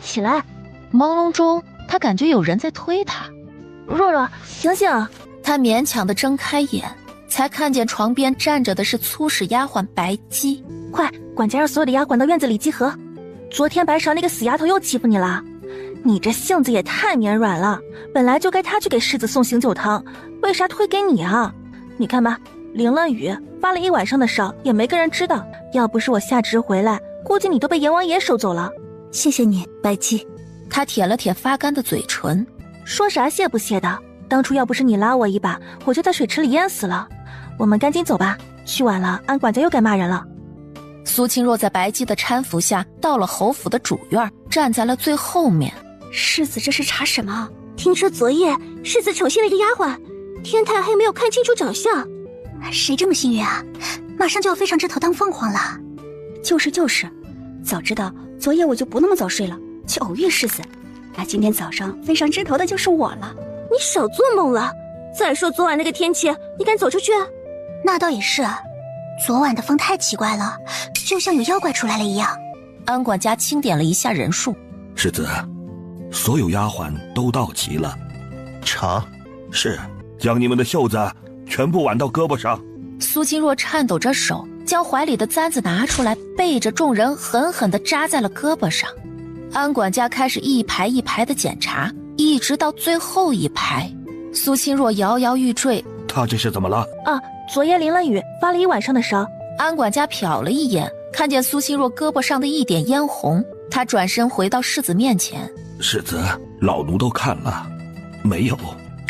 起来！朦胧中，他感觉有人在推他。若若，醒醒！他勉强地睁开眼，才看见床边站着的是粗使丫鬟白姬。快，管家让所有的丫鬟到院子里集合。昨天白芍那个死丫头又欺负你了，你这性子也太绵软了。本来就该她去给世子送醒酒汤，为啥推给你啊？你看吧，淋了雨，发了一晚上的烧，也没个人知道。要不是我下旨回来，估计你都被阎王爷收走了。谢谢你，白姬。他舔了舔发干的嘴唇，说啥谢不谢的？当初要不是你拉我一把，我就在水池里淹死了。我们赶紧走吧，去晚了安管家又该骂人了。苏清若在白姬的搀扶下到了侯府的主院，站在了最后面。世子这是查什么？听说昨夜世子宠幸了一个丫鬟，天太黑没有看清楚长相。谁这么幸运啊？马上就要飞上枝头当凤凰了。就是，早知道昨夜我就不那么早睡了，去偶遇世子。那今天早上飞上枝头的就是我了。你少做梦了！再说昨晚那个天气，你敢走出去？那倒也是，昨晚的风太奇怪了，就像有妖怪出来了一样。安管家清点了一下人数，世子，所有丫鬟都到齐了。查，是，将你们的袖子全部挽到胳膊上。苏清若颤抖着手，将怀里的簪子拿出来，背着众人狠狠地扎在了胳膊上。安管家开始一排一排的检查，一直到最后一排。苏清若摇摇欲坠。他这是怎么了？啊，昨夜淋了雨，发了一晚上的烧。安管家瞟了一眼，看见苏清若胳膊上的一点嫣红，他转身回到世子面前。世子，老奴都看了，没有，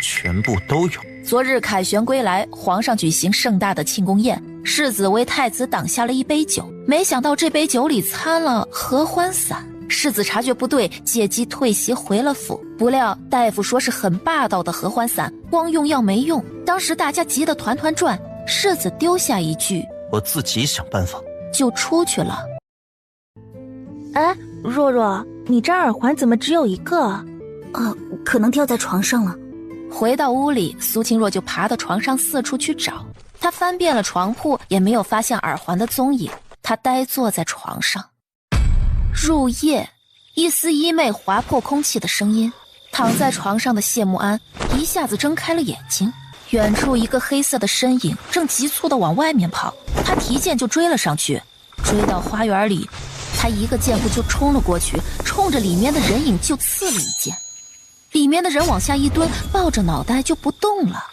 全部都有。昨日凯旋归来，皇上举行盛大的庆功宴，世子为太子挡下了一杯酒，没想到这杯酒里掺了合欢散。世子察觉不对，借机退席回了府。不料大夫说是很霸道的合欢散，光用药没用。当时大家急得团团转，世子丢下一句：“我自己想办法。”就出去了。哎，若若，你这耳环怎么只有一个？可能掉在床上了。回到屋里，苏清若就爬到床上四处去找。她翻遍了床铺，也没有发现耳环的踪影。她呆坐在床上。入夜，一丝衣袂划破空气的声音。躺在床上的谢幕安一下子睁开了眼睛，远处一个黑色的身影正急促地往外面跑。他提剑就追了上去，追到花园里，他一个箭步就冲了过去，冲着里面的人影就刺了一剑。里面的人往下一蹲，抱着脑袋就不动了。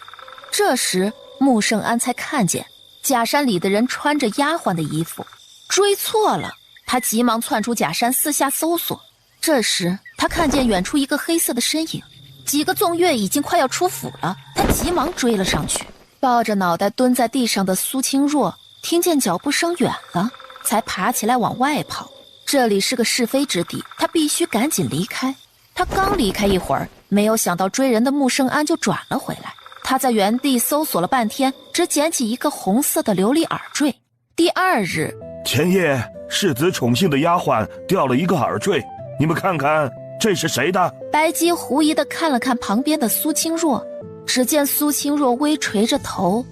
这时穆圣安才看见假山里的人穿着丫鬟的衣服，追错了。他急忙窜出假山四下搜索。这时他看见远处一个黑色的身影，几个纵乐已经快要出府了。他急忙追了上去。抱着脑袋蹲在地上的苏清若听见脚步声远了，才爬起来往外跑。这里是个是非之地，他必须赶紧离开。他刚离开一会儿，没有想到追人的穆圣安就转了回来。他在原地搜索了半天，只捡起一个红色的琉璃耳坠。第二日，前夜世子宠幸的丫鬟掉了一个耳坠，你们看看这是谁的？白姬狐疑地看了看旁边的苏清若，只见苏清若微垂着头，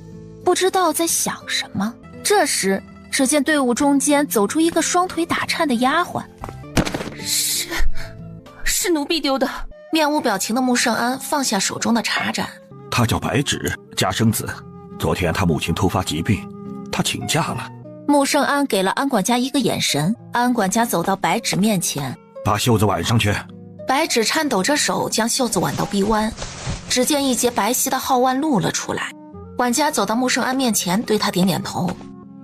不知道在想什么。这时只见队伍中间走出一个双腿打颤的丫鬟。是奴婢丢的。面无表情的穆圣安放下手中的茶盏。她叫白芷，家生子，昨天她母亲突发疾病，她请假了。穆圣安给了安管家一个眼神，安管家走到白芷面前，把袖子挽上去。白芷颤抖着手将袖子挽到臂弯，只见一截白皙的皓腕露了出来。管家走到穆圣安面前，对他点点头。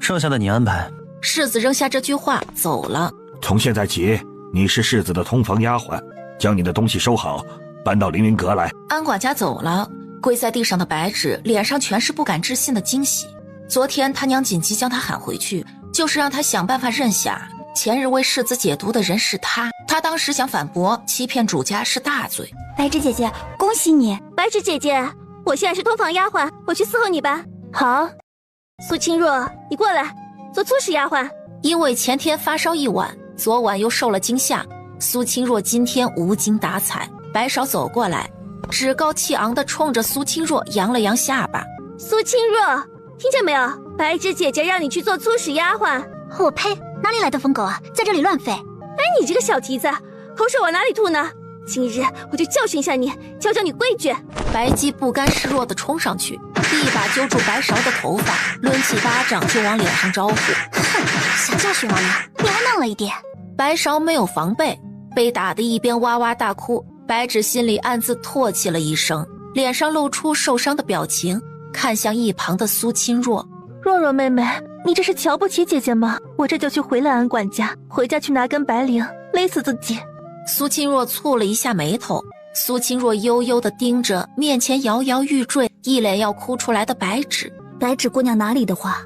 剩下的你安排。世子扔下这句话走了。从现在起，你是世子的通房丫鬟，将你的东西收好，搬到凌云阁来。安管家走了，跪在地上的白芷脸上全是不敢置信的惊喜。昨天他娘紧急将他喊回去，就是让他想办法认下前日为世子解毒的人是他。他当时想反驳，欺骗主家是大罪。白芷姐姐，恭喜你！白芷姐姐，我现在是通房丫鬟，我去伺候你吧。好。苏清若，你过来，做粗使丫鬟。因为前天发烧一晚，昨晚又受了惊吓，苏清若今天无精打采。白芍走过来，趾高气昂地冲着苏清若扬了扬下巴。苏清若，听见没有？白芷姐姐让你去做粗使丫鬟。我呸！哪里来的疯狗啊，在这里乱吠！哎，你这个小蹄子，口水往哪里吐呢？今日我就教训一下你，教教你规矩。白姬不甘示弱地冲上去，一把揪住白勺的头发，抡起巴掌就往脸上招呼。哼，想教训我呢？你还慢了一点。白勺没有防备，被打得一边哇哇大哭。白芷心里暗自唾弃了一声，脸上露出受伤的表情，看向一旁的苏清若。若若妹妹，你这是瞧不起姐姐吗？我这就去回来安管家，回家去拿根白绫，勒死自己。苏清若蹙了一下眉头，苏清若悠悠地盯着面前摇摇欲坠、一脸要哭出来的白芷。白芷姑娘哪里的话，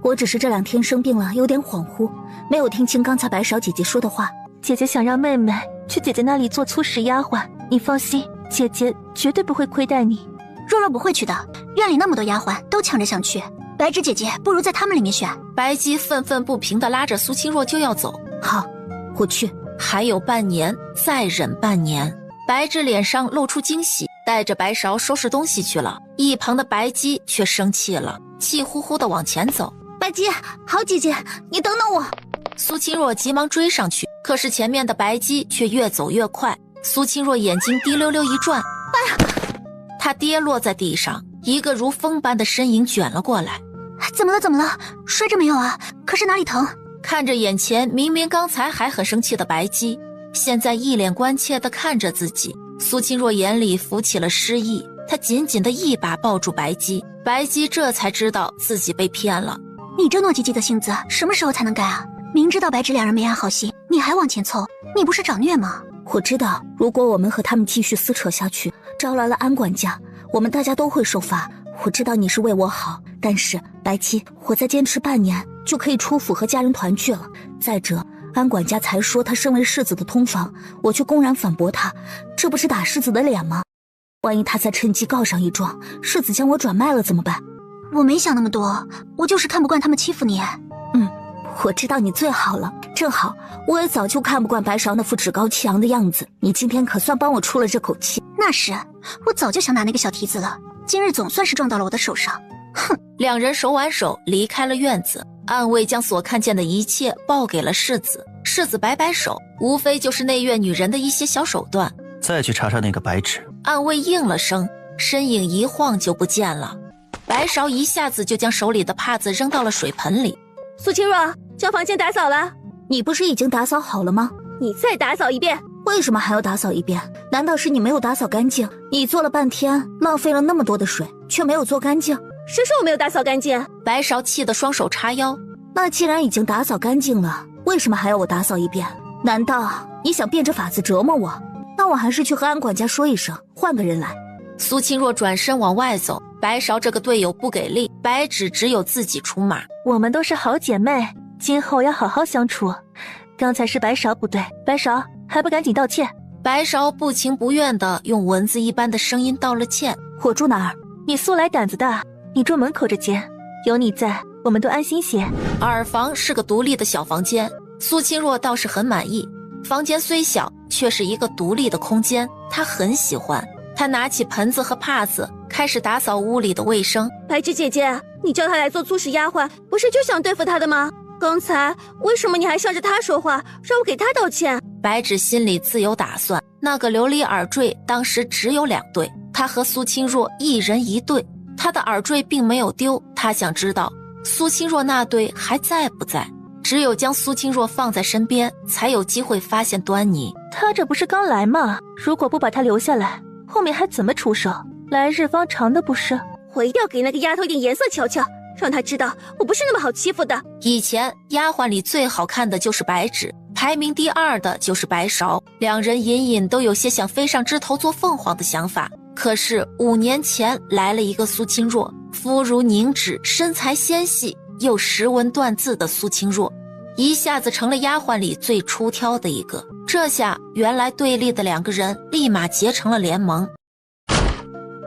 我只是这2天生病了，有点恍惚，没有听清刚才白勺姐姐说的话。姐姐想让妹妹去姐姐那里做粗使丫鬟，你放心，姐姐绝对不会亏待你。若若不会去的，院里那么多丫鬟都抢着想去，白芷姐姐不如在他们里面选。白姬愤愤不平地拉着苏清若就要走。好，我去。还有半年，再忍半年。白芷脸上露出惊喜，带着白勺收拾东西去了。一旁的白姬却生气了，气呼呼地往前走。白姬，好姐姐，你等等我。苏清若急忙追上去，可是前面的白姬却越走越快。苏清若眼睛滴溜溜一转，哎呀！她跌落在地上，一个如风般的身影卷了过来。怎么了？怎么了？摔着没有啊？可是哪里疼？看着眼前明明刚才还很生气的白姬，现在一脸关切地看着自己，苏清若眼里浮起了诗意。她紧紧地一把抱住白姬，白姬这才知道自己被骗了。你这糯叽叽的性子什么时候才能改啊？明知道白芷2人没安好心，你还往前凑，你不是找虐吗？我知道，如果我们和他们继续撕扯下去，招来了安管家，我们大家都会受罚。我知道你是为我好，但是白姬，我再坚持半年就可以出府和家人团聚了。再者，安管家才说他身为世子的通房，我却公然反驳他，这不是打世子的脸吗？万一他再趁机告上一状，世子将我转卖了怎么办？我没想那么多，我就是看不惯他们欺负你。我知道你最好了，正好我也早就看不惯白勺那副趾高气扬的样子，你今天可算帮我出了这口气。那是，我早就想拿那个小蹄子了，今日总算是撞到了我的手上。哼！2人手挽手离开了院子，暗卫将所看见的一切报给了世子。世子摆摆手，无非就是内院女人的一些小手段。再去查查那个白芷。暗卫应了声，身影一晃就不见了。白勺一下子就将手里的帕子扔到了水盆里。苏清若，将房间打扫了。你不是已经打扫好了吗？你再打扫一遍。为什么还要打扫一遍？难道是你没有打扫干净？你做了半天，浪费了那么多的水，却没有做干净。谁说我没有打扫干净？白勺气得双手叉腰。那既然已经打扫干净了，为什么还要我打扫一遍？难道你想变着法子折磨我？那我还是去和安管家说一声，换个人来。苏清若转身往外走，白勺这个队友不给力，白芷只有自己出马。我们都是好姐妹，今后要好好相处。刚才是白勺不对，白勺还不赶紧道歉？白勺不情不愿地用蚊子一般的声音道了歉。我住哪儿？你素来胆子大，你住门口这间，有你在，我们都安心些。耳房是个独立的小房间，苏清若倒是很满意。房间虽小，却是一个独立的空间，她很喜欢。她拿起盆子和帕子，开始打扫屋里的卫生。白芷姐姐，你叫她来做粗使丫鬟，不是就想对付她的吗？刚才为什么你还向着她说话，让我给她道歉？白芷心里自有打算，那个琉璃耳坠当时只有2对，她和苏清若一人一对，她的耳坠并没有丢，她想知道苏清若那对还在不在。只有将苏清若放在身边，才有机会发现端倪。她这不是刚来吗？如果不把她留下来，后面还怎么出手？来日方长的不是？我一定要给那个丫头一点颜色瞧瞧，让她知道我不是那么好欺负的。以前丫鬟里最好看的就是白芷，排名第2的就是白勺，2人隐隐都有些想飞上枝头做凤凰的想法。可是5年前来了一个苏清若，肤如凝脂，身材纤细，又识文断字的苏清若，一下子成了丫鬟里最出挑的一个。这下原来对立的2个人立马结成了联盟。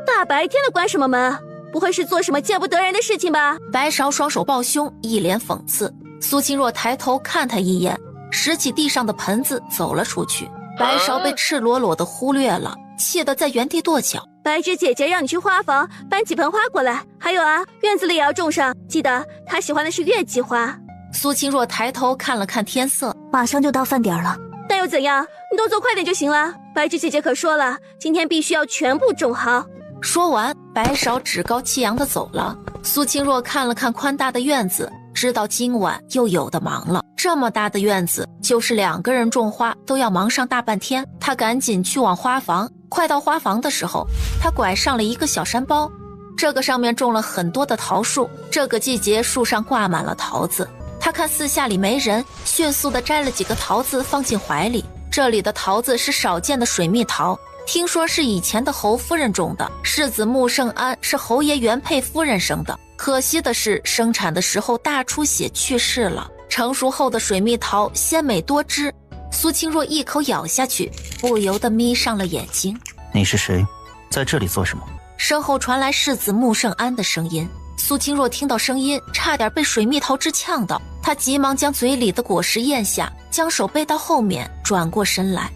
大白天的关什么门？不会是做什么见不得人的事情吧？白勺双手抱胸，一脸讽刺。苏清若抬头看他一眼，拾起地上的盆子走了出去。白勺被赤裸裸的忽略了，气得在原地跺脚。白芷姐姐让你去花房搬几盆花过来，还有啊，院子里也要种上，记得她喜欢的是月季花。苏清若抬头看了看天色，马上就到饭点了。但又怎样？你动作快点就行了。白芷姐姐可说了，今天必须要全部种好。说完，白芍趾高气扬地走了。苏清若看了看宽大的院子，知道今晚又有的忙了。这么大的院子，就是2个人种花都要忙上大半天。他赶紧去往花房。快到花房的时候，他拐上了一个小山包，这个上面种了很多的桃树。这个季节树上挂满了桃子。他看四下里没人，迅速地摘了几个桃子放进怀里。这里的桃子是少见的水蜜桃，听说是以前的侯夫人种的，世子穆圣安是侯爷原配夫人生的。可惜的是，生产的时候大出血去世了。成熟后的水蜜桃鲜美多汁，苏清若一口咬下去，不由得眯上了眼睛。你是谁？在这里做什么？身后传来世子穆圣安的声音。苏清若听到声音，差点被水蜜桃汁呛到，她急忙将嘴里的果实咽下，将手背到后面，转过身来。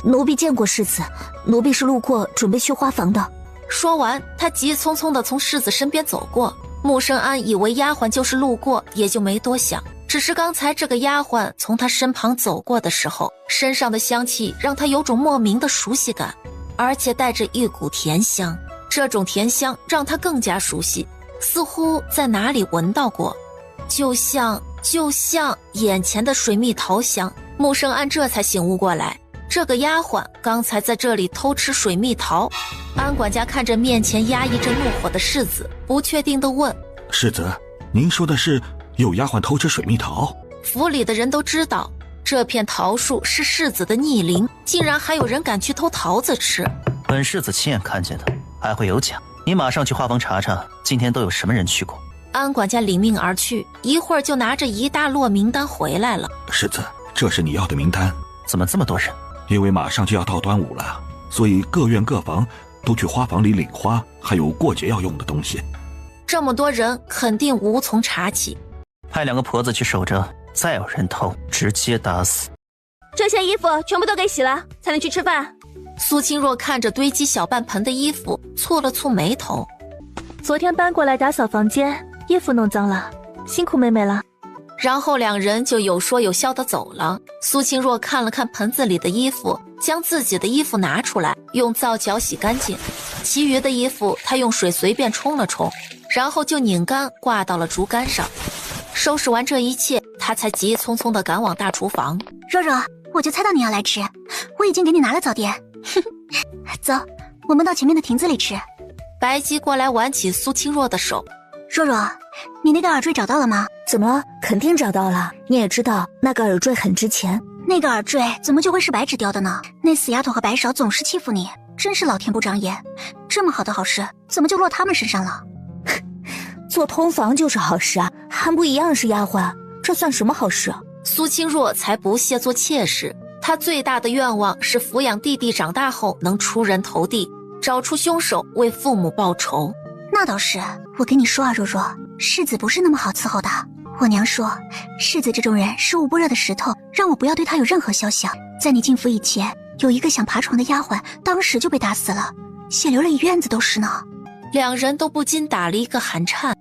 奴婢见过世子，奴婢是路过，准备去花房的。说完，她急匆匆地从世子身边走过。穆圣安以为丫鬟就是路过，也就没多想。只是刚才这个丫鬟从他身旁走过的时候，身上的香气让他有种莫名的熟悉感，而且带着一股甜香。这种甜香让他更加熟悉，似乎在哪里闻到过，就像眼前的水蜜桃香。穆圣安这才醒悟过来，这个丫鬟刚才在这里偷吃水蜜桃。安管家看着面前压抑着怒火的世子，不确定地问：世子，您说的是有丫鬟偷吃水蜜桃？府里的人都知道，这片桃树是世子的逆鳞，竟然还有人敢去偷桃子吃。本世子亲眼看见的，还会有假？你马上去花房查查，今天都有什么人去过。安管家领命而去，一会儿就拿着一大摞名单回来了。世子，这是你要的名单。怎么这么多人？因为马上就要到端午了，所以各院各房都去花房里领花，还有过节要用的东西。这么多人，肯定无从查起。派2个婆子去守着，再有人偷，直接打死。这些衣服全部都给洗了，才能去吃饭。苏清若看着堆积小半盆的衣服，蹙了蹙眉头。昨天搬过来打扫房间，衣服弄脏了，辛苦妹妹了。然后2人就有说有笑地走了。苏清若看了看盆子里的衣服，将自己的衣服拿出来，用皂角洗干净。其余的衣服她用水随便冲了冲，然后就拧干挂到了竹竿上。收拾完这一切，她才急匆匆地赶往大厨房。若若，我就猜到你要来吃，我已经给你拿了早点。走，我们到前面的亭子里吃。白姬过来挽起苏清若的手。若若，你那个耳坠找到了吗？怎么了？肯定找到了。你也知道那个耳坠很值钱。那个耳坠怎么就会是白芷雕的呢？那死丫头和白芍总是欺负你，真是老天不长眼。这么好的好事，怎么就落他们身上了？做通房就是好事啊，还不一样是丫鬟，这算什么好事啊？苏清若才不屑做妾室，她最大的愿望是抚养弟弟长大后能出人头地，找出凶手为父母报仇。那倒是，我跟你说啊，若若，世子不是那么好伺候的。我娘说，世子这种人是捂不热的石头，让我不要对他有任何消息。在你进府以前，有一个想爬床的丫鬟，当时就被打死了，血流了一院子都是呢。2人都不禁打了一个寒颤。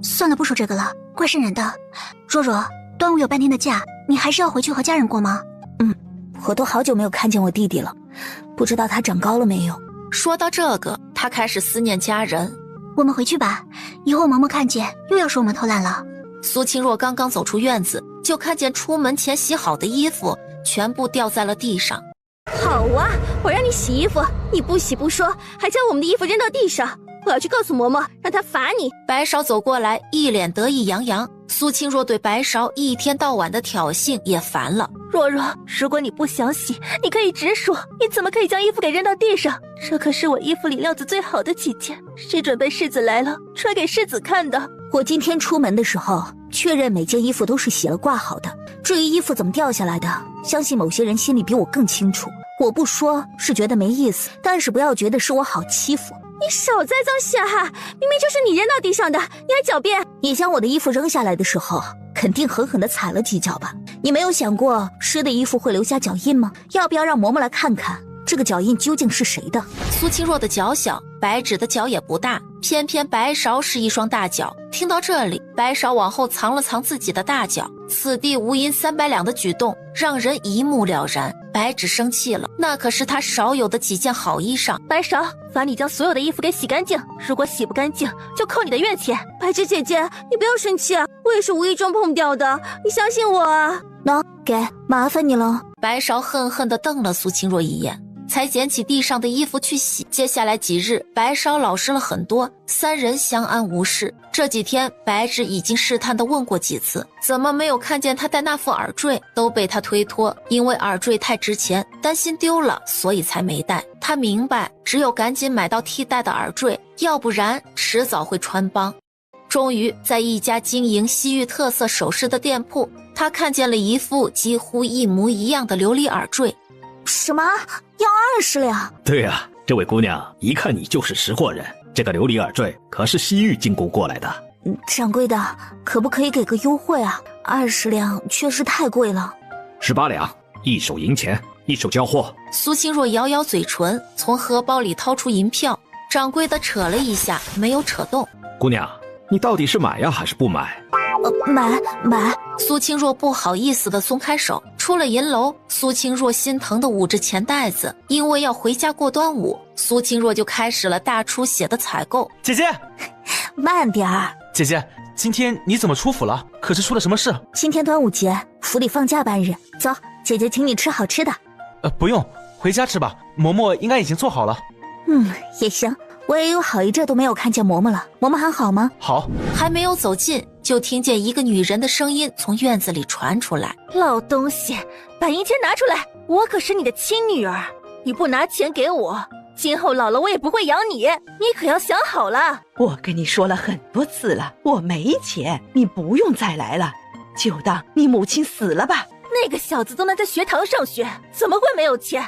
算了，不说这个了，怪瘆人的。若若，端午有半天的假，你还是要回去和家人过吗？我都好久没有看见我弟弟了，不知道他长高了没有。说到这个，他开始思念家人。我们回去吧，以后嬷嬷看见又要说我们偷懒了。苏清若刚刚走出院子，就看见出门前洗好的衣服全部掉在了地上。好啊，我让你洗衣服，你不洗不说，还将我们的衣服扔到地上。我要去告诉嬷嬷，让她罚你。白芍走过来，一脸得意洋洋。苏清若对白芍一天到晚的挑衅也烦了。若若，如果你不想洗，你可以直说，你怎么可以将衣服给扔到地上？这可是我衣服里料子最好的几件，是准备世子来了穿给世子看的。我今天出门的时候，确认每件衣服都是洗了挂好的。至于衣服怎么掉下来的，相信某些人心里比我更清楚。我不说是觉得没意思，但是不要觉得是我好欺负。你少栽赃陷害，明明就是你扔到地上的，你还狡辩。你将我的衣服扔下来的时候，肯定狠狠地踩了几脚吧？你没有想过湿的衣服会留下脚印吗？要不要让嬷嬷来看看这个脚印究竟是谁的？苏清若的脚小，白芷的脚也不大，偏偏白芍是一双大脚。听到这里，白芍往后藏了藏自己的大脚，此地无银300两的举动让人一目了然。白芷生气了，那可是他少有的几件好衣裳。白芍，罚你将所有的衣服给洗干净，如果洗不干净，就扣你的月钱。白芷姐姐，你不要生气啊，我也是无意中碰掉的，你相信我啊。喏，给，麻烦你了。白芍恨恨地瞪了苏清若一眼，才捡起地上的衣服去洗。接下来几日，白芍老实了很多，三人相安无事。这几天，白芷已经试探地问过几次，怎么没有看见他戴那副耳坠，都被他推脱，因为耳坠太值钱，担心丢了，所以才没戴。他明白，只有赶紧买到替代的耳坠，要不然迟早会穿帮。终于，在一家经营西域特色首饰的店铺，他看见了一副几乎一模一样的琉璃耳坠。什么？要20两？对啊，这位姑娘，一看你就是识货人。这个琉璃耳坠可是西域进贡过来的。掌柜的，可不可以给个优惠啊？20两确实太贵了。18两，一手银钱，一手交货。苏清若咬咬嘴唇，从荷包里掏出银票。掌柜的扯了一下，没有扯动。姑娘，你到底是买呀还是不买？买。苏清若不好意思地松开手。出了银楼，苏清若心疼地捂着钱袋子，因为要回家过端午，苏清若就开始了大出血的采购。姐姐，慢点儿。姐姐，今天你怎么出府了？可是出了什么事？今天端午节，府里放假半日，走，姐姐请你吃好吃的。不用，回家吃吧，嬷嬷应该已经做好了。也行。我也有好一阵都没有看见嬷嬷了，嬷嬷还好吗？好。还没有走近，就听见一个女人的声音从院子里传出来。老东西，把银钱拿出来，我可是你的亲女儿，你不拿钱给我，今后老了我也不会养你，你可要想好了。我跟你说了很多次了，我没钱，你不用再来了，就当你母亲死了吧。那个小子都能在学堂上学，怎么会没有钱？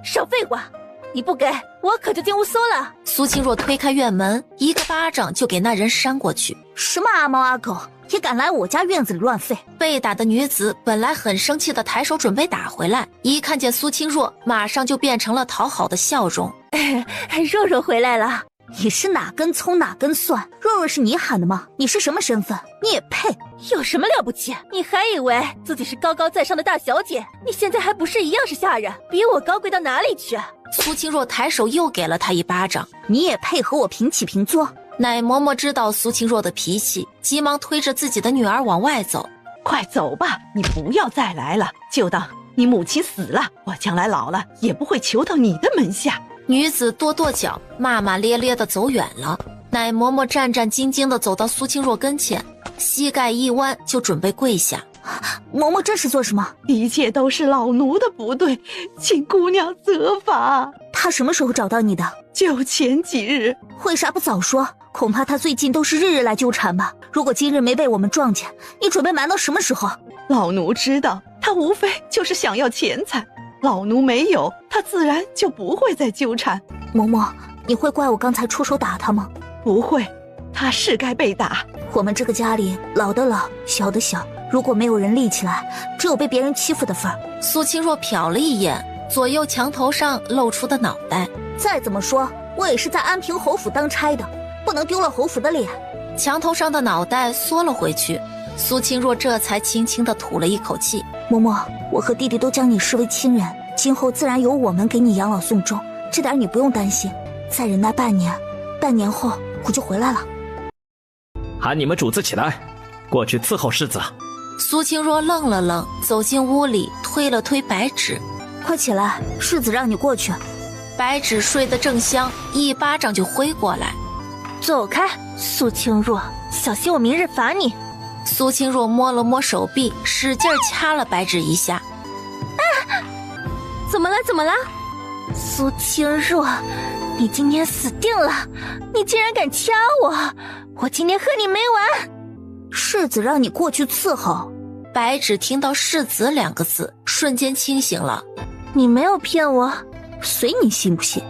少废话，你不给我可就进屋搜了。苏清若推开院门，一个巴掌就给那人扇过去。什么阿猫阿狗，也敢来我家院子里乱吠！被打的女子本来很生气的抬手准备打回来，一看见苏清若，马上就变成了讨好的笑容。若若回来了。你是哪根葱哪根蒜？若若是你喊的吗？你是什么身份？你也配？有什么了不起？你还以为自己是高高在上的大小姐？你现在还不是一样是下人？比我高贵到哪里去？苏清若抬手又给了他一巴掌。你也配和我平起平坐？奶嬷嬷知道苏清若的脾气，急忙推着自己的女儿往外走。快走吧，你不要再来了，就当你母亲死了，我将来老了也不会求到你的门下。女子跺跺脚，骂骂咧咧地走远了。奶嬷嬷战战兢兢地走到苏清若跟前，膝盖一弯就准备跪下。嬷嬷这是做什么？一切都是老奴的不对，请姑娘责罚。他什么时候找到你的？就前几日。为啥不早说？恐怕他最近都是日日来纠缠吧。如果今日没被我们撞见，你准备瞒到什么时候？老奴知道，他无非就是想要钱财，老奴没有，他自然就不会再纠缠。嬷嬷，你会怪我刚才出手打他吗？不会，他是该被打。我们这个家里，老的老，小的小，如果没有人立起来，只有被别人欺负的份儿。苏清若瞟了一眼左右墙头上露出的脑袋，再怎么说，我也是在安平侯府当差的，不能丢了侯府的脸。墙头上的脑袋缩了回去，苏清若这才轻轻地吐了一口气。嬷嬷，我和弟弟都将你视为亲人，今后自然由我们给你养老送终，这点你不用担心。再忍耐半年，半年后我就回来了。喊你们主子起来，过去伺候世子。苏清若愣了愣，走进屋里，推了推白芷。快起来，世子让你过去。白芷睡得正香，一巴掌就挥过来。走开，苏清若，小心我明日罚你。苏清若摸了摸手臂，使劲掐了白芷一下。怎么了？怎么了？苏清若，你今天死定了！你竟然敢掐我，我今天和你没完！世子让你过去伺候。白芷听到世子2个字，瞬间清醒了。你没有骗我，随你信不信。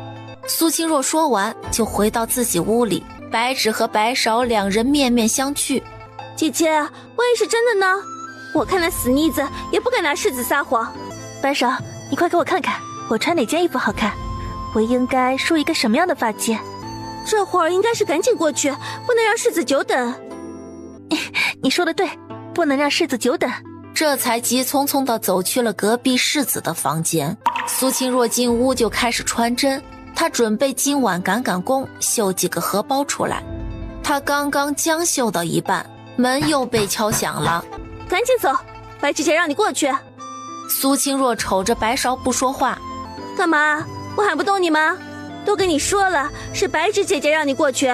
苏清若说完就回到自己屋里，白芷和白芍2人面面相觑。姐姐，万一是真的呢？我看那死妮子也不敢拿世子撒谎。白芍，你快给我看看，我穿哪件衣服好看？我应该梳一个什么样的发髻？这会儿应该是赶紧过去，不能让世子久等。你说的对，不能让世子久等。这才急匆匆地走去了隔壁世子的房间。苏清若进屋就开始穿针，她准备今晚赶工，绣几个荷包出来。她刚刚将绣到一半，门又被敲响了。赶紧走，白芷姐让你过去。苏清若瞅着白芍不说话。干嘛？我喊不动你吗？都跟你说了，是白芷姐姐让你过去。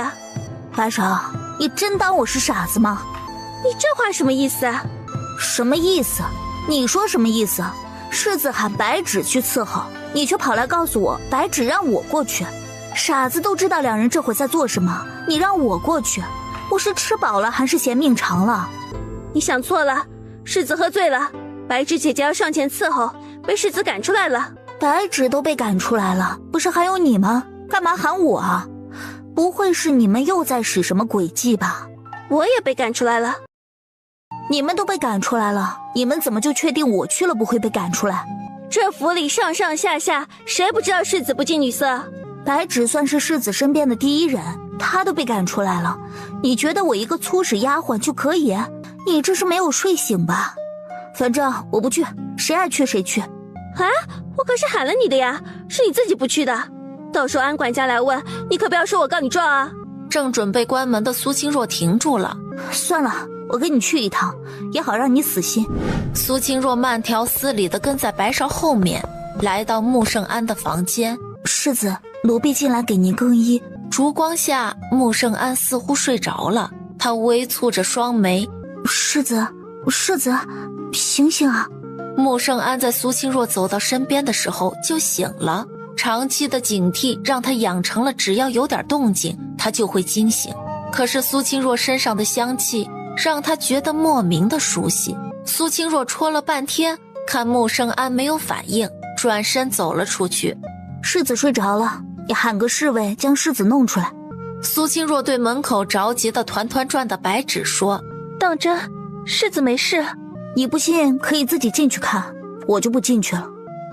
白芍，你真当我是傻子吗？你这话什么意思？什么意思？你说什么意思？世子喊白芷去伺候，你却跑来告诉我白芷让我过去。傻子都知道两人这会在做什么，你让我过去，我是吃饱了还是嫌命长了？你想错了，世子喝醉了，白芷姐姐要上前伺候，被世子赶出来了。白芷都被赶出来了，不是还有你吗？干嘛喊我啊？不会是你们又在使什么诡计吧？我也被赶出来了。你们都被赶出来了，你们怎么就确定我去了不会被赶出来？这府里上上下下，谁不知道世子不近女色？白芷算是世子身边的第一人，她都被赶出来了，你觉得我一个粗使丫鬟就可以？你这是没有睡醒吧？反正我不去，谁爱去谁去。啊，我可是喊了你的呀，是你自己不去的。到时候安管家来问，你可不要说我告你状啊。正准备关门的苏清若停住了。算了，我跟你去一趟，也好让你死心。苏清若慢条斯理地跟在白芍后面，来到穆圣安的房间。世子，奴婢进来给您更衣。烛光下，穆圣安似乎睡着了，他微蹙着双眉。世子，醒醒啊！穆圣安在苏清若走到身边的时候就醒了，长期的警惕让他养成了只要有点动静他就会惊醒。可是苏清若身上的香气让他觉得莫名的熟悉。苏清若戳了半天，看穆圣安没有反应，转身走了出去。世子睡着了，你喊个侍卫将世子弄出来。苏清若对门口着急的团团转的白芷说：当真，世子没事？你不信可以自己进去看，我就不进去了。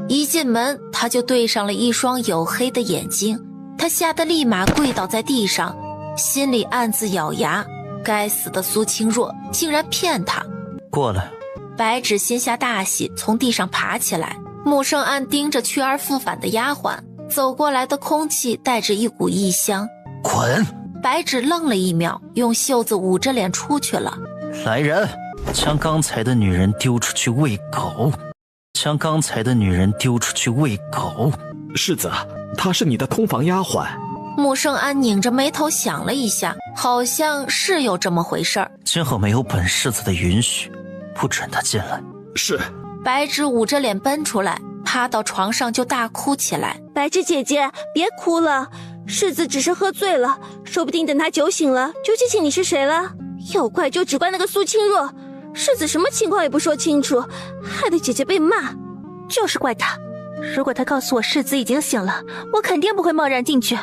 一进门他就对上了一双黝黑的眼睛，他吓得立马跪倒在地上，心里暗自咬牙，该死的苏清若竟然骗他。过来。白芷心下大喜，从地上爬起来。穆圣安盯着去而复返的丫鬟，走过来的空气带着一股异香。滚！白芷愣了一秒，用袖子捂着脸出去了。来人，将刚才的女人丢出去喂狗！将刚才的女人丢出去喂狗！世子，她是你的通房丫鬟。穆圣安拧着眉头想了一下，好像是有这么回事儿。今后没有本世子的允许，不准她进来。是。白芷捂着脸奔出来，趴到床上就大哭起来。白芷姐姐，别哭了，世子只是喝醉了，说不定等他酒醒了就记起你是谁了。要怪就只怪那个苏清若，世子什么情况也不说清楚，害得姐姐被骂。就是怪他，如果他告诉我世子已经醒了，我肯定不会贸然进去。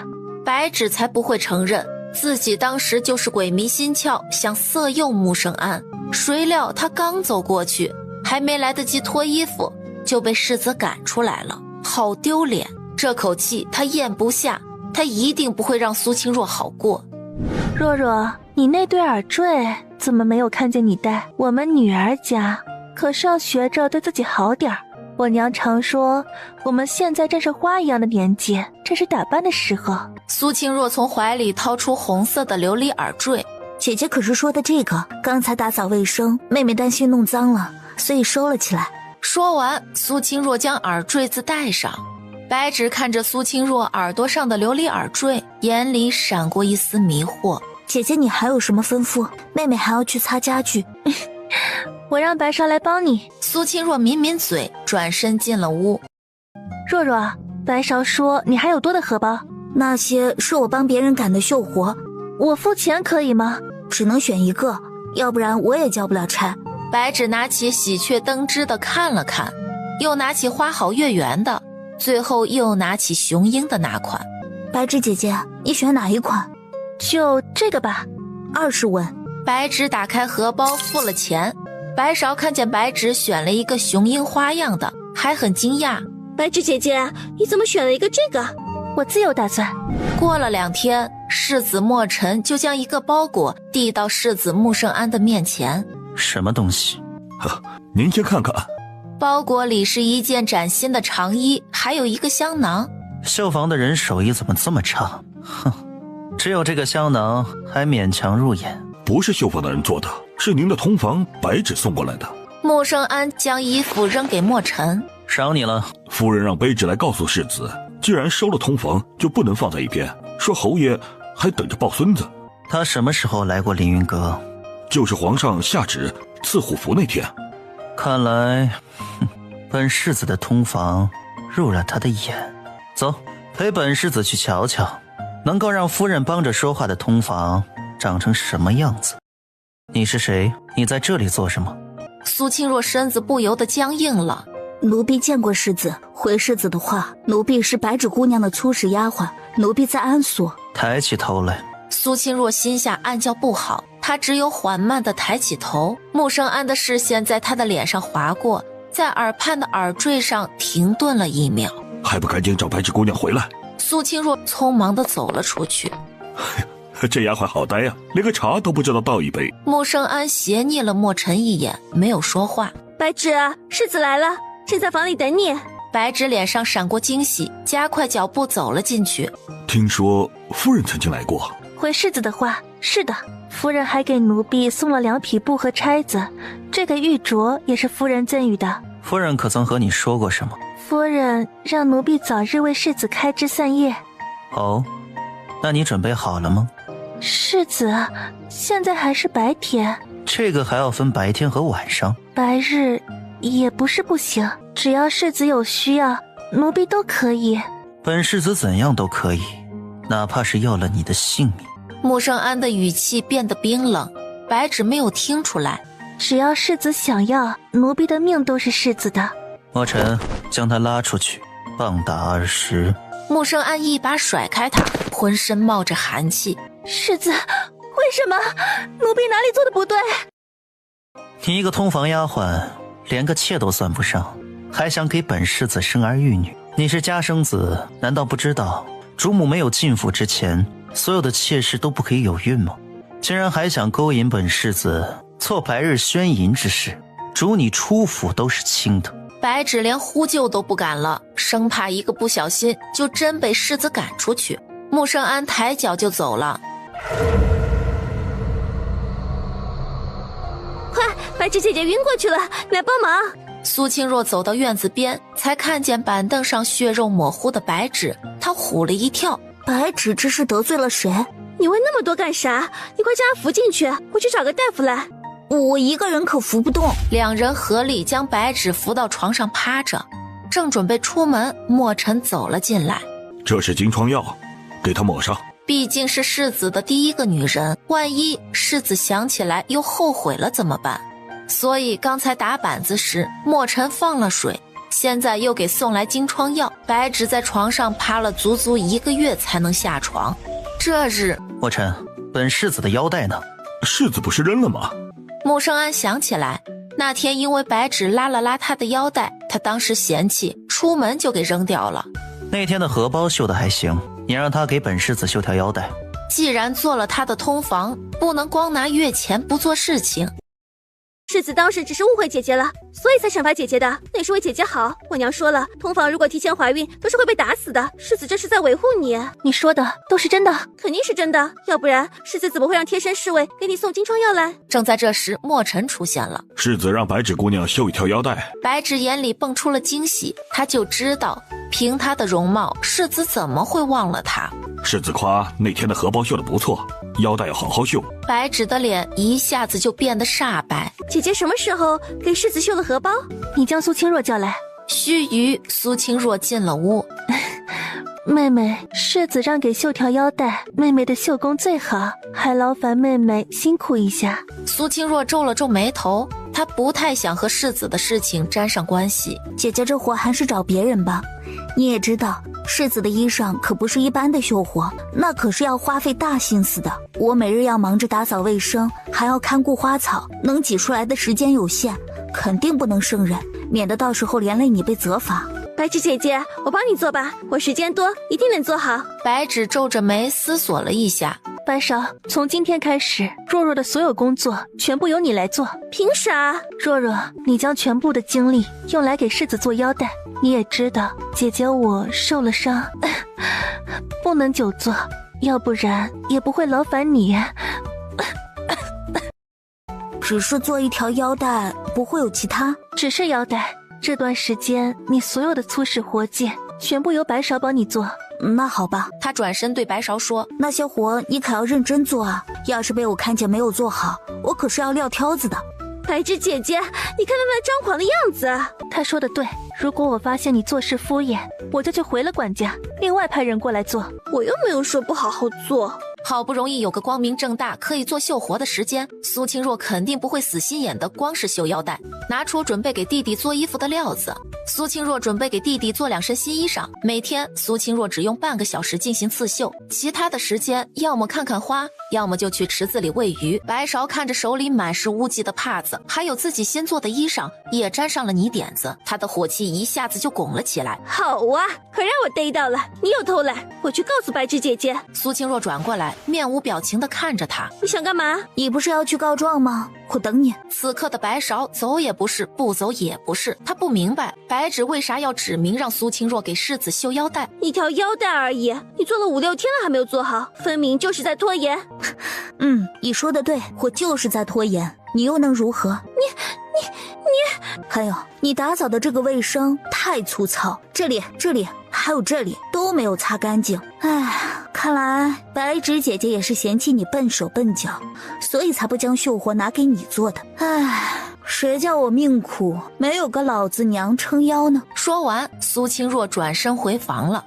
白芷才不会承认自己当时就是鬼迷心窍，想色诱穆圣安。谁料他刚走过去，还没来得及脱衣服，就被世子赶出来了，好丢脸！这口气他咽不下，他一定不会让苏清若好过。若若，你那对耳坠怎么没有看见你戴？我们女儿家可是要学着对自己好点儿。我娘常说，我们现在正是花一样的年纪，这是打扮的时候。苏清若从怀里掏出红色的琉璃耳坠。姐姐可是说的这个，刚才打扫卫生，妹妹担心弄脏了，所以收了起来。说完，苏清若将耳坠子戴上。白芷看着苏清若耳朵上的琉璃耳坠，眼里闪过一丝迷惑。姐姐，你还有什么吩咐？妹妹还要去擦家具。我让白芍来帮你。苏清若抿抿嘴，转身进了屋。若若，白芍说你还有多的荷包？那些是我帮别人赶的绣活，我付钱可以吗？只能选一个，要不然我也交不了差。白芷拿起喜鹊登枝的看了看，又拿起花好月圆的，最后又拿起雄鹰的那款。白芷姐姐，你选哪一款？就这个吧，20文。白芷打开荷包付了钱。白芍看见白芷选了一个雄鹰花样的，还很惊讶。白芷姐姐，你怎么选了一个这个？我自有打算。过了2天，世子墨尘就将一个包裹递到世子穆圣安的面前。什么东西？您先看看。包裹里是一件崭新的长衣，还有一个香囊。绣房的人手艺怎么这么差？哼，只有这个香囊还勉强入眼。不是绣房的人做的，是您的同房白芷送过来的。穆生安将衣服扔给莫尘，赏你了。夫人让卑职来告诉世子，既然收了同房，就不能放在一边，说侯爷还等着抱孙子。他什么时候来过凌云阁？就是皇上下旨赐虎符那天。看来本世子的通房入了他的眼。走，陪本世子去瞧瞧，能够让夫人帮着说话的通房长成什么样子。你是谁？你在这里做什么？苏清若身子不由得僵硬了。奴婢见过世子，回世子的话，奴婢是白芷姑娘的粗使丫鬟，奴婢在安所。抬起头来。苏清若心下暗叫不好，她只有缓慢地抬起头。穆生安的视线在她的脸上划过，在耳畔的耳坠上停顿了1秒。还不赶紧找白芷姑娘回来！苏清若匆忙地走了出去。这丫鬟好呆呀，连个茶都不知道倒一杯。穆生安斜睨了莫尘一眼，没有说话。白芷，世子来了，正在房里等你。白芷脸上闪过惊喜，加快脚步走了进去。听说夫人曾经来过。回世子的话，是的，夫人还给奴婢送了2匹布和钗子，这个玉镯也是夫人赠予的。夫人可曾和你说过什么？夫人让奴婢早日为世子开枝散叶。哦，那你准备好了吗？世子，现在还是白天。这个还要分白天和晚上？白日也不是不行，只要世子有需要，奴婢都可以。本世子怎样都可以，哪怕是要了你的性命。穆生安的语气变得冰冷，白芷没有听出来。只要世子想要，奴婢的命都是世子的。莫尘，将他拉出去，棒打20。穆生安一把甩开他，浑身冒着寒气。世子，为什么？奴婢哪里做的不对？你一个通房丫鬟，连个妾都算不上，还想给本世子生儿育女？你是家生子，难道不知道主母没有进府之前，所有的妾室都不可以有孕吗？竟然还想勾引本世子做白日宣淫之事，主你出府都是轻的。白芷连呼救都不敢了，生怕一个不小心就真被世子赶出去。穆生安抬脚就走了。快，白芷姐姐晕过去了，来帮忙！苏清若走到院子边，才看见板凳上血肉模糊的白芷，她唬了一跳。白芷这是得罪了谁？你问那么多干啥？你快将她扶进去，我去找个大夫来。我一个人可扶不动。2人合力将白芷扶到床上趴着，正准备出门，莫尘走了进来。这是金疮药，给她抹上。毕竟是世子的第一个女人，万一世子想起来又后悔了怎么办？所以刚才打板子时，莫尘放了水，现在又给送来金疮药。白芷在床上趴了足足1个月才能下床。这日，莫尘，本世子的腰带呢？世子不是扔了吗？穆生安想起来，那天因为白芷拉了拉他的腰带，他当时嫌弃，出门就给扔掉了。那天的荷包绣的还行，你让他给本世子绣条腰带。既然做了他的通房，不能光拿月钱不做事情。世子当时只是误会姐姐了，所以才惩罚姐姐的，那也是为姐姐好。我娘说了，通房如果提前怀孕，都是会被打死的。世子这是在维护你。你说的都是真的？肯定是真的，要不然世子怎么会让贴身侍卫给你送金疮药来？正在这时，莫尘出现了。世子让白芷姑娘绣一条腰带。白芷眼里蹦出了惊喜，她就知道，凭她的容貌，世子怎么会忘了她？世子夸那天的荷包绣得不错，腰带要好好绣。白芷的脸一下子就变得煞白。姐姐什么时候给世子绣了荷包？你将苏清若叫来。须臾，苏清若进了屋。妹妹，世子让给绣条腰带，妹妹的绣工最好，还劳烦妹妹辛苦一下。苏清若皱了皱眉头，她不太想和世子的事情沾上关系。姐姐这活还是找别人吧。你也知道，世子的衣裳可不是一般的绣活，那可是要花费大心思的。我每日要忙着打扫卫生，还要看顾花草，能挤出来的时间有限，肯定不能胜任，免得到时候连累你被责罚。白芷姐姐，我帮你做吧，我时间多，一定能做好。白芷皱着眉思索了一下，白勺，从今天开始，若若的所有工作全部由你来做。凭啥？若若，你将全部的精力用来给世子做腰带。你也知道，姐姐我受了伤，不能久坐，要不然也不会劳烦你。只是做一条腰带，不会有其他？只是腰带。这段时间，你所有的粗使活计全部由白勺帮你做。那好吧。他转身对白勺说：“那些活你可要认真做啊！要是被我看见没有做好，我可是要撂挑子的。”白芷姐姐，你看他们张狂的样子。他说的对，如果我发现你做事敷衍，我就去回了管家，另外派人过来做。我又没有说不好好做。好不容易有个光明正大可以做绣活的时间，苏清若肯定不会死心眼的光是绣腰带，拿出准备给弟弟做衣服的料子。苏清若准备给弟弟做2身新衣裳，每天苏清若只用半个小时进行刺绣，其他的时间要么看看花，要么就去池子里喂鱼。白勺看着手里满是污迹的帕子，还有自己新做的衣裳也沾上了泥点子，他的火气一下子就拱了起来。好啊，可让我逮到了，你有偷懒，我去告诉白芷姐姐。苏清若转过来，面无表情地看着他。你想干嘛？你不是要去告状吗？我等你。此刻的白勺走也不是，不走也不是，他不明白白芷为啥要指明让苏清若给世子绣腰带。一条腰带而已，你做了5-6天了还没有做好，分明就是在拖延。你说的对，我就是在拖延，你又能如何？你，还有你打扫的这个卫生太粗糙，这里还有这里都没有擦干净。唉，看来白芷姐姐也是嫌弃你笨手笨脚，所以才不将绣活拿给你做的。唉，谁叫我命苦，没有个老子娘撑腰呢？说完，苏清若转身回房了。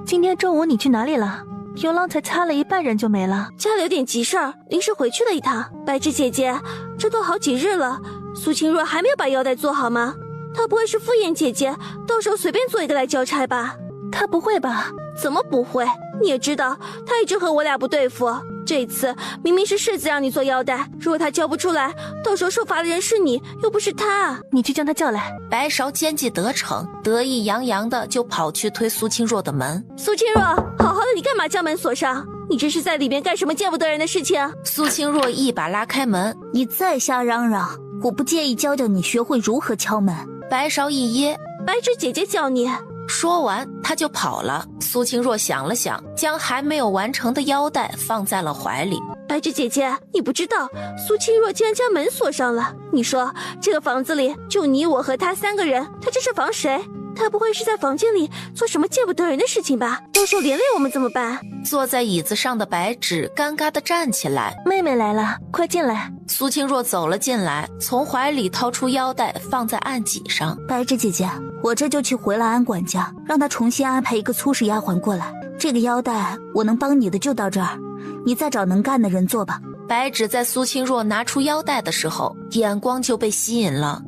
今天中午你去哪里了？牛郎才擦了一半人就没了。家里有点急事儿，临时回去了一趟。白芷姐姐，这都好几日了，苏清若还没有把腰带做好吗？她不会是敷衍姐姐，到时候随便做一个来交差吧？她不会吧？怎么不会？你也知道，她一直和我俩不对付。这次明明是世子让你做腰带，如果她交不出来，到时候受罚的人是你，又不是她。你去将她叫来。白勺奸计得逞，得意洋洋的就跑去推苏清若的门。苏清若，好好的，你干嘛将门锁上？你这是在里面干什么见不得人的事情？苏清若一把拉开门。你再瞎嚷嚷，我不介意教教你学会如何敲门。白勺一噎，白芷姐姐教你。说完他就跑了。苏清若想了想，将还没有完成的腰带放在了怀里。白芷姐姐，你不知道苏清若竟然将门锁上了。你说这个房子里就你我和他3个人，他这是防谁？他不会是在房间里做什么见不得人的事情吧？到时候连累我们怎么办？坐在椅子上的白芷尴尬地站起来。妹妹来了，快进来。苏清若走了进来，从怀里掏出腰带放在案几上。白芷姐姐，我这就去回了安管家，让他重新安排一个粗使丫鬟过来。这个腰带我能帮你的就到这儿，你再找能干的人做吧。白芷在苏清若拿出腰带的时候，眼光就被吸引了。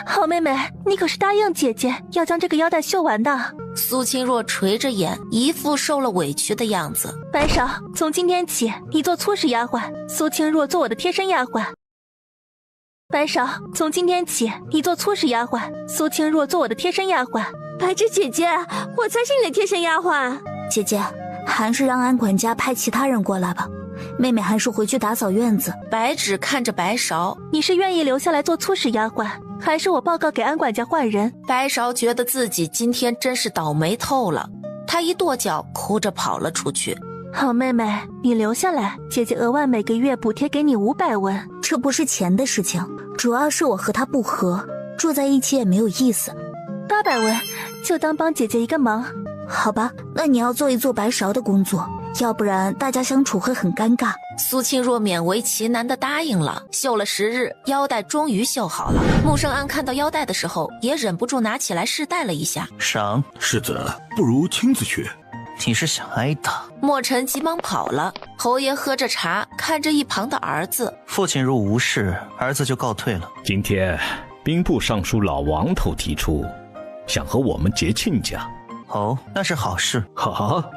好妹妹，你可是答应姐姐要将这个腰带绣完的。苏清若垂着眼，一副受了委屈的样子。白勺，从今天起你做粗使丫鬟，苏清若做我的贴身丫鬟。白勺，从今天起你做粗使丫鬟，苏清若做我的贴身丫鬟。白芷姐姐，我才是你的贴身丫鬟。姐姐，还是让安管家派其他人过来吧。妹妹还是回去打扫院子。白芷看着白勺，你是愿意留下来做粗使丫鬟，还是我报告给安管家换人？白勺觉得自己今天真是倒霉透了，她一跺脚，哭着跑了出去。好妹妹，你留下来，姐姐额外每个月补贴给你500文。这不是钱的事情，主要是我和他不和，住在一起也没有意思。800文，就当帮姐姐一个忙。好吧，那你要做一做白勺的工作，要不然大家相处会很尴尬。苏清若勉为其难地答应了。绣了10日，腰带终于绣好了。穆圣安看到腰带的时候，也忍不住拿起来试戴了一下。赏世子，不如亲自去。你是想挨打？莫尘急忙跑了。侯爷喝着茶，看着一旁的儿子。父亲若无事，儿子就告退了。今天兵部尚书老王头提出，想和我们结亲家。哦，那是好事。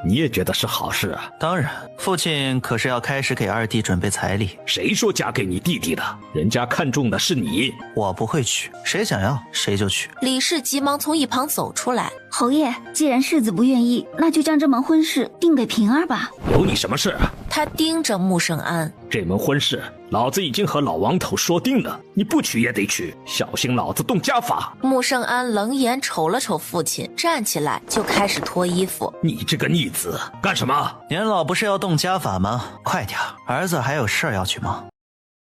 你也觉得是好事啊？当然，父亲可是要开始给二弟准备彩礼。谁说嫁给你弟弟的？人家看中的是你。我不会娶，谁想要谁就娶。李氏急忙从一旁走出来。侯爷，既然世子不愿意，那就将这门婚事定给平儿吧。有你什么事啊？他盯着穆圣安，这门婚事老子已经和老王头说定了，你不娶也得娶，小心老子动家法。穆圣安冷眼瞅了瞅父亲，站起来就开始脱衣服。你这个逆子，干什么？年老不是要动家法吗？快点，儿子还有事儿要去忙。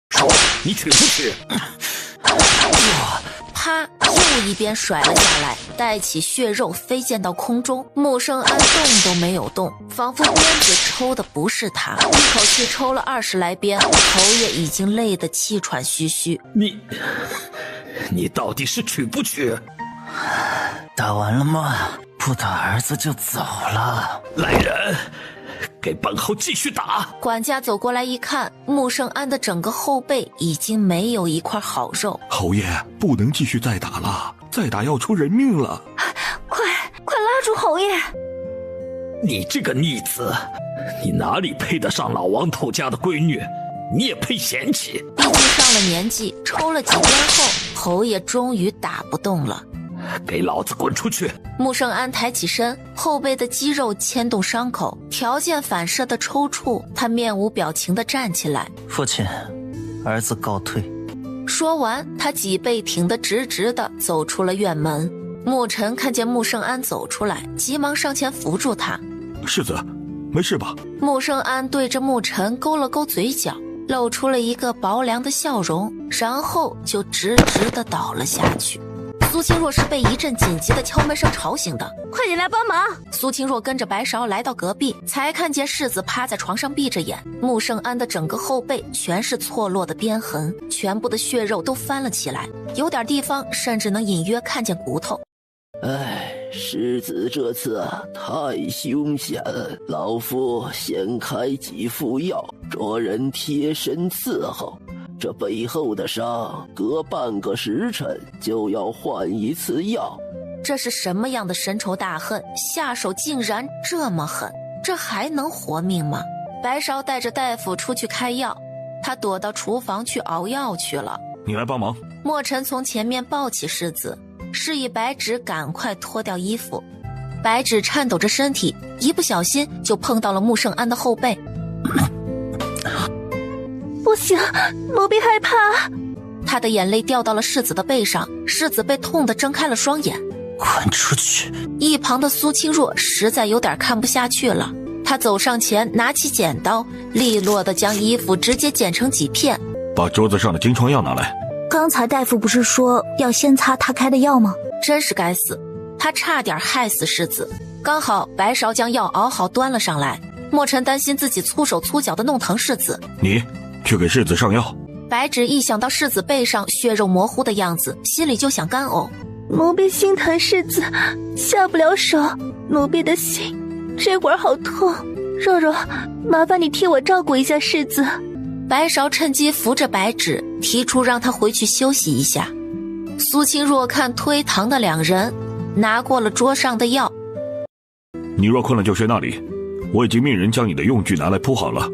说，你娶不娶？啪，又一鞭甩了下来，带起血肉飞溅到空中。穆圣安动都没有动，仿佛鞭子抽的不是他，一口气抽了20来鞭，头也已经累得气喘吁吁。你到底是娶不娶？打完了吗？不打儿子就走了。来人，给本侯继续打！管家走过来一看，穆圣安的整个后背已经没有一块好肉。侯爷，不能继续再打了，再打要出人命了。快拉住侯爷！你这个逆子，你哪里配得上老王头家的闺女？你也配嫌弃？毕竟上了年纪，抽了几鞭后，侯爷终于打不动了。给老子滚出去！穆圣安抬起身，后背的肌肉牵动伤口，条件反射的抽搐，他面无表情地站起来。父亲，儿子告退。说完，他脊背挺得直直的走出了院门。穆尘看见穆圣安走出来，急忙上前扶住他。世子，没事吧？穆圣安对着穆尘勾了勾嘴角，露出了一个薄凉的笑容，然后就直直地倒了下去。苏清若是被一阵紧急的敲门声吵醒的。快点来帮忙！苏清若跟着白芍来到隔壁，才看见世子趴在床上闭着眼，穆圣安的整个后背全是错落的鞭痕，全部的血肉都翻了起来，有点地方甚至能隐约看见骨头。世子这次太凶险，老夫先开几副药，着人贴身伺候。这背后的伤，隔半个时辰就要换一次药。这是什么样的深仇大恨？下手竟然这么狠，这还能活命吗？白芍带着大夫出去开药，他躲到厨房去熬药去了。你来帮忙。墨尘从前面抱起世子，示意白芷赶快脱掉衣服。白芷颤抖着身体，一不小心就碰到了穆圣安的后背。不行，奴婢害怕。他的眼泪掉到了世子的背上，世子被痛得睁开了双眼。滚出去！一旁的苏清若实在有点看不下去了，他走上前，拿起剪刀，利落地将衣服直接剪成几片。把桌子上的金疮药拿来。刚才大夫不是说要先擦他开的药吗？真是该死，他差点害死世子。刚好白芍将药熬好端了上来，墨尘担心自己粗手粗脚地弄疼世子。你去给世子上药。白芷一想到世子背上血肉模糊的样子，心里就想干呕。奴婢心疼世子，下不了手。奴婢的心这会儿好痛。肉肉，麻烦你替我照顾一下世子。白芍趁机扶着白芷，提出让他回去休息一下。苏清若看推搪的两人，拿过了桌上的药。你若困了就睡那里，我已经命人将你的用具拿来铺好了。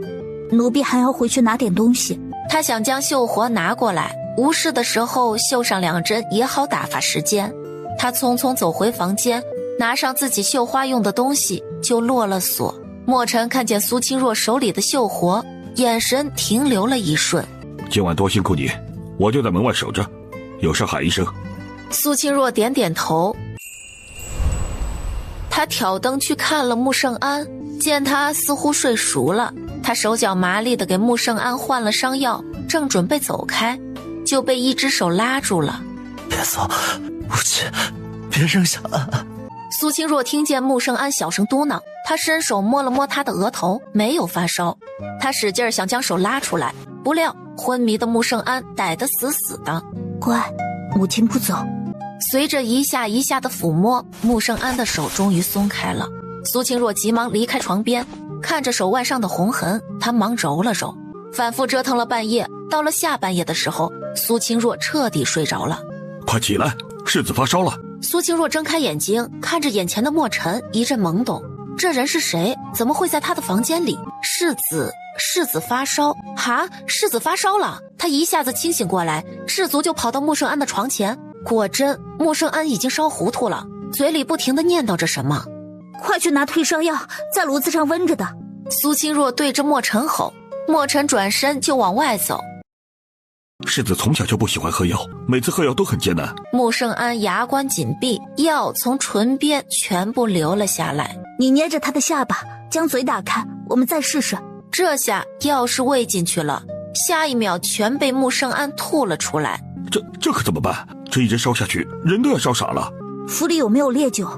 奴婢还要回去拿点东西。他想将绣活拿过来，无事的时候绣上2针也好打发时间。他匆匆走回房间，拿上自己绣花用的东西，就落了锁。墨尘看见苏清若手里的绣活，眼神停留了一瞬。今晚多辛苦你，我就在门外守着，有事喊一声。苏清若点点头。他挑灯去看了穆圣安，见他似乎睡熟了，他手脚麻利地给穆圣安换了伤药，正准备走开，就被一只手拉住了。别走，母亲，别扔下安。苏清若听见穆圣安小声嘟囔，他伸手摸了摸他的额头，没有发烧。他使劲想将手拉出来，不料昏迷的穆圣安逮得死死的。乖，母亲不走。随着一下一下的抚摸，穆圣安的手终于松开了。苏清若急忙离开床边，看着手腕上的红痕，他忙揉了揉。反复折腾了半夜，到了下半夜的时候，苏清若彻底睡着了。快起来，世子发烧了。苏清若睁开眼睛，看着眼前的莫尘，一阵懵懂。这人是谁？怎么会在他的房间里？世子发烧哈！世子发烧了！他一下子清醒过来，赤足就跑到穆圣安的床前。果真，穆圣安已经烧糊涂了，嘴里不停地念叨着什么。快去拿退烧药，在炉子上温着的。苏清若对着莫尘吼，莫尘转身就往外走。世子从小就不喜欢喝药，每次喝药都很艰难。穆圣安牙关紧闭，药从唇边全部流了下来。你捏着他的下巴，将嘴打开，我们再试试。这下药是喂进去了，下一秒全被穆圣安吐了出来。这可怎么办？这一针烧下去，人都要烧傻了。府里有没有烈酒？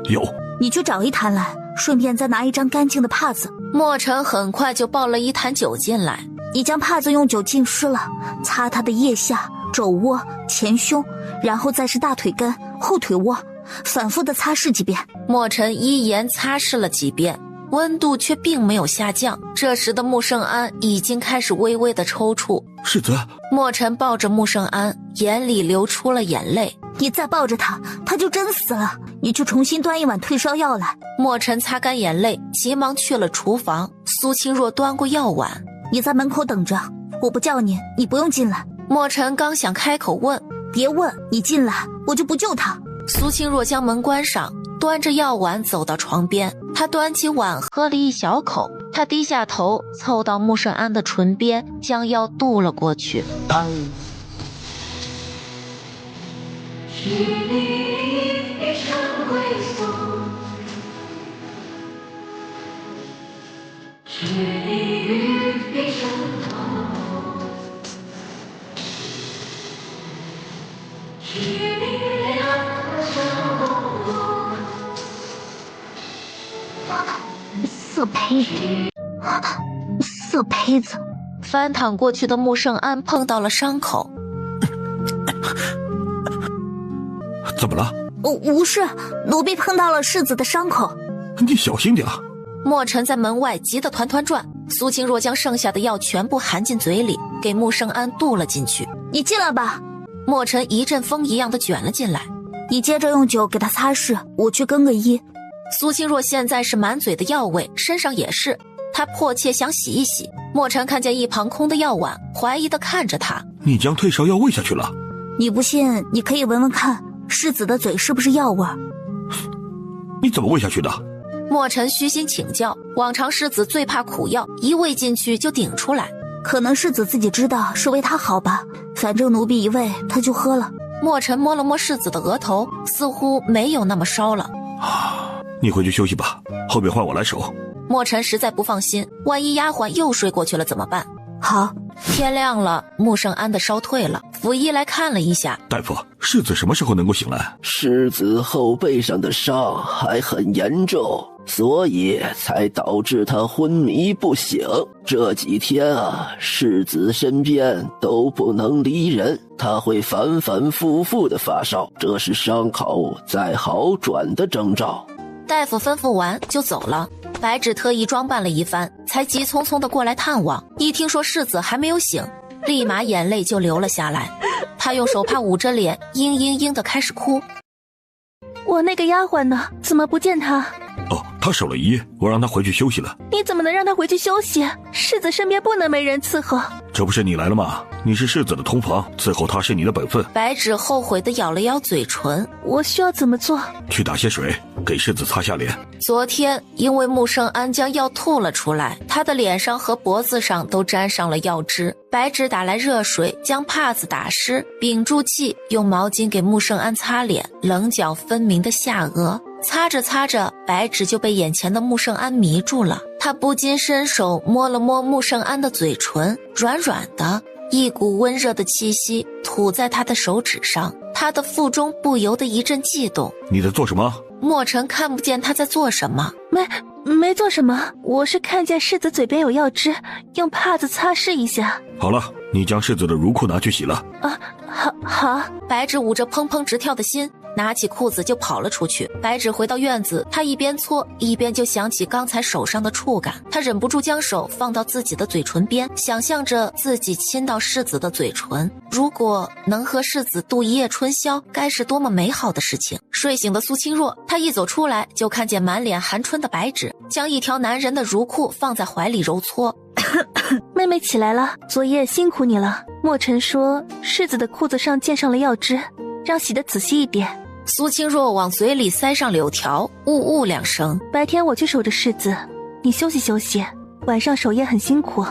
有。你去找一坛来，顺便再拿一张干净的帕子。莫尘很快就抱了一坛酒进来。你将帕子用酒浸湿了，擦他的腋下、肘窝、前胸，然后再是大腿根、后腿窝，反复的擦拭几遍。莫尘依言擦拭了几遍，温度却并没有下降。这时的穆圣安已经开始微微的抽搐。世子，莫尘抱着穆圣安，眼里流出了眼泪。你再抱着他，他就真死了。你去重新端一碗退烧药来。莫尘擦干眼泪，急忙去了厨房。苏清若端过药碗，你在门口等着，我不叫你，你不用进来。莫尘刚想开口问，别问，你进来，我就不救他。苏清若将门关上，端着药碗走到床边，他端起碗喝了一小口，他低下头凑到穆圣安的唇边，将药渡了过去。是你一生归宿，是你与一生痛，是你两个相逢。色胚，色胚子。翻躺过去的穆圣安碰到了伤口。怎么了？无事，奴婢碰到了世子的伤口。你小心点。莫尘在门外急得团团转，苏清若将剩下的药全部含进嘴里，给穆圣安渡了进去。你进来吧。莫尘一阵风一样的卷了进来。你接着用酒给他擦拭，我去更个衣。苏清若现在是满嘴的药味，身上也是，他迫切想洗一洗。莫尘看见一旁空的药碗，怀疑的看着他。你将退烧药喂下去了？你不信，你可以闻闻看，世子的嘴是不是药味？你怎么喂下去的？莫尘虚心请教，往常世子最怕苦药，一喂进去就顶出来。可能世子自己知道是为他好吧，反正奴婢一喂他就喝了。莫尘摸了摸世子的额头，似乎没有那么烧了。你回去休息吧，后面换我来守。莫尘实在不放心，万一丫鬟又睡过去了怎么办？好。天亮了，穆圣安的烧退了，府医来看了一下。大夫，世子什么时候能够醒来？世子后背上的伤还很严重，所以才导致他昏迷不醒。这几天啊，世子身边都不能离人，他会反反复复的发烧，这是伤口在好转的征兆。大夫吩咐完就走了。白芷特意装扮了一番，才急匆匆地过来探望。一听说世子还没有醒，立马眼泪就流了下来。他用手帕捂着脸，嘤嘤嘤地开始哭。我那个丫鬟呢？怎么不见她？哦，她守了一夜，我让她回去休息了。你怎么能让她回去休息？世子身边不能没人伺候。这不是你来了吗？你是世子的同房，伺候他是你的本分。白芷后悔地咬了咬嘴唇。我需要怎么做？去打些水，给世子擦下脸。昨天因为穆圣安将药吐了出来，他的脸上和脖子上都沾上了药汁。白芷打来热水，将帕子打湿，屏住气，用毛巾给穆圣安擦脸，棱角分明的下颚。擦着擦着，白芷就被眼前的穆圣安迷住了。他不禁伸手摸了摸穆圣安的嘴唇，软软的，一股温热的气息吐在他的手指上。他的腹中不由得一阵悸动。你在做什么？莫尘看不见他在做什么。没做什么，我是看见世子嘴边有药汁，用帕子擦拭一下。好了，你将世子的乳裤拿去洗了。好。白芷捂着砰砰直跳的心，拿起裤子就跑了出去。白芷回到院子，他一边搓一边就想起刚才手上的触感，他忍不住将手放到自己的嘴唇边，想象着自己亲到世子的嘴唇。如果能和世子度一夜春宵，该是多么美好的事情。睡醒的苏清若，他一走出来就看见满脸寒春的白芷，将一条男人的乳裤放在怀里揉搓。妹妹起来了，昨夜辛苦你了。墨尘说世子的裤子上溅上了药汁，让洗得仔细一点。苏清若往嘴里塞上柳条，呜呜两声。白天我去守着世子，你休息休息，晚上守夜很辛苦。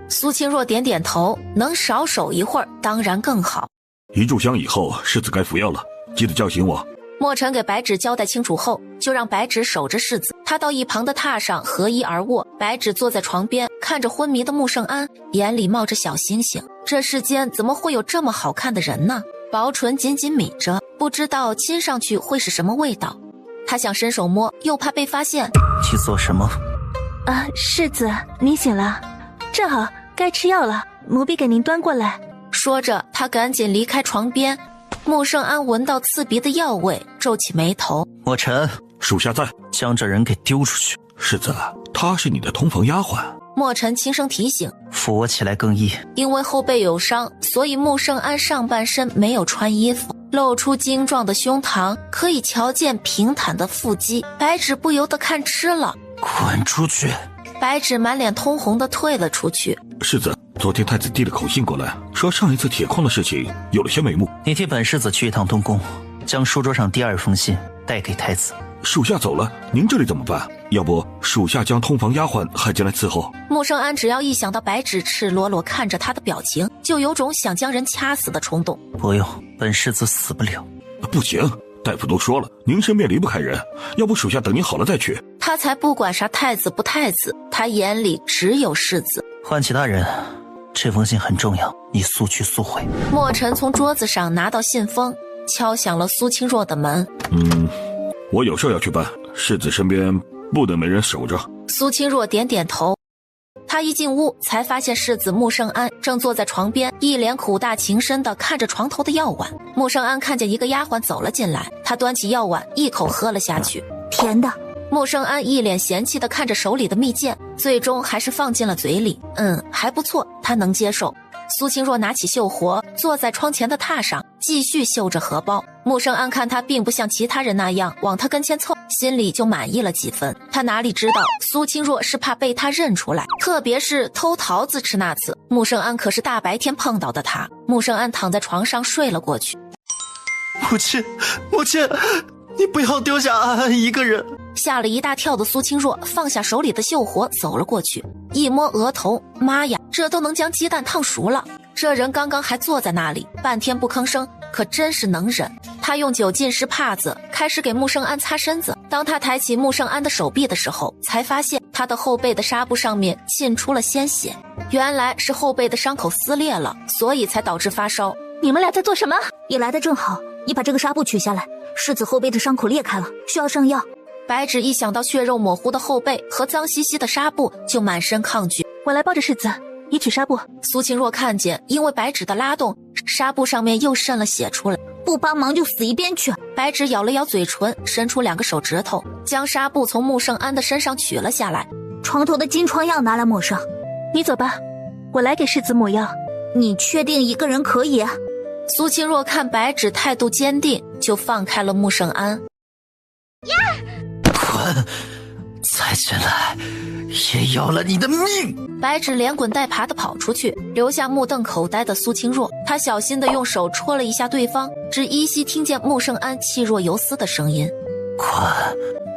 苏清若点点头，能少守一会儿当然更好。一炷香以后，世子该服药了，记得叫醒我。墨尘给白芷交代清楚后，就让白芷守着世子。他到一旁的榻上合衣而卧，白芷坐在床边，看着昏迷的穆圣安，眼里冒着小星星。这世间怎么会有这么好看的人呢？薄唇紧紧抿着，不知道亲上去会是什么味道。他想伸手摸，又怕被发现。去做什么？世子，你醒了，正好该吃药了，奴婢给您端过来。说着，他赶紧离开床边。穆圣安闻到刺鼻的药味，皱起眉头。墨尘，属下在，将这人给丢出去。世子，她是你的通房丫鬟。墨尘轻声提醒。扶我起来更衣。因为后背有伤，所以穆圣安上半身没有穿衣服，露出精壮的胸膛，可以瞧见平坦的腹肌。白芷不由得看痴了。滚出去！白芷满脸通红的退了出去。世子，昨天太子递了口信过来，说上一次铁矿的事情有了些眉目。你替本世子去一趟东宫，将书桌上第2封信带给太子。属下走了，您这里怎么办？要不属下将通房丫鬟喊进来伺候。穆圣安只要一想到白芷赤裸裸看着他的表情，就有种想将人掐死的冲动。不用，本世子死不了。不行，大夫都说了，您身边离不开人，要不属下等您好了再去。他才不管啥太子不太子，他眼里只有世子。唤起大人，这封信很重要，你速去速回。墨尘从桌子上拿到信封，敲响了苏清若的门。我有事要去办，世子身边不能没人守着。苏清若点点头。他一进屋，才发现世子穆圣安正坐在床边，一脸苦大情深地看着床头的药碗。穆圣安看见一个丫鬟走了进来，他端起药碗一口喝了下去，甜的。穆圣安一脸嫌弃地看着手里的蜜饯，最终还是放进了嘴里。还不错，他能接受。苏清若拿起绣活，坐在窗前的榻上，继续绣着荷包。穆圣安看他并不像其他人那样往他跟前凑，心里就满意了几分。他哪里知道苏清若是怕被他认出来，特别是偷桃子吃那次，穆圣安可是大白天碰到的他。穆圣安躺在床上睡了过去。母亲，母亲，你不要丢下安安一个人。吓了一大跳的苏清若放下手里的绣活走了过去，一摸额头，妈呀，这都能将鸡蛋烫熟了。这人刚刚还坐在那里半天不吭声，可真是能忍。他用酒浸湿帕子，开始给穆圣安擦身子。当他抬起穆圣安的手臂的时候，才发现他的后背的纱布上面沁出了鲜血，原来是后背的伤口撕裂了，所以才导致发烧。你们俩在做什么？你来的正好，你把这个纱布取下来，世子后背的伤口裂开了，需要上药。白芷一想到血肉模糊的后背和脏兮兮的纱布，就满身抗拒。我来抱着世子，你取纱布。苏清若看见因为白芷的拉动，纱布上面又渗了血出来，不帮忙就死一边去。白芷咬了咬嘴唇，伸出2个手指头，将纱布从穆圣安的身上取了下来。床头的金疮药拿来抹上。你走吧，我来给世子抹药。你确定一个人可以？苏清若看白芷态度坚定，就放开了穆圣安。滚！再进来也要了你的命！白芷连滚带爬地跑出去，留下目瞪口呆的苏清若。他小心地用手戳了一下对方，只依稀听见穆圣安气若游丝的声音：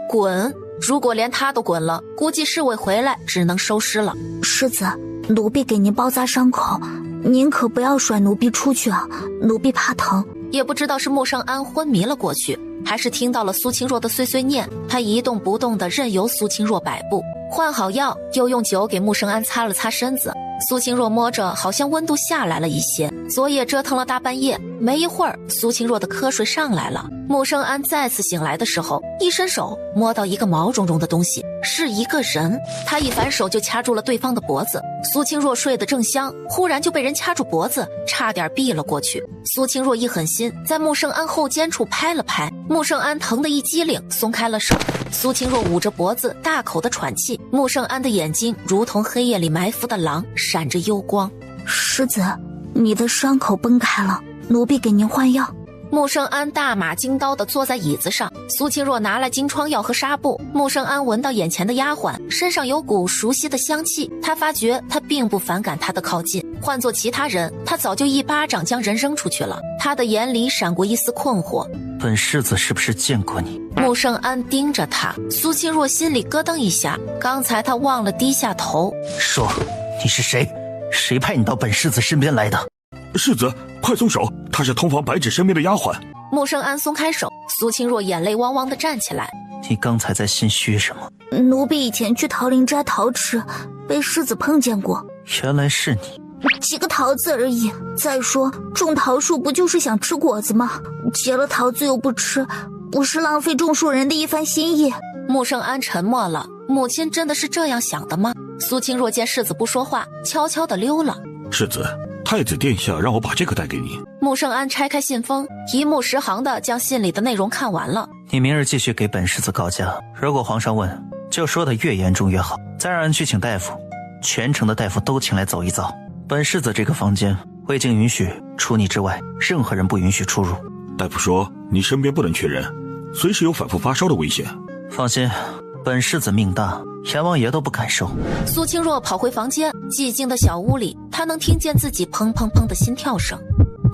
滚！如果连他都滚了，估计侍卫回来只能收尸了。世子，奴婢给您包扎伤口，您可不要甩奴婢出去啊，奴婢怕疼。也不知道是穆圣安昏迷了过去，还是听到了苏清若的碎碎念，他一动不动地任由苏清若摆布。换好药，又用酒给穆圣安擦了擦身子。苏清若摸着好像温度下来了一些，昨夜折腾了大半夜，没一会儿，苏清若的瞌睡上来了。穆圣安再次醒来的时候，一伸手摸到一个毛茸茸的东西，是一个人。他一反手就掐住了对方的脖子。苏清若睡得正香，忽然就被人掐住脖子，差点毙了过去。苏清若一狠心，在穆圣安后肩处拍了拍，穆圣安疼得一激灵，松开了手。苏清若捂着脖子，大口的喘气。穆圣安的眼睛如同黑夜里埋伏的狼，闪着幽光。世子，你的伤口崩开了，奴婢给您换药。穆圣安大马金刀地坐在椅子上，苏清若拿来金疮药和纱布。穆圣安闻到眼前的丫鬟身上有股熟悉的香气，他发觉她并不反感他的靠近，换做其他人，他早就一巴掌将人扔出去了。他的眼里闪过一丝困惑，本世子是不是见过你？穆圣安盯着他，苏清若心里咯噔一下，刚才他忘了低下头。说，你是谁？谁派你到本世子身边来的？世子，快松手！她是通房白芷身边的丫鬟。穆圣安松开手，苏清若眼泪汪汪地站起来。你刚才在心虚什么？奴婢以前去桃林摘桃吃，被世子碰见过。原来是你。几个桃子而已。再说，种桃树不就是想吃果子吗？结了桃子又不吃，不是浪费种树人的一番心意。穆圣安沉默了。母亲真的是这样想的吗？苏清若见世子不说话，悄悄地溜了。世子，太子殿下让我把这个带给你。穆圣安拆开信封，一目十行地将信里的内容看完了。你明日继续给本世子告假，如果皇上问，就说得越严重越好。再让人去请大夫，全城的大夫都请来走一遭。本世子这个房间未经允许，除你之外，任何人不允许出入。大夫说你身边不能缺人，随时有反复发烧的危险。放心，本世子命大，阎王爷都不敢收。苏清若跑回房间，寂静的小屋里，她能听见自己砰砰砰的心跳声。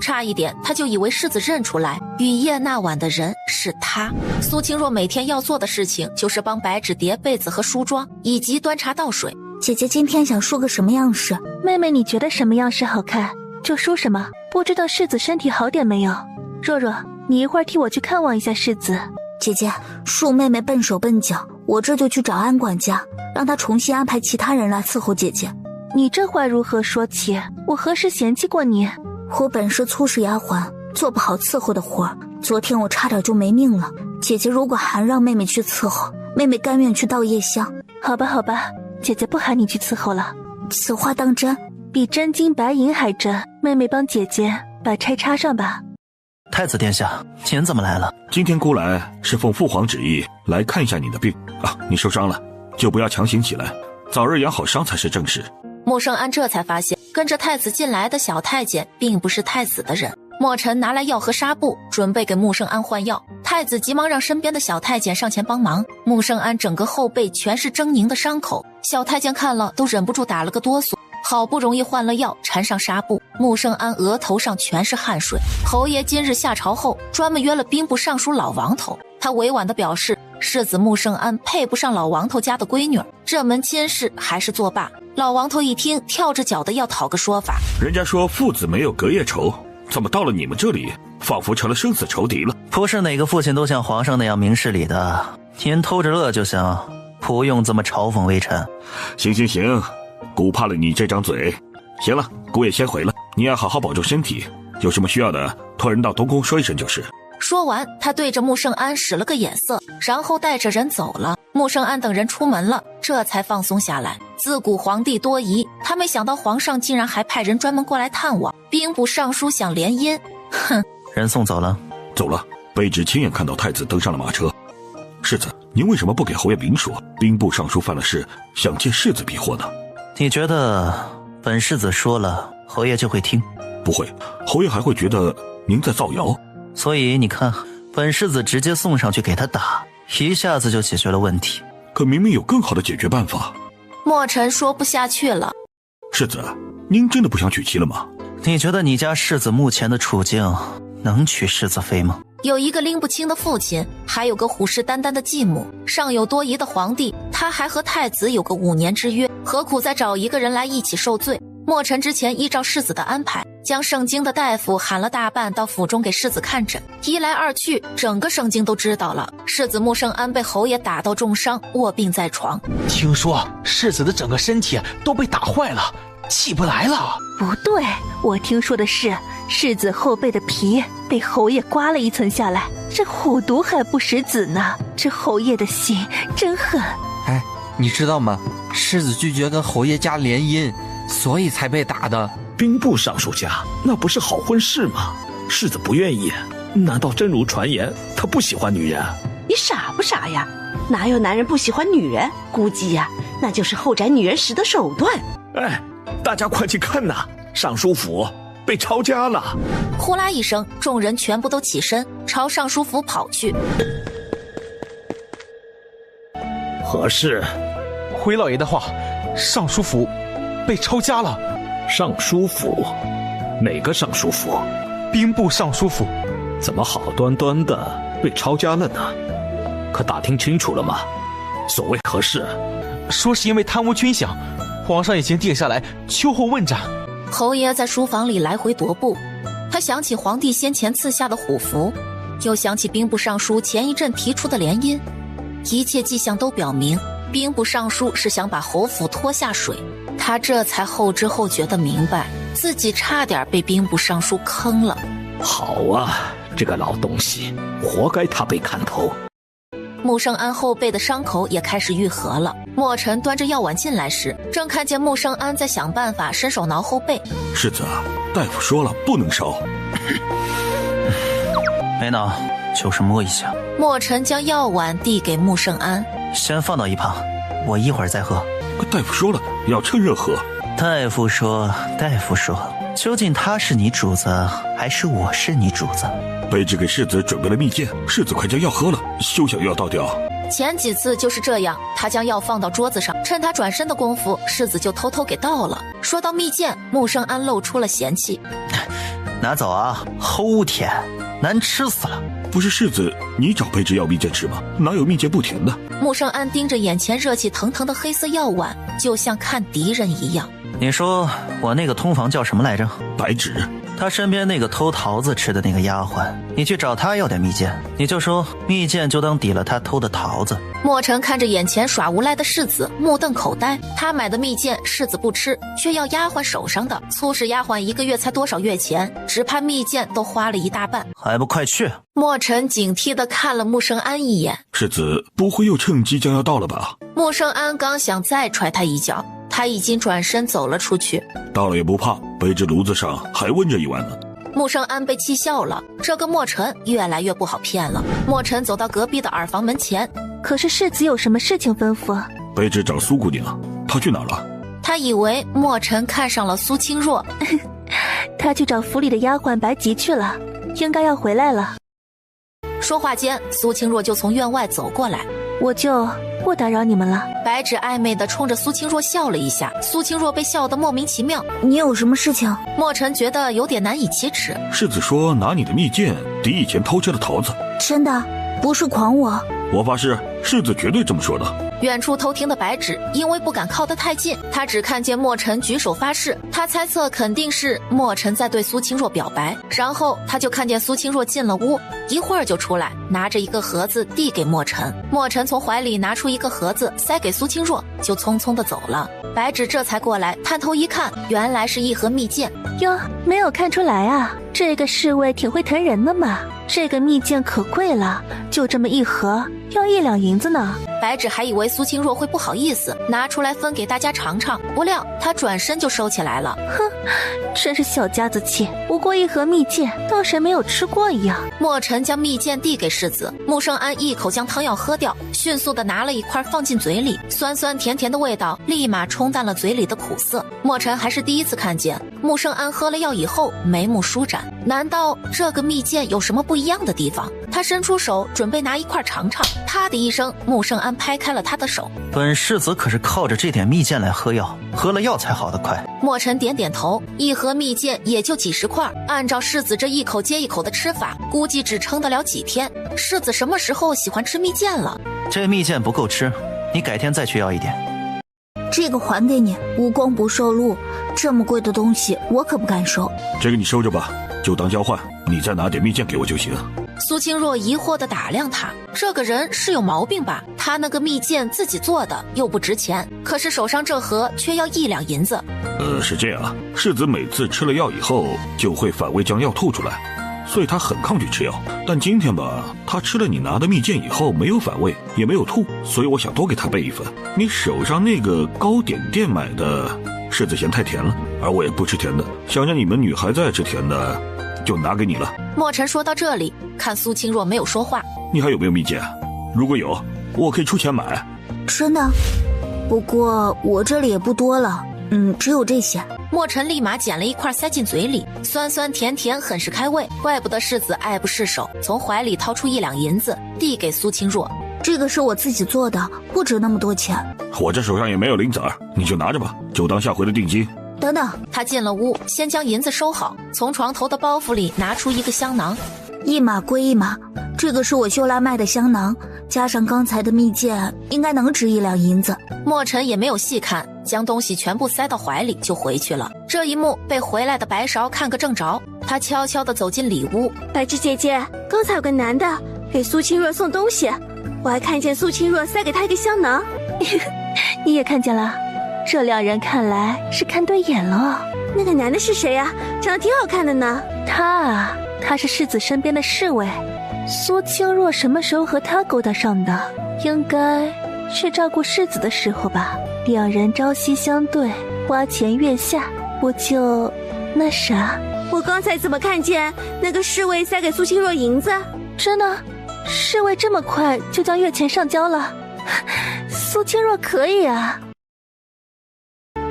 差一点，她就以为世子认出来，雨夜那晚的人是他。苏清若每天要做的事情就是帮白芷叠被子和梳妆，以及端茶倒水。姐姐今天想梳个什么样式？妹妹，你觉得什么样式好看就梳什么。不知道世子身体好点没有？若若，你一会儿替我去看望一下世子。姐姐，恕妹妹笨手笨脚，我这就去找安管家，让他重新安排其他人来伺候姐姐。你这话如何说起？我何时嫌弃过你？我本是粗使丫鬟，做不好伺候的活儿。昨天我差点就没命了。姐姐如果还让妹妹去伺候，妹妹甘愿去倒夜香。好吧好吧，姐姐不喊你去伺候了。此话当真？比真金白银还真。妹妹帮姐姐把钗插上吧。太子殿下，您怎么来了？今天姑来是奉父皇旨意来看一下你的病啊，你受伤了就不要强行起来，早日养好伤才是正事。穆圣安这才发现，跟着太子进来的小太监并不是太子的人。墨尘拿来药和纱布，准备给穆圣安换药。太子急忙让身边的小太监上前帮忙。穆圣安整个后背全是狰狞的伤口，小太监看了都忍不住打了个哆嗦。好不容易换了药，缠上纱布，穆圣安额头上全是汗水。侯爷今日下朝后，专门约了兵部尚书老王头。他委婉地表示，世子穆圣安配不上老王头家的闺女，这门亲事还是作罢。老王头一听，跳着脚的要讨个说法。人家说父子没有隔夜仇，怎么到了你们这里，仿佛成了生死仇敌了？不是哪个父亲都像皇上那样明事理的，您偷着乐就行，不用这么嘲讽微臣。行行行，姑怕了你这张嘴。行了，姑也先回了，你要好好保重身体，有什么需要的托人到东宫说一声就是。说完，他对着穆圣安使了个眼色，然后带着人走了。穆圣安等人出门了，这才放松下来。自古皇帝多疑，他没想到皇上竟然还派人专门过来探望。兵部尚书想联姻，哼！人送走了，走了。卑职亲眼看到太子登上了马车。世子，您为什么不给侯爷明说？兵部尚书犯了事，想借世子避祸呢？你觉得本世子说了，侯爷就会听？不会，侯爷还会觉得您在造谣。所以你看，本世子直接送上去给他打，一下子就解决了问题。可明明有更好的解决办法。墨尘说不下去了。世子，您真的不想娶妻了吗？你觉得你家世子目前的处境能娶世子妃吗？有一个拎不清的父亲，还有个虎视眈眈的继母，上有多疑的皇帝，他还和太子有个5年之约，何苦再找一个人来一起受罪？墨尘之前依照世子的安排，将盛京的大夫喊了大半到府中给世子看诊。一来二去，整个盛京都知道了，世子穆圣安被侯爷打到重伤，卧病在床。听说世子的整个身体都被打坏了，起不来了。不对，我听说的是柿子后背的皮被侯爷刮了一层下来，这虎毒还不食子呢。这侯爷的心真狠。哎，你知道吗？柿子拒绝跟侯爷家联姻，所以才被打的。兵部尚书家那不是好婚事吗？世子不愿意，难道真如传言他不喜欢女人？你傻不傻呀？哪有男人不喜欢女人？估计呀，那就是后宅女人使的手段。哎，大家快去看呐！尚书府被抄家了！呼啦一声，众人全部都起身朝尚书府跑去。何事？回老爷的话，尚书府被抄家了。尚书府？哪个尚书府？兵部尚书府。怎么好端端的被抄家了呢？可打听清楚了吗？所谓何事？说是因为贪污军饷，皇上已经定下来秋后问斩。侯爷在书房里来回踱步，他想起皇帝先前赐下的虎符，又想起兵部尚书前一阵提出的联姻，一切迹象都表明兵部尚书是想把侯府拖下水。他这才后知后觉地明白，自己差点被兵部尚书坑了。好啊，这个老东西，活该他被砍头。穆圣安后背的伤口也开始愈合了。墨尘端着药碗进来时，正看见穆圣安在想办法伸手挠后背。世子，大夫说了不能烧。没挠，就是摸一下。墨尘将药碗递给穆圣安，先放到一旁，我一会儿再喝。大夫说了，要趁热喝。大夫说，究竟他是你主子，还是我是你主子？卑职给世子准备了蜜饯，世子快将药喝了，休想又要倒掉。前几次就是这样，他将药放到桌子上，趁他转身的功夫，世子就偷偷给倒了。说到蜜饯，穆圣安露出了嫌弃：“拿走啊，齁甜，难吃死了。”不是世子，你找卑职要蜜饯吃吗？哪有蜜饯不甜的？穆圣安盯着眼前热气腾腾的黑色药碗，就像看敌人一样。你说我那个通房叫什么来着？白芷。他身边那个偷桃子吃的那个丫鬟，你去找他要点蜜饯，你就说蜜饯就当抵了他偷的桃子。墨尘看着眼前耍无赖的世子，目瞪口呆。他买的蜜饯，世子不吃，却要丫鬟手上的。粗使丫鬟1个月才多少月钱，只盼蜜饯都花了一大半，还不快去！墨尘警惕地看了穆圣安一眼，世子不会又趁机将要到了吧？穆圣安刚想再踹他一脚，他已经转身走了出去。到了也不怕，卑职炉子上还温着一碗呢。穆圣安被气笑了，这个墨尘越来越不好骗了。墨尘走到隔壁的耳房门前，可是世子有什么事情吩咐？卑职找苏姑娘，她去哪了？他以为墨尘看上了苏清若，他去找府里的丫鬟白吉去了，应该要回来了。说话间，苏清若就从院外走过来。我就不打扰你们了。白芷暧昧地冲着苏清若笑了一下，苏清若被笑得莫名其妙。你有什么事情？墨尘觉得有点难以启齿。世子说拿你的蜜饯抵以前偷吃的桃子。真的，不是诳我。我发誓，世子绝对这么说的。远处偷听的白芷因为不敢靠得太近，他只看见墨尘举手发誓，他猜测肯定是墨尘在对苏清若表白。然后他就看见苏清若进了屋，一会儿就出来，拿着一个盒子递给墨尘。墨尘从怀里拿出一个盒子塞给苏清若，就匆匆地走了。白芷这才过来探头一看，原来是一盒蜜饯。哟，没有看出来啊，这个侍卫挺会疼人的嘛。这个蜜饯可贵了，就这么一盒，要1两银子呢。白芷还以为苏清若会不好意思拿出来分给大家尝尝，不料他转身就收起来了。哼，真是小家子气，不过一盒蜜饯，倒谁没有吃过一样。墨尘将蜜饯递给世子，穆圣安一口将汤药喝掉，迅速地拿了一块放进嘴里，酸酸甜甜的味道立马冲淡了嘴里的苦涩。墨尘还是第一次看见穆圣安喝了药以后眉目舒展，难道这个蜜饯有什么不一样的地方？他伸出手准备拿一块尝尝，啪的一声，穆圣安拍开了他的手。本世子可是靠着这点蜜饯来喝药，喝了药才好得快。墨尘点点头，一盒蜜饯也就几10块，按照世子这一口接一口的吃法，估计只撑得了几天。世子什么时候喜欢吃蜜饯了？这蜜饯不够吃，你改天再去要一点。这个还给你，无功不受禄，这么贵的东西我可不敢收。这个你收着吧，就当交换，你再拿点蜜饯给我就行。苏清若疑惑地打量他，这个人是有毛病吧？他那个蜜饯自己做的又不值钱，可是手上这盒却要1两银子。是这样，世子每次吃了药以后就会反胃将药吐出来，所以他很抗拒吃药。但今天吧，他吃了你拿的蜜饯以后没有反胃，也没有吐，所以我想多给他备一份。你手上那个糕点店买的，世子嫌太甜了，而我也不吃甜的，想让你们女孩子爱吃甜的，就拿给你了。墨尘说到这里，看苏清若没有说话。你还有没有蜜饯？如果有，我可以出钱买。真的？不过我这里也不多了，只有这些。墨尘立马捡了一块塞进嘴里，酸酸甜甜，很是开胃。怪不得世子爱不释手，从怀里掏出1两银子递给苏清若。这个是我自己做的，不值那么多钱。我这手上也没有零子儿，你就拿着吧，就当下回的定金。等等，他进了屋，先将银子收好，从床头的包袱里拿出一个香囊。一码归一码，这个是我秀拉卖的香囊，加上刚才的蜜饯，应该能值1两银子。墨尘也没有细看，将东西全部塞到怀里就回去了。这一幕被回来的白芍看个正着，他悄悄地走进里屋。白芷姐姐，刚才有个男的给苏清若送东西，我还看见苏清若塞给他一个香囊。你也看见了？这2人看来是看对眼了。那个男的是谁啊？长得挺好看的呢。他是世子身边的侍卫。苏清若什么时候和他勾搭上的？应该是照顾世子的时候吧。2人朝夕相对，花前月下，不就那啥？我刚才怎么看见那个侍卫塞给苏清若银子？真的？侍卫这么快就将月钱上交了？苏清若可以啊。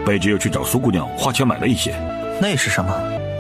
卑职又去找苏姑娘花钱买了一些。那是什么？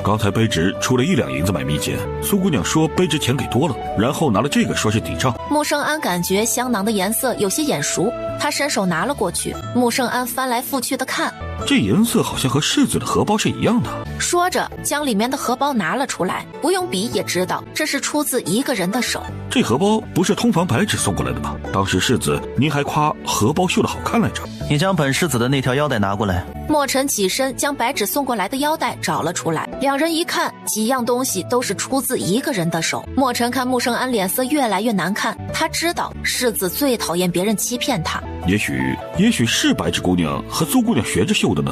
刚才卑职出了1两银子买蜜饯，苏姑娘说卑职钱给多了，然后拿了这个说是抵账。穆圣安感觉香囊的颜色有些眼熟，他伸手拿了过去。穆圣安翻来覆去的看，这颜色好像和世子的荷包是一样的。说着将里面的荷包拿了出来，不用比也知道这是出自一个人的手。这荷包不是通房白芷送过来的吧？当时世子您还夸荷包绣得好看来着。你将本世子的那条腰带拿过来。墨尘起身将白芷送过来的腰带找了出来，2人一看，几样东西都是出自一个人的手。墨尘看穆圣安脸色越来越难看，他知道世子最讨厌别人欺骗他。也许是白芷姑娘和苏姑娘学着绣的呢。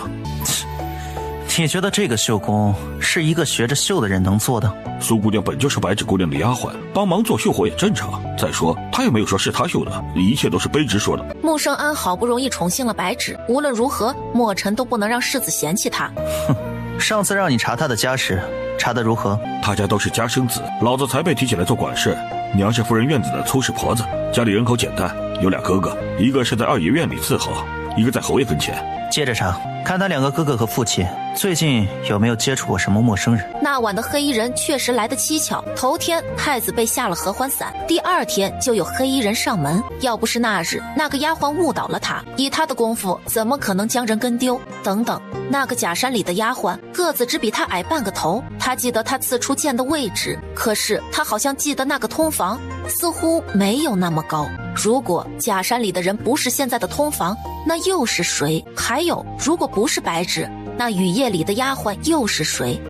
你觉得这个绣工是一个学着绣的人能做的？苏姑娘本就是白芷姑娘的丫鬟，帮忙做绣活也正常。再说她也没有说是她绣的，一切都是卑职说的。穆圣安好不容易宠幸了白芷，无论如何墨尘都不能让世子嫌弃他。哼，上次让你查他的家事，查得如何？他家都是家生子，老子才被提起来做管事。娘是夫人院子的粗使婆子，家里人口简单，有2哥哥，一个是在2爷院里伺候，一个在侯爷跟前。接着查，看他2个哥哥和父亲最近有没有接触过什么陌生人。那晚的黑衣人确实来得蹊跷，头天太子被下了合欢伞，第2天就有黑衣人上门。要不是那日那个丫鬟误导了他，以他的功夫怎么可能将人跟丢？等等，那个假山里的丫鬟个子只比他矮半个头，他记得他刺出剑的位置，可是他好像记得那个通房似乎没有那么高。如果假山里的人不是现在的通房，那又是谁？还有，如果不是白芷，那雨夜里的丫鬟又是谁？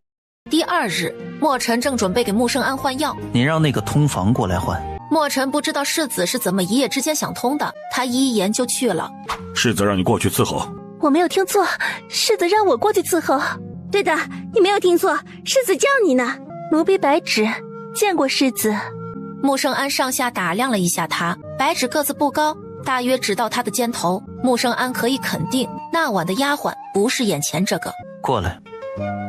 第2日，墨尘正准备给穆圣安换药，你让那个通房过来换。墨尘不知道世子是怎么一夜之间想通的，他一言就去了。世子让你过去伺候。我没有听错，世子让我过去伺候。对的，你没有听错，世子叫你呢。奴婢白芷见过世子。穆圣安上下打量了一下他，白芷个子不高，大约只到他的肩头。穆圣安可以肯定，那晚的丫鬟不是眼前这个。过来，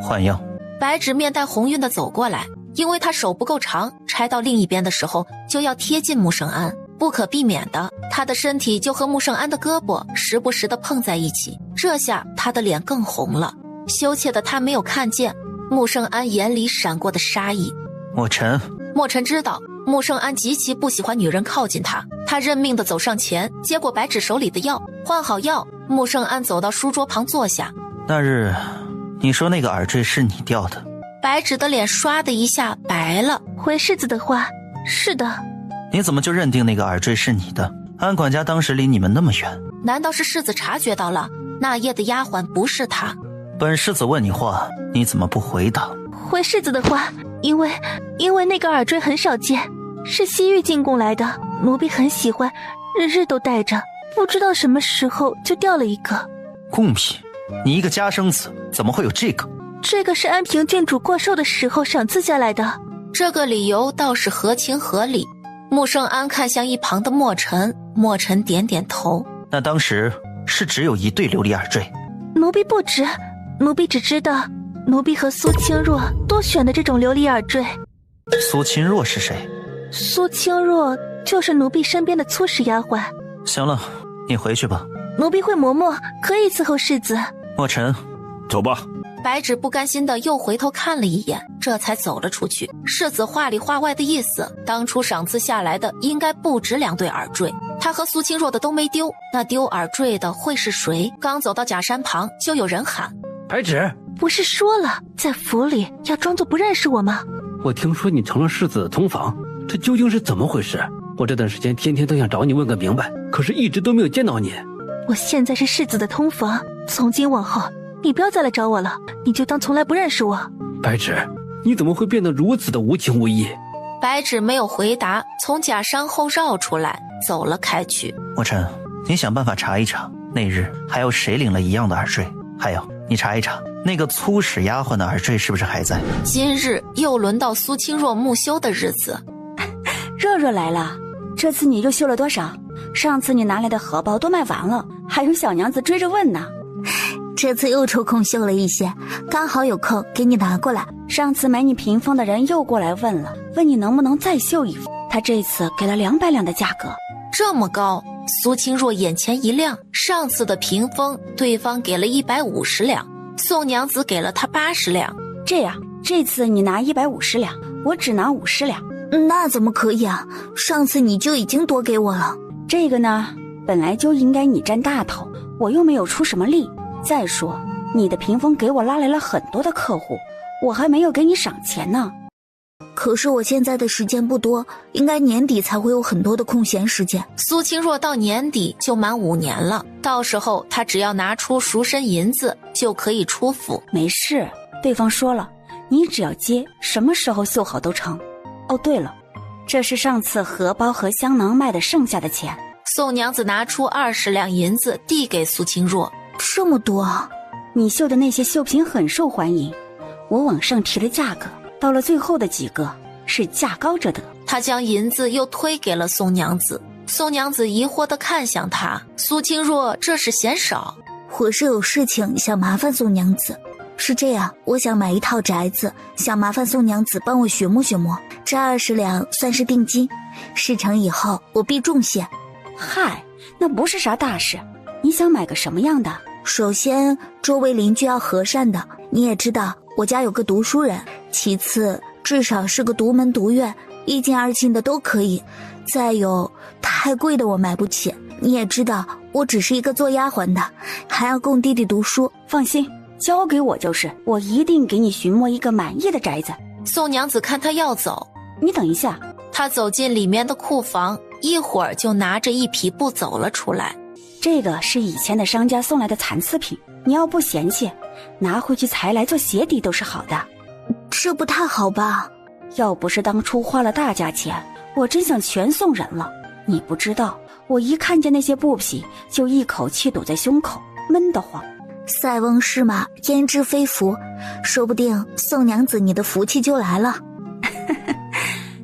换药。白芷面带红晕的走过来，因为他手不够长，拆到另一边的时候就要贴近穆圣安，不可避免的，他的身体就和穆圣安的胳膊时不时的碰在一起。这下他的脸更红了，羞怯的他没有看见穆圣安眼里闪过的杀意。墨尘知道穆圣安极其不喜欢女人靠近他，他认命的走上前，接过白芷手里的药，换好药，穆圣安走到书桌旁坐下。那日你说那个耳坠是你掉的？白芷的脸唰的一下白了。回世子的话，是的。你怎么就认定那个耳坠是你的？安管家当时离你们那么远，难道是世子察觉到了那夜的丫鬟不是他？本世子问你话，你怎么不回答？回世子的话，因为那个耳坠很少见，是西域进贡来的，奴婢很喜欢，日日都戴着，不知道什么时候就掉了一个。贡品？你一个家生子，怎么会有这个？这个是安平郡主过寿的时候赏赐下来的。这个理由倒是合情合理。穆圣安看向一旁的墨尘，墨尘点点头。那当时是只有一对琉璃耳坠？奴婢不知，奴婢只知道奴婢和苏清若都选的这种琉璃耳坠。苏清若是谁？苏清若就是奴婢身边的粗使丫鬟。行了，你回去吧。奴婢会嬷嬷，可以伺候世子。墨尘，走吧。白芷不甘心的又回头看了一眼，这才走了出去。世子话里话外的意思，当初赏赐下来的应该不止2对耳坠，他和苏清若的都没丢，那丢耳坠的会是谁？刚走到假山旁，就有人喊：白芷，不是说了在府里要装作不认识我吗？我听说你成了世子的同房，这究竟是怎么回事？我这段时间天天都想找你问个明白，可是一直都没有见到你。我现在是世子的通房，从今往后你不要再来找我了，你就当从来不认识我。白芷，你怎么会变得如此的无情无义？白芷没有回答，从假山后绕出来，走了开去。墨尘，你想办法查一查，那日还有谁领了一样的耳坠？还有，你查一查那个粗使丫鬟的耳坠是不是还在？今日又轮到苏清若木修的日子。若若来了，这次你又绣了多少？上次你拿来的荷包都卖完了，还有小娘子追着问呢。这次又抽空绣了一些，刚好有空给你拿过来。上次买你屏风的人又过来问了，问你能不能再绣一幅。他这次给了200两的价格。这么高？苏清若眼前一亮，上次的屏风对方给了150两，宋娘子给了他80两。这样，这次你拿150两，我只拿50两。那怎么可以啊？上次你就已经多给我了。这个呢，本来就应该你占大头，我又没有出什么力。再说，你的屏风给我拉来了很多的客户，我还没有给你赏钱呢。可是我现在的时间不多，应该年底才会有很多的空闲时间。苏清若到年底就满5年了，到时候他只要拿出赎身银子就可以出府。没事，对方说了，你只要接，什么时候绣好都成。哦，对了，这是上次荷包和香囊卖的剩下的钱。宋娘子拿出20两银子递给苏清若。这么多啊！你绣的那些绣品很受欢迎，我往上提了价格，到了最后的几个是价高者得。他将银子又推给了宋娘子。宋娘子疑惑地看向他，苏清若这是嫌少。我是有事情想麻烦宋娘子。是这样，我想买一套宅子，想麻烦宋娘子帮我寻摸寻摸，这20两算是定金，事成以后我必重谢。嗨，那不是啥大事。你想买个什么样的？首先，周围邻居要和善的，你也知道我家有个读书人。其次，至少是个独门独院，1进2进的都可以。再有，太贵的我买不起，你也知道我只是一个做丫鬟的，还要供弟弟读书。放心，交给我就是，我一定给你寻摸一个满意的宅子。宋娘子看他要走，你等一下。他走进里面的库房，一会儿就拿着一匹布走了出来。这个是以前的商家送来的残次品，你要不嫌弃，拿回去裁来做鞋底都是好的。这不太好吧？要不是当初花了大价钱，我真想全送人了。你不知道，我一看见那些布匹，就一口气堵在胸口，闷得慌。塞翁失马，焉知非福，说不定宋娘子你的福气就来了。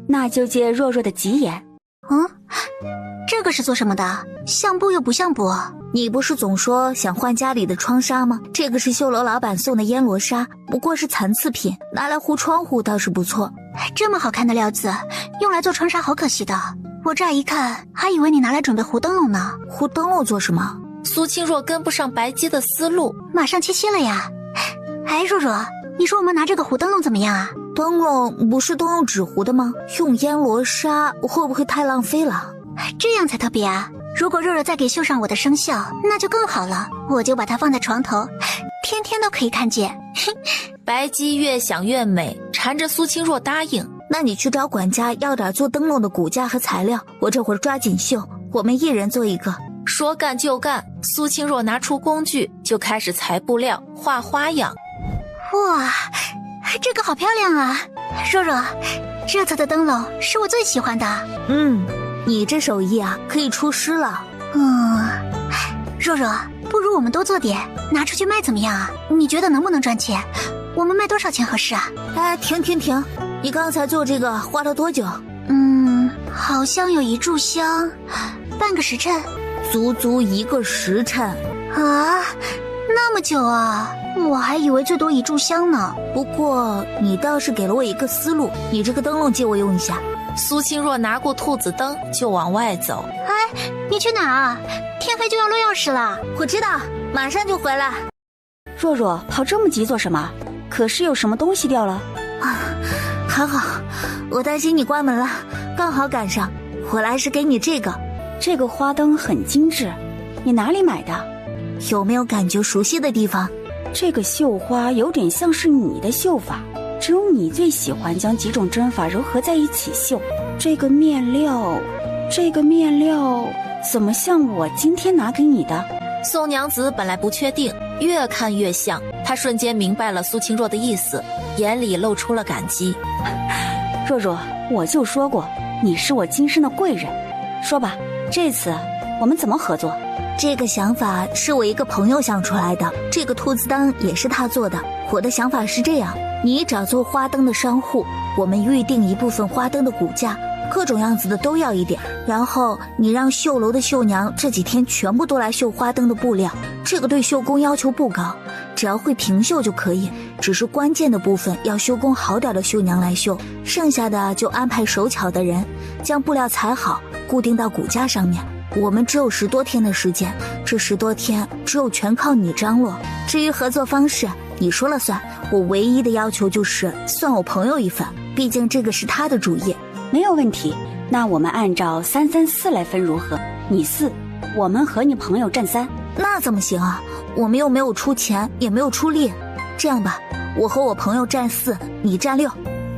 那就借若若的吉言。这个是做什么的？像布又不像布。你不是总说想换家里的窗纱吗？这个是绣楼老板送的烟罗纱，不过是残次品，拿来糊窗户倒是不错。这么好看的料子，用来做窗纱好可惜的。我乍一看还以为你拿来准备糊灯笼呢。糊灯笼做什么？苏清若跟不上白姬的思路，马上七夕了呀。哎，若若，你说我们拿这个糊灯笼怎么样啊？灯笼不是都用纸糊的吗？用烟罗纱会不会太浪费了？这样才特别啊！如果若若再给绣上我的生肖，那就更好了。我就把它放在床头，天天都可以看见。白姬越想越美，缠着苏清若答应。那你去找管家要点做灯笼的骨架和材料，我这会儿抓紧绣，我们1人做一个。说干就干，苏清若拿出工具就开始裁布料、画花样。哇，这个好漂亮啊！若若，这次的灯笼是我最喜欢的。你这手艺啊，可以出师了。若若，不如我们多做点，拿出去卖怎么样啊？你觉得能不能赚钱？我们卖多少钱合适啊？哎，停！你刚才做这个花了多久？好像有1炷香，半个时辰，足足1个时辰啊，那么久啊！我还以为最多1炷香呢。不过你倒是给了我一个思路，你这个灯笼借我用一下。苏清若拿过兔子灯就往外走。哎，你去哪儿啊？天黑就要落钥匙了。我知道，马上就回来。若若跑这么急做什么？可是有什么东西掉了？啊，还好，我担心你关门了，刚好赶上。我来是给你这个。这个花灯很精致，你哪里买的？有没有感觉熟悉的地方？这个绣花有点像是你的绣法，只有你最喜欢将几种针法糅合在一起绣。这个面料怎么像我今天拿给你的？宋娘子本来不确定，越看越像。她瞬间明白了苏清若的意思，眼里露出了感激。若若，我就说过你是我今生的贵人。说吧，这次我们怎么合作？这个想法是我一个朋友想出来的，这个兔子灯也是他做的。我的想法是这样，你找做花灯的商户，我们预定一部分花灯的骨架，各种样子的都要一点，然后你让绣楼的绣娘这几天全部都来绣花灯的布料。这个对绣工要求不高，只要会平绣就可以，只是关键的部分要绣工好点的绣娘来绣，剩下的就安排手巧的人将布料裁好，固定到骨架上面。我们只有10多天的时间，这10多天只有全靠你张罗。至于合作方式，你说了算，我唯一的要求就是算我朋友一份，毕竟这个是他的主意。没有问题，那我们按照3-3-4来分如何？你4，我们和你朋友占3。那怎么行啊？我们又没有出钱，也没有出力。这样吧，我和我朋友占4，你占6。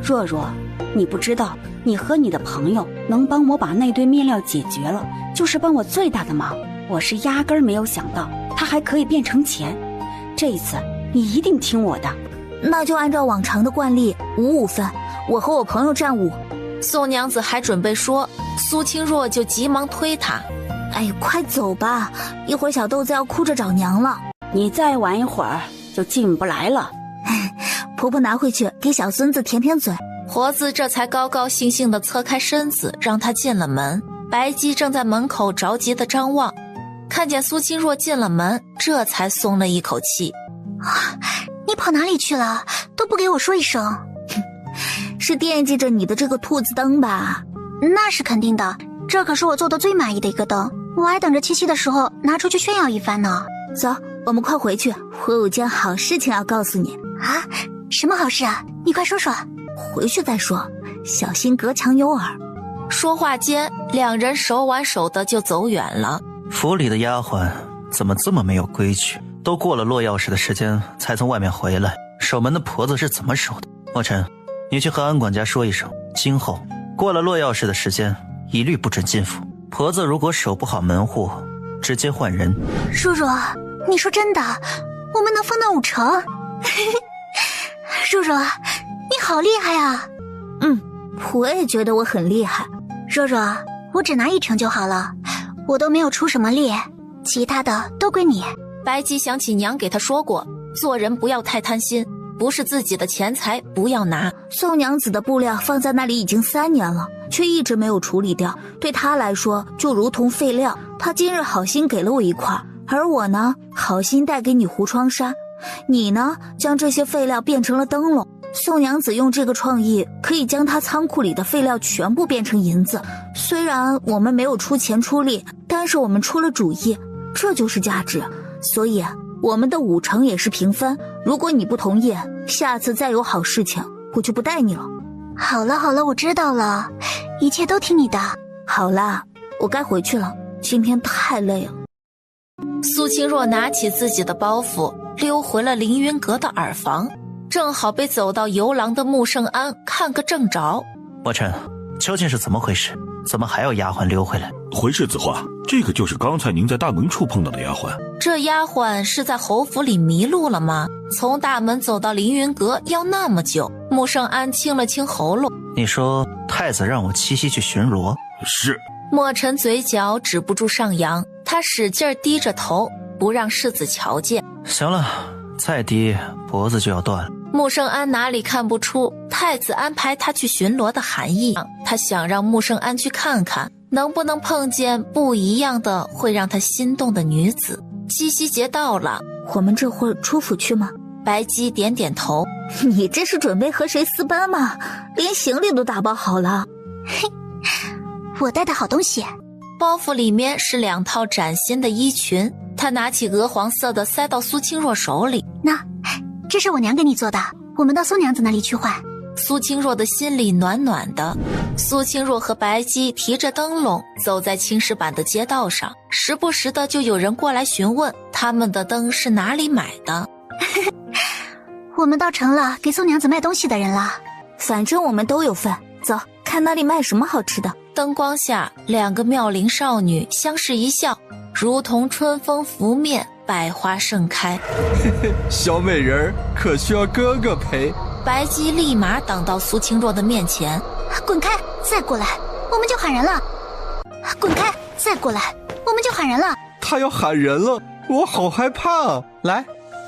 若若，你不知道，你和你的朋友能帮我把那堆面料解决了，就是帮我最大的忙。我是压根儿没有想到它还可以变成钱。这一次你一定听我的。那就按照往常的惯例，5-5分，我和我朋友占5。宋娘子还准备说，苏清若就急忙推她。哎，快走吧，一会儿小豆子要哭着找娘了。你再晚一会儿就进不来了。婆婆拿回去给小孙子舔舔嘴。婆子这才高高兴兴地侧开身子，让她进了门。白姬正在门口着急地张望，看见苏清若进了门，这才松了一口气。啊，你跑哪里去了？都不给我说一声。是惦记着你的这个兔子灯吧？那是肯定的，这可是我做的最满意的一个灯，我还等着七夕的时候拿出去炫耀一番呢。走，我们快回去，我有件好事情要告诉你。啊，什么好事啊？你快说说。回去再说，小心隔墙有耳。说话间，两人手挽手的就走远了。府里的丫鬟怎么这么没有规矩？都过了落钥匙的时间才从外面回来，守门的婆子是怎么守的？墨尘，你去和安管家说一声，今后过了落钥匙的时间，一律不准进府。婆子如果守不好门户，直接换人。叔叔，你说真的？我们能分到5成？叔叔，你好厉害啊！我也觉得我很厉害。若若，我只拿1成就好了，我都没有出什么力，其他的都归你。白姬想起娘给她说过，做人不要太贪心，不是自己的钱财不要拿。宋娘子的布料放在那里已经3年了，却一直没有处理掉，对她来说就如同废料。她今日好心给了我1块，而我呢，好心带给你糊窗纱，你呢，将这些废料变成了灯笼。宋娘子用这个创意，可以将她仓库里的废料全部变成银子。虽然我们没有出钱出力，但是我们出了主意，这就是价值。所以我们的5成也是平分。如果你不同意，下次再有好事情，我就不带你了。好了好了，我知道了，一切都听你的。好啦，我该回去了，今天太累了。苏清若拿起自己的包袱，溜回了凌云阁的耳房，正好被走到游廊的穆圣安看个正着。墨尘，究竟是怎么回事？怎么还要丫鬟溜回来？回世子画，这个就是刚才您在大门处碰到的丫鬟。这丫鬟是在侯府里迷路了吗？从大门走到凌云阁要那么久。穆圣安清了清喉咙，你说太子让我七夕去巡逻？是。墨尘嘴角止不住上扬，他使劲低着头，不让世子瞧见。行了，再低脖子就要断了。穆圣安哪里看不出太子安排他去巡逻的含义？他想让穆圣安去看看，能不能碰见不一样的会让他心动的女子。七夕节到了，我们这会儿出府去吗？白姬点点头。你这是准备和谁私奔吗？连行李都打包好了。嘿，我带的好东西。包袱里面是2套崭新的衣裙，他拿起鹅黄色的塞到苏清若手里。那，这是我娘给你做的，我们到苏娘子那里去换。苏清若的心里暖暖的。苏清若和白姬提着灯笼走在青石板的街道上，时不时的就有人过来询问他们的灯是哪里买的。我们倒成了给苏娘子卖东西的人了。反正我们都有份，走，看那里卖什么好吃的。灯光下，2个妙龄少女相视一笑，如同春风拂面，百花盛开。小美人可需要哥哥陪。白姬立马挡到苏清若的面前。滚开，再过来我们就喊人了。滚开，再过来我们就喊人了。他要喊人了，我好害怕啊。来，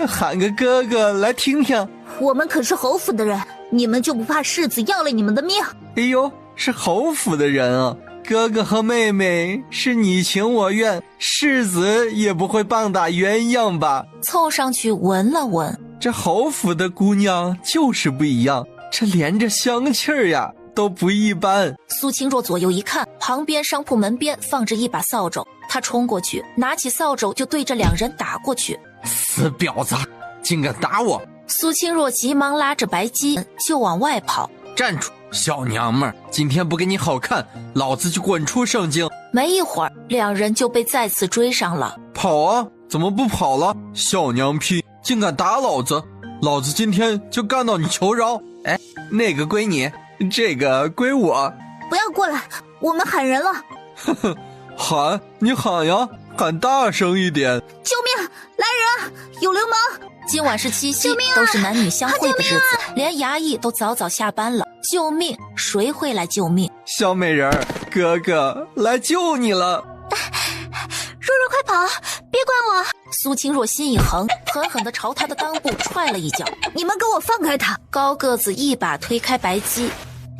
喊个哥哥来听听。我们可是侯府的人，你们就不怕世子要了你们的命？哎呦，是侯府的人啊，哥哥和妹妹是你情我愿，世子也不会棒打鸳鸯吧？凑上去闻了闻，这侯府的姑娘就是不一样，这连着香气儿呀都不一般。苏清若左右一看，旁边商铺门边放着一把扫帚，他冲过去拿起扫帚就对着2人打过去。死婊子，竟敢打我！苏清若急忙拉着白姬就往外跑。站住，小娘们儿，今天不给你好看，老子就滚出圣经。没一会儿，2人就被再次追上了。跑啊，怎么不跑了？小娘批，竟敢打老子，老子今天就干到你求饶。哎，那个归你，这个归我。不要过来，我们喊人了。呵呵，喊你喊呀，喊大声一点。救命，来人，有流氓。今晚是七夕，都是男女相会的日子，连衙役都早早下班了。救命，谁会来救命？小美人儿，哥哥来救你了。若若快跑，别管我。苏清若心一横，狠狠地朝他的裆部踹了一脚。你们给我放开他！高个子一把推开白姬。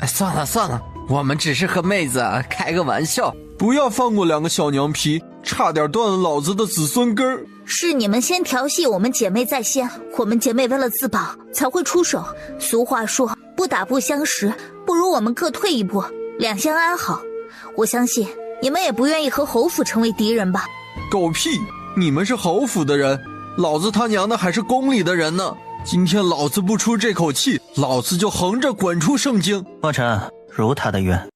算了算了，我们只是和妹子开个玩笑，不要放过2个小娘皮，差点断了老子的子孙根儿。是你们先调戏我们姐妹在先，我们姐妹为了自保才会出手。俗话说，不打不相识，不如我们各退一步，两相安好。我相信你们也不愿意和侯府成为敌人吧？狗屁！你们是侯府的人，老子他娘的还是宫里的人呢。今天老子不出这口气，老子就横着滚出圣经。墨尘，如他的愿。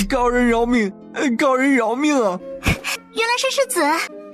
高人饶命，高人饶命啊！原来是世子。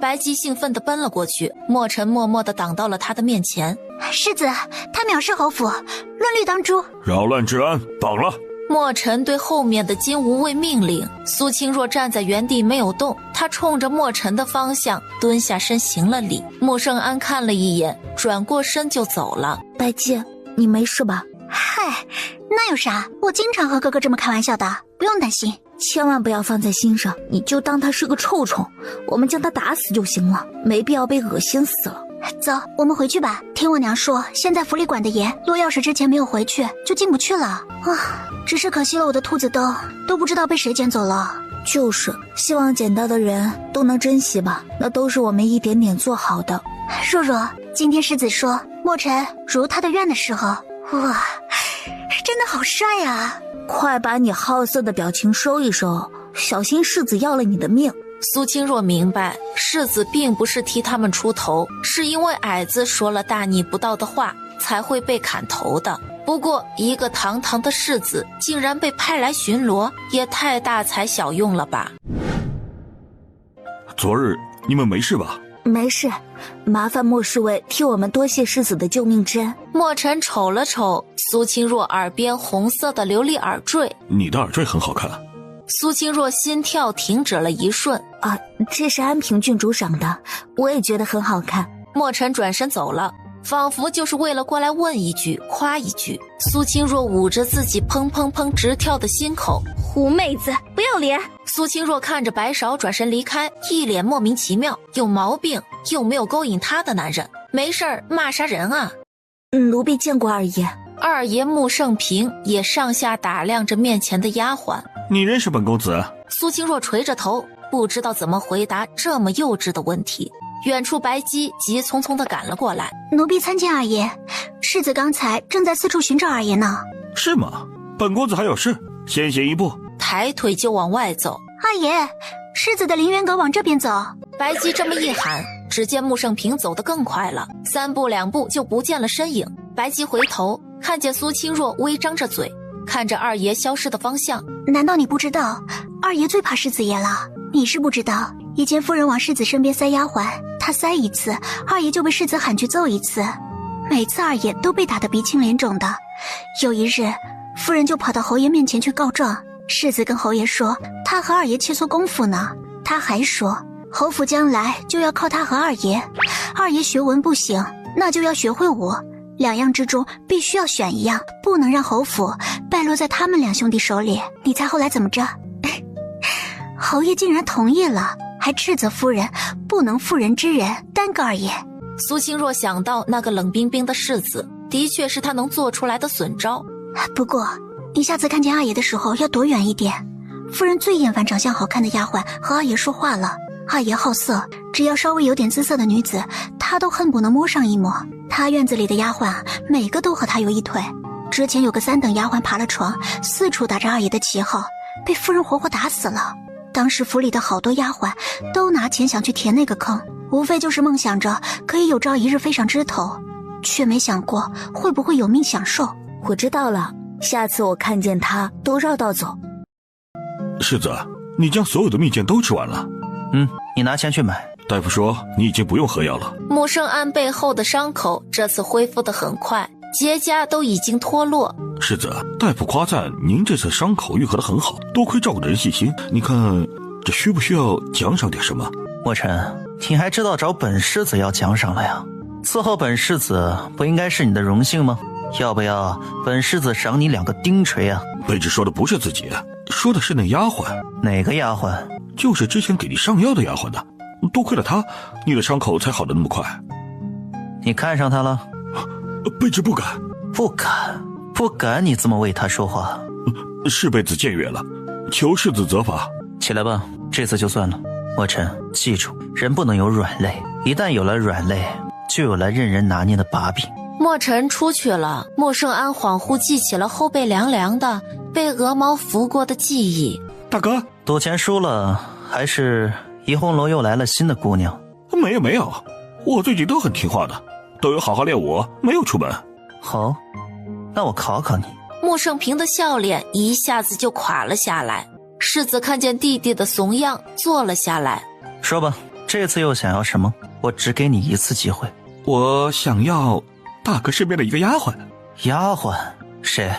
白姬兴奋地奔了过去，墨尘默默地挡到了他的面前。世子，他藐视侯府，论律当诛。扰乱治安，绑了。墨尘对后面的金无畏命令。苏清若站在原地没有动，他冲着墨尘的方向蹲下身行了礼。穆圣安看了一眼，转过身就走了。白姬，你没事吧？嗨，那有啥？我经常和哥哥这么开玩笑的，不用担心。千万不要放在心上，你就当他是个臭虫，我们将他打死就行了，没必要被恶心死了。走，我们回去吧。听我娘说，现在府里管得严，落钥匙之前没有回去就进不去了啊！只是可惜了我的兔子灯，都不知道被谁捡走了。就是，希望捡到的人都能珍惜吧，那都是我们一点点做好的。若若，今天世子说墨尘如他的愿的时候，哇，真的好帅啊！快把你好色的表情收一收，小心世子要了你的命。苏清若明白，世子并不是替他们出头，是因为矮子说了大逆不道的话，才会被砍头的。不过，一个堂堂的世子竟然被派来巡逻，也太大材小用了吧？昨日你们没事吧？没事，麻烦莫侍卫替我们多谢世子的救命之恩。墨尘瞅了瞅苏清若耳边红色的琉璃耳坠，你的耳坠很好看。苏清若心跳停止了一瞬。啊，这是安平郡主赏的，我也觉得很好看。墨尘转身走了，仿佛就是为了过来问一句夸一句。苏清若捂着自己砰砰砰直跳的心口，狐妹子不要脸。苏清若看着白芍转身离开，一脸莫名其妙，有毛病，又没有勾引她的男人，没事儿骂啥人啊？奴婢见过二爷。二爷穆胜平也上下打量着面前的丫鬟。你认识本公子？苏清若垂着头，不知道怎么回答这么幼稚的问题。远处白姬急匆匆地赶了过来。奴婢参见二爷，世子刚才正在四处寻找二爷呢。是吗？本公子还有事，先行一步。抬腿就往外走。二爷，世子的凌渊阁往这边走。白姬这么一喊，只见穆胜平走得更快了，3步2步就不见了身影。白姬回头看见苏清若微张着嘴，看着二爷消失的方向。难道你不知道二爷最怕世子爷了？你是不知道，以前夫人往世子身边塞丫鬟，她塞一次，二爷就被世子喊去揍一次，每次二爷都被打得鼻青脸肿的。有一日，夫人就跑到侯爷面前去告状，世子跟侯爷说他和二爷切磋功夫呢，他还说侯府将来就要靠他和二爷，二爷学文不行，那就要学会武，两样之中必须要选一样，不能让侯府败落在他们两兄弟手里。你猜后来怎么着？侯爷竟然同意了，还斥责夫人不能妇人之仁，耽搁二爷。苏清若想到那个冷冰冰的世子，的确是他能做出来的损招。不过你下次看见二爷的时候要躲远一点，夫人最厌烦长相好看的丫鬟和二爷说话了。二爷好色，只要稍微有点姿色的女子，他都恨不能摸上一摸。他院子里的丫鬟每个都和他有一腿。之前有个3等丫鬟爬了床，四处打着二爷的旗号，被夫人活活打死了。当时府里的好多丫鬟都拿钱想去填那个坑，无非就是梦想着可以有朝一日飞上枝头，却没想过会不会有命享受。我知道了，下次我看见他都绕道走。世子，你将所有的蜜饯都吃完了？你拿钱去买。大夫说你已经不用喝药了。穆胜安背后的伤口这次恢复得很快，结痂都已经脱落。世子，大夫夸赞您这次伤口愈合得很好，多亏照顾人细心。你看这需不需要奖赏点什么？墨尘，你还知道找本世子要奖赏了呀？伺候本世子不应该是你的荣幸吗？要不要本世子赏你2个钉锤啊？卑职说的不是自己，说的是那丫鬟。哪个丫鬟？就是之前给你上药的丫鬟的，多亏了她，你的伤口才好得那么快。你看上她了？卑职不敢。不敢你这么为她说话。是卑子僭越了，求世子责罚。起来吧，这次就算了。墨尘，记住，人不能有软肋，一旦有了软肋，就有了任人拿捏的把柄。墨尘出去了，穆胜安恍惚记起了后背凉凉的被鹅毛拂过的记忆。大哥，赌钱输了，还是怡红楼又来了新的姑娘？没有，我最近都很听话的，都有好好练武，没有出门。好，那我考考你。穆胜平的笑脸一下子就垮了下来。世子看见弟弟的怂样，坐了下来。说吧，这次又想要什么？我只给你一次机会。我想要大哥身边的一个丫鬟。丫鬟？谁？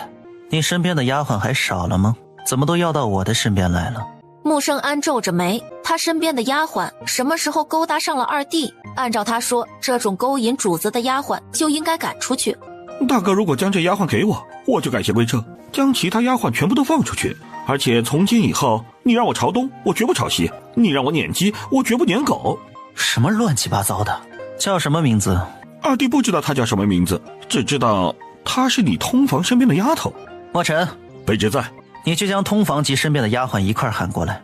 你身边的丫鬟还少了吗？怎么都要到我的身边来了？穆胜安皱着眉，他身边的丫鬟什么时候勾搭上了二弟？按照他说，这种勾引主子的丫鬟就应该赶出去。大哥如果将这丫鬟给我，我就改邪归正，将其他丫鬟全部都放出去。而且从今以后，你让我朝东，我绝不朝西；你让我撵鸡，我绝不撵狗。什么乱七八糟的？叫什么名字？二弟不知道她叫什么名字，只知道她是你通房身边的丫头。墨尘，卑职在。你去将通房及身边的丫鬟一块喊过来。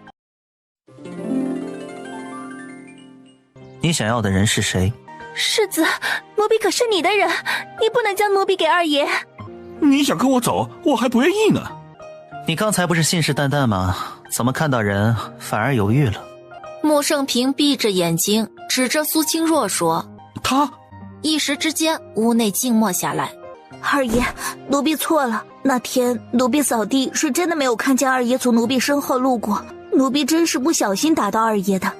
你想要的人是谁？世子，奴婢可是你的人，你不能将奴婢给二爷。你想跟我走，我还不愿意呢。你刚才不是信誓旦旦吗？怎么看到人反而犹豫了？穆胜平闭着眼睛，指着苏清若说：“他。”一时之间，屋内静默下来。二爷，奴婢错了。那天奴婢扫地是真的没有看见二爷从奴婢身后路过，奴婢真是不小心打到二爷的，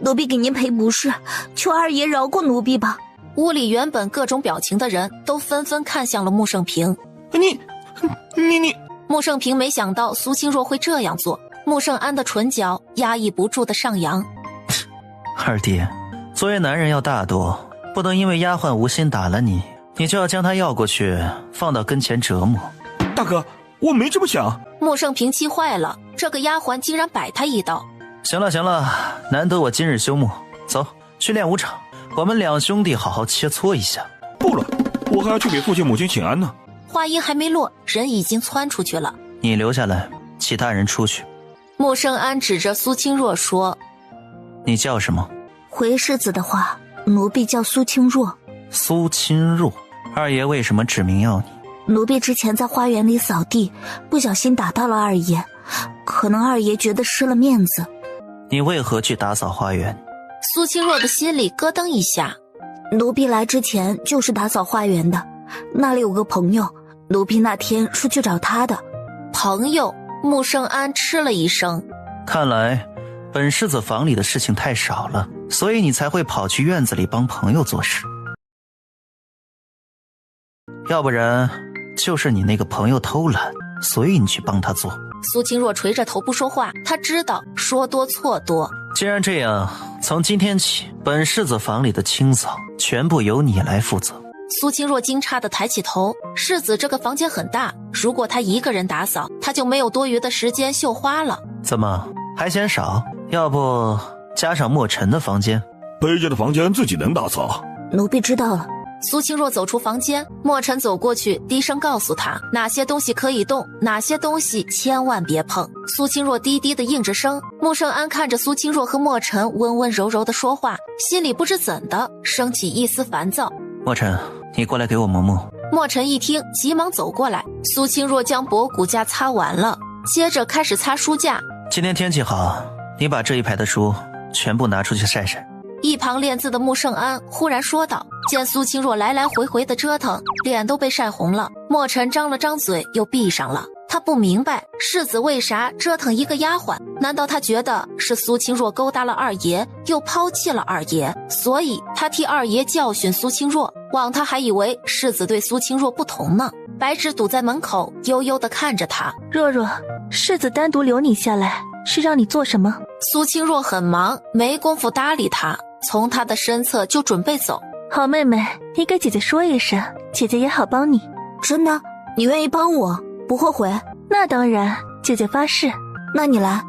奴婢给您赔不是，求二爷饶过奴婢吧。屋里原本各种表情的人都纷纷看向了穆胜平。你，穆胜平没想到苏清若会这样做，穆胜安的唇角压抑不住的上扬。二弟，作为男人要大度，不能因为丫鬟无心打了你，你就要将她要过去放到跟前折磨。大哥，我没这么想。穆胜平气坏了，这个丫鬟竟然摆他一道。行了行了，难得我今日休沐，走去练武场，我们两兄弟好好切磋一下。不了，我还要去给父亲母亲请安呢。话音还没落，人已经窜出去了。你留下来，其他人出去。穆胜安指着苏清若说：你叫什么？回世子的话，奴婢叫苏清若。苏清若，二爷为什么指名要你？奴婢之前在花园里扫地，不小心打到了二爷，可能二爷觉得失了面子。你为何去打扫花园？苏清若的心里咯噔一下。奴婢来之前就是打扫花园的，那里有个朋友，奴婢那天是去找他的。朋友？穆胜安嗤了一声。看来本世子房里的事情太少了，所以你才会跑去院子里帮朋友做事。要不然就是你那个朋友偷懒，所以你去帮他做。苏清若垂着头不说话，他知道说多错多。既然这样，从今天起，本世子房里的清扫全部由你来负责。苏清若惊诧地抬起头，世子这个房间很大，如果他一个人打扫，他就没有多余的时间绣花了。怎么还嫌少？要不加上墨尘的房间？卑职的房间自己能打扫。奴婢知道了。苏清若走出房间，墨尘走过去，低声告诉他哪些东西可以动，哪些东西千万别碰。苏清若低低的应着声。穆胜安看着苏清若和墨尘温温柔柔的说话，心里不知怎的升起一丝烦躁。墨尘，你过来给我磨墨。墨尘一听，急忙走过来。苏清若将博古架擦完了，接着开始擦书架。今天天气好，你把这一排的书全部拿出去晒晒。一旁练字的穆胜安忽然说道。见苏清若来来回回的折腾，脸都被晒红了。墨尘张了张嘴又闭上了。他不明白世子为啥折腾一个丫鬟，难道他觉得是苏清若勾搭了二爷，又抛弃了二爷，所以他替二爷教训苏清若？枉他还以为世子对苏清若不同呢。白芷堵在门口，悠悠地看着他。若若，世子单独留你下来，是让你做什么？苏清若很忙，没工夫搭理他，从他的身侧就准备走。好妹妹，你给姐姐说一声，姐姐也好帮你。真的？你愿意帮我？不后悔？那当然，姐姐发誓。那你来。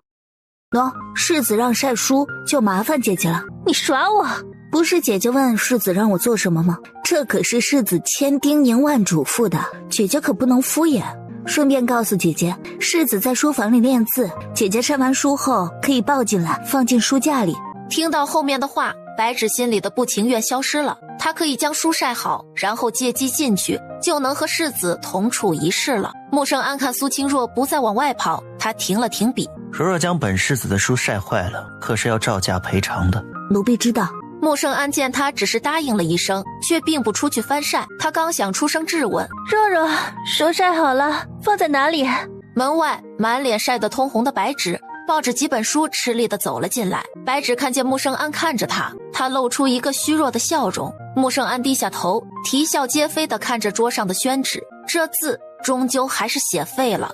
喏，世子让晒书，就麻烦姐姐了。你耍我？不是姐姐问世子让我做什么吗？这可是世子千叮咛万嘱咐的，姐姐可不能敷衍。顺便告诉姐姐，世子在书房里练字，姐姐晒完书后可以抱进来，放进书架里。听到后面的话，白芷心里的不情愿消失了。她可以将书晒好，然后借机进去，就能和世子同处一室了。穆胜安看苏清若不再往外跑，他停了停笔。若若将本世子的书晒坏了，可是要照价赔偿的。奴婢知道。穆胜安见他只是答应了一声，却并不出去翻晒，他刚想出声质问：若若，书晒好了，放在哪里？门外满脸晒得通红的白芷抱着几本书吃力地走了进来。白芷看见穆胜安看着他，他露出一个虚弱的笑容。穆胜安低下头，啼笑皆非地看着桌上的宣纸，这字终究还是写废了。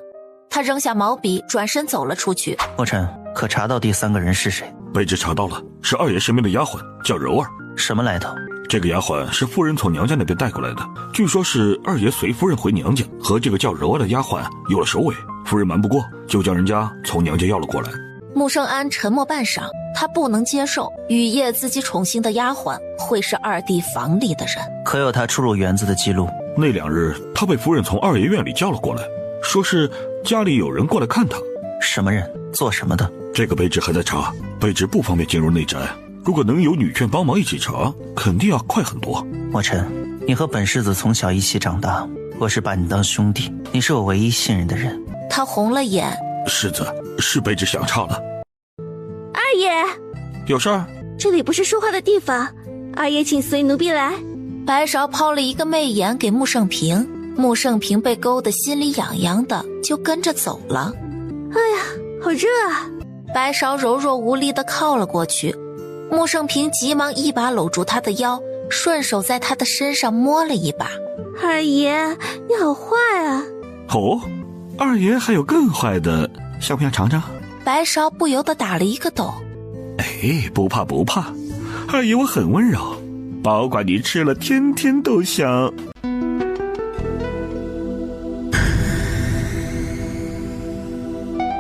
他扔下毛笔，转身走了出去。墨尘，可查到第三个人是谁？卑职查到了，是二爷身边的丫鬟，叫柔儿。什么来头？这个丫鬟是夫人从娘家那边带过来的，据说是二爷随夫人回娘家，和这个叫柔儿的丫鬟有了首尾，夫人瞒不过，就将人家从娘家要了过来。穆胜安沉默半晌，他不能接受雨夜自己宠幸的丫鬟会是二弟房里的人。可有他出入园子的记录？那2日他被夫人从二爷院里叫了过来，说是家里有人过来看他。什么人？做什么的？这个卑职还在查，卑职不方便进入内宅，如果能有女眷帮忙一起查，肯定要快很多。墨尘，你和本世子从小一起长大，我是把你当兄弟，你是我唯一信任的人。他红了眼。世子，是卑职想差了。二爷，有事儿？这里不是说话的地方，二爷请随奴婢来。白芍抛了一个媚眼给穆胜平，穆胜平被勾得心里痒痒的，就跟着走了。哎呀，好热啊！白芍柔弱无力地靠了过去，穆胜平急忙一把搂住她的腰，顺手在她的身上摸了一把。二爷，你好坏啊！哦，二爷还有更坏的，想不想尝尝？白芍不由得打了一个抖。哎，不怕不怕，二爷我很温柔。保管你吃了天天都香。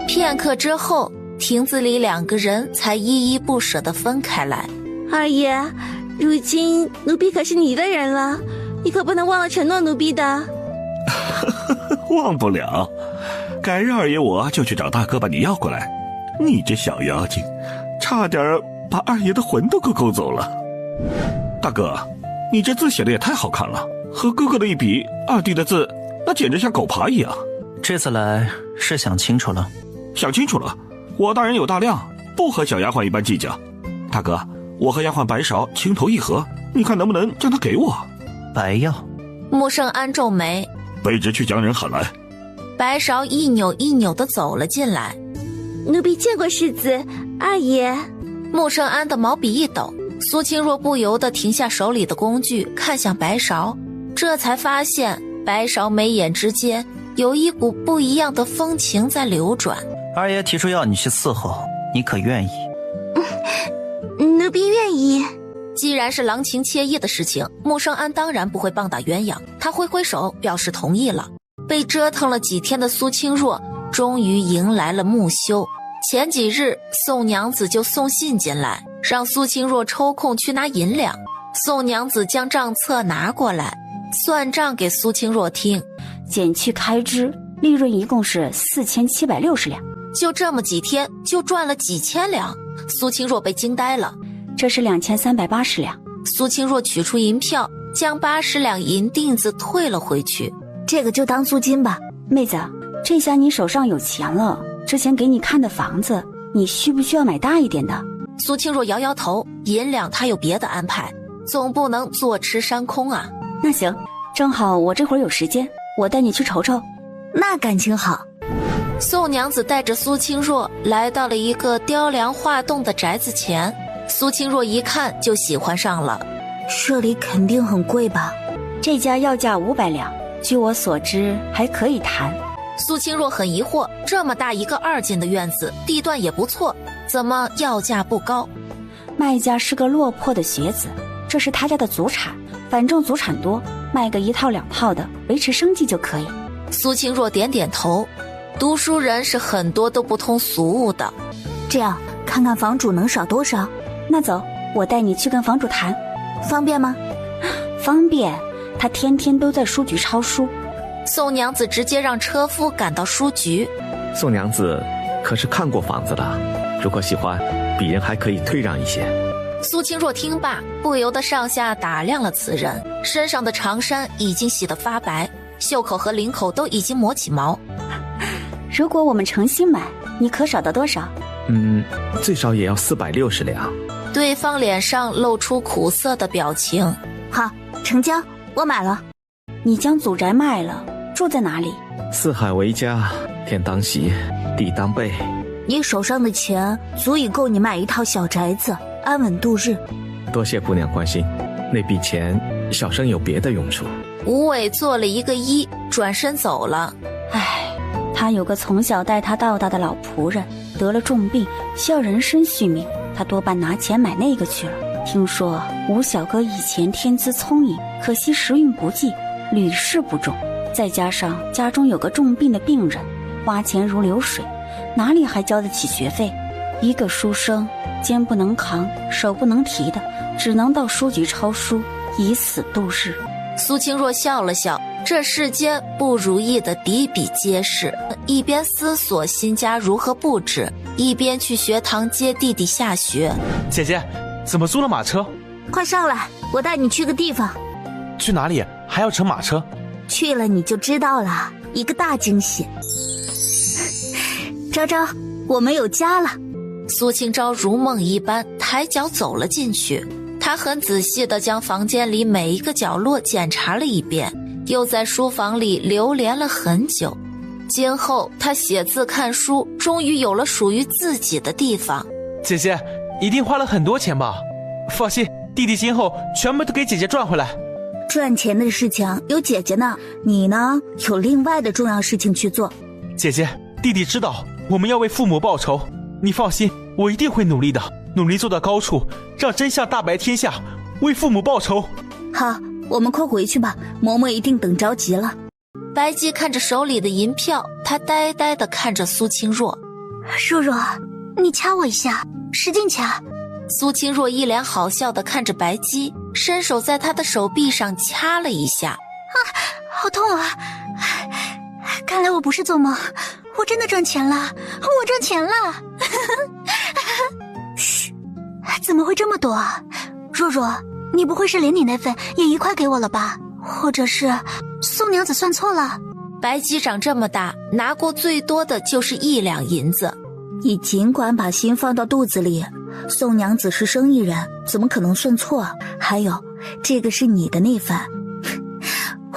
片刻之后，亭子里2个人才依依不舍地分开来。二爷，如今奴婢可是你的人了，你可不能忘了承诺奴婢的。忘不了，改日二爷我就去找大哥把你要过来。你这小妖精，差点把二爷的魂都给勾走了。大哥，你这字写的也太好看了，和哥哥的一比，二弟的字那简直像狗爬一样。这次来是想清楚了。想清楚了，我大人有大量，不和小丫鬟一般计较。大哥，我和丫鬟白芍情投意合，你看能不能将她给我？白药。穆圣安皱眉，卑职去将人喊来。白芍一扭一扭地走了进来。奴婢见过世子，二爷。穆圣安的毛笔一抖，苏清若不由得停下手里的工具，看向白芍，这才发现白芍眉眼之间有一股不一样的风情在流转。二爷提出要你去伺候，你可愿意？奴婢愿意。既然是郎情妾意的事情，穆圣安当然不会棒打鸳鸯，他挥挥手表示同意了。被折腾了几天的苏清若终于迎来了穆修。前几日宋娘子就送信进来，让苏清若抽空去拿银两。宋娘子将账册拿过来，算账给苏清若听，减去开支，利润一共是4760两。就这么几天就赚了几千两，苏清若被惊呆了。这是2380两。苏清若取出银票，将80两银锭子退了回去。这个就当租金吧。妹子，这下你手上有钱了，之前给你看的房子，你需不需要买大一点的？苏清若摇摇头，银两她有别的安排，总不能坐吃山空啊。那行，正好我这会儿有时间，我带你去瞅瞅。那感情好。宋娘子带着苏清若来到了一个雕梁画栋的宅子前，苏清若一看就喜欢上了。这里肯定很贵吧？这家要价500两，据我所知还可以谈。苏清若很疑惑，这么大一个2进的院子，地段也不错，怎么要价不高？卖家是个落魄的学子，这是他家的祖产，反正祖产多，卖个1套2套的维持生计就可以。苏清若点点头，读书人是很多都不通俗务的。这样看看房主能少多少？那走，我带你去跟房主谈。方便吗？方便，他天天都在书局抄书。宋娘子直接让车夫赶到书局。宋娘子可是看过房子的，如果喜欢，鄙人还可以退让一些。苏清若听罢，不由得上下打量了此人，身上的长衫已经洗得发白，袖口和领口都已经磨起毛。如果我们诚心买，你可少到多少？最少也要460两。对方脸上露出苦涩的表情。好，成交，我买了。你将祖宅卖了，住在哪里？四海为家，天当席，地当被。你手上的钱足以够你买一套小宅子，安稳度日。多谢姑娘关心，那笔钱小生有别的用处。吴伟做了一个揖，转身走了。唉，他有个从小带他到大的老仆人，得了重病，需要人参续命，他多半拿钱买那个去了。听说吴小哥以前天资聪颖，可惜时运不济，屡试不中，再加上家中有个重病的病人，花钱如流水，哪里还交得起学费？一个书生肩不能扛，手不能提的，只能到书局抄书，以死度日。苏清若笑了笑，这世间不如意的比比皆是，一边思索新家如何布置，一边去学堂接弟弟下学。姐姐，怎么租了马车？快上来，我带你去个地方。去哪里？还要乘马车？去了你就知道了，一个大惊喜。昭昭，我们有家了。苏清昭如梦一般抬脚走了进去，他很仔细地将房间里每一个角落检查了一遍，又在书房里流连了很久。今后他写字看书终于有了属于自己的地方。姐姐一定花了很多钱吧？放心，弟弟今后全部都给姐姐赚回来。赚钱的事情有姐姐呢，你呢有另外的重要事情去做。姐姐，弟弟知道我们要为父母报仇，你放心，我一定会努力的，努力做到高处，让真相大白天下，为父母报仇。好，我们快回去吧，嬷嬷一定等着急了。白姬看着手里的银票，她呆呆地看着苏清若。若若，你掐我一下，使劲掐。苏清若一脸好笑地看着白姬，伸手在她的手臂上掐了一下。好痛啊！看来我不是做梦，我真的赚钱了，我赚钱了。嘘，怎么会这么多啊？若若，你不会是连你那份也一块给我了吧？或者是宋娘子算错了？白姬长这么大，拿过最多的就是1两银子。你尽管把心放到肚子里，宋娘子是生意人，怎么可能算错？还有，这个是你的那份，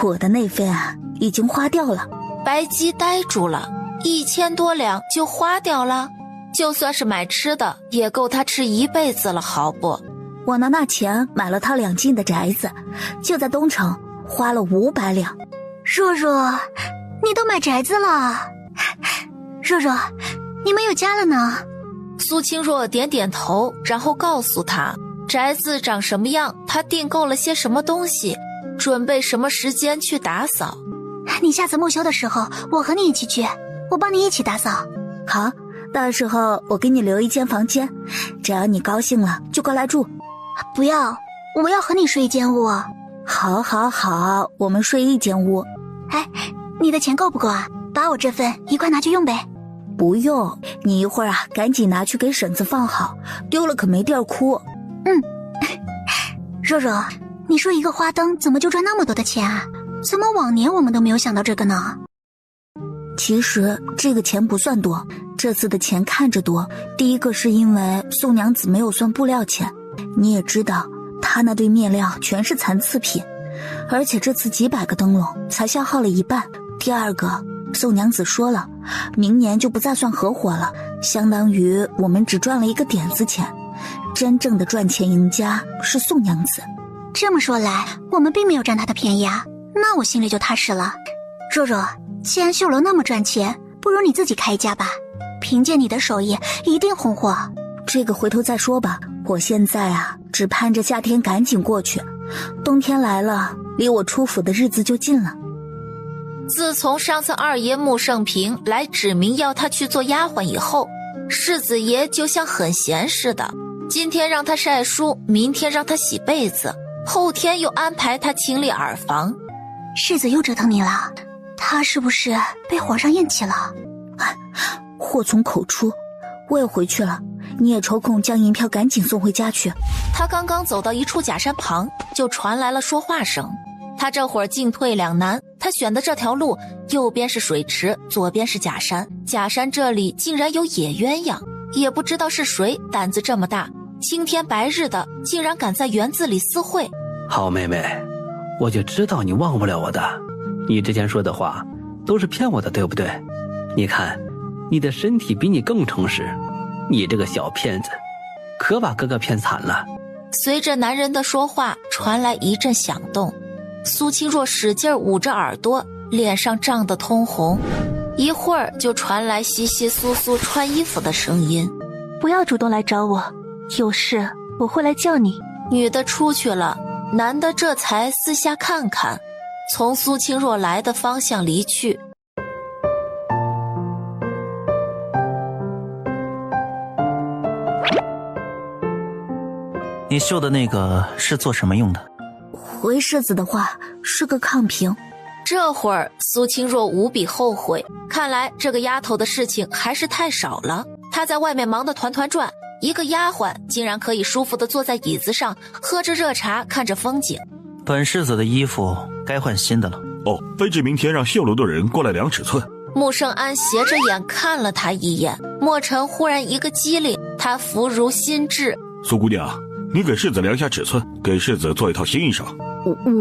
我的那份啊，已经花掉了。白姬呆住了，1000多两就花掉了？就算是买吃的，也够他吃一辈子了，好不？我拿那钱买了他2进的宅子，就在东城，花了500两。若若，你都买宅子了？若若，你没有家了呢？苏清若点点头，然后告诉他宅子长什么样，他订购了些什么东西，准备什么时间去打扫。你下次木修的时候，我和你一起去，我帮你一起打扫。好，到时候我给你留一间房间，只要你高兴了就过来住。不要，我要和你睡一间屋。好好好，我们睡一间屋。哎，你的钱够不够啊？把我这份一块拿去用呗。不用，你一会儿啊，赶紧拿去给婶子放好，丢了可没地儿哭。若若，你说一个花灯怎么就赚那么多的钱啊？怎么往年我们都没有想到这个呢？其实这个钱不算多，这次的钱看着多，第一个是因为宋娘子没有算布料钱，你也知道她那堆面料全是残次品，而且这次几百个灯笼才消耗了一半。第二个，宋娘子说了，明年就不再算合伙了，相当于我们只赚了一个点子钱，真正的赚钱赢家是宋娘子。这么说来，我们并没有占她的便宜啊，那我心里就踏实了。若若，既然秀楼那么赚钱，不如你自己开一家吧，凭借你的手艺一定红火。这个回头再说吧，我现在啊，只盼着夏天赶紧过去，冬天来了，离我出府的日子就近了。自从上次二爷穆圣平来指明要他去做丫鬟以后，世子爷就像很闲似的，今天让他晒书，明天让他洗被子，后天又安排他清理耳房。世子又折腾你了，他是不是被皇上厌弃了？祸从口出，我也回去了，你也抽空将银票赶紧送回家去。他刚刚走到一处假山旁，就传来了说话声。他这会儿进退两难，他选的这条路，右边是水池，左边是假山，假山这里竟然有野鸳鸯，也不知道是谁胆子这么大，青天白日的竟然敢在园子里私会。好妹妹，我就知道你忘不了我的，你之前说的话都是骗我的，对不对？你看你的身体比你更诚实，你这个小骗子可把哥哥骗惨了。随着男人的说话传来一阵响动，苏清若使劲捂着耳朵，脸上涨得通红，一会儿就传来窸窸窣窣穿衣服的声音。不要主动来找我，有事我会来叫你。女的出去了，男的这才四下看看，从苏清若来的方向离去。你绣的那个是做什么用的？回世子的话是个炕瓶。这会儿苏清若无比后悔，看来这个丫头的事情还是太少了。她在外面忙得团团转，一个丫鬟竟然可以舒服地坐在椅子上，喝着热茶，看着风景。本世子的衣服该换新的了。哦，卑职明天让绣楼的人过来量尺寸。穆圣安斜着眼看了他一眼，莫尘忽然一个机灵，他福如心智。苏姑娘，你给世子量下尺寸，给世子做一套新衣裳。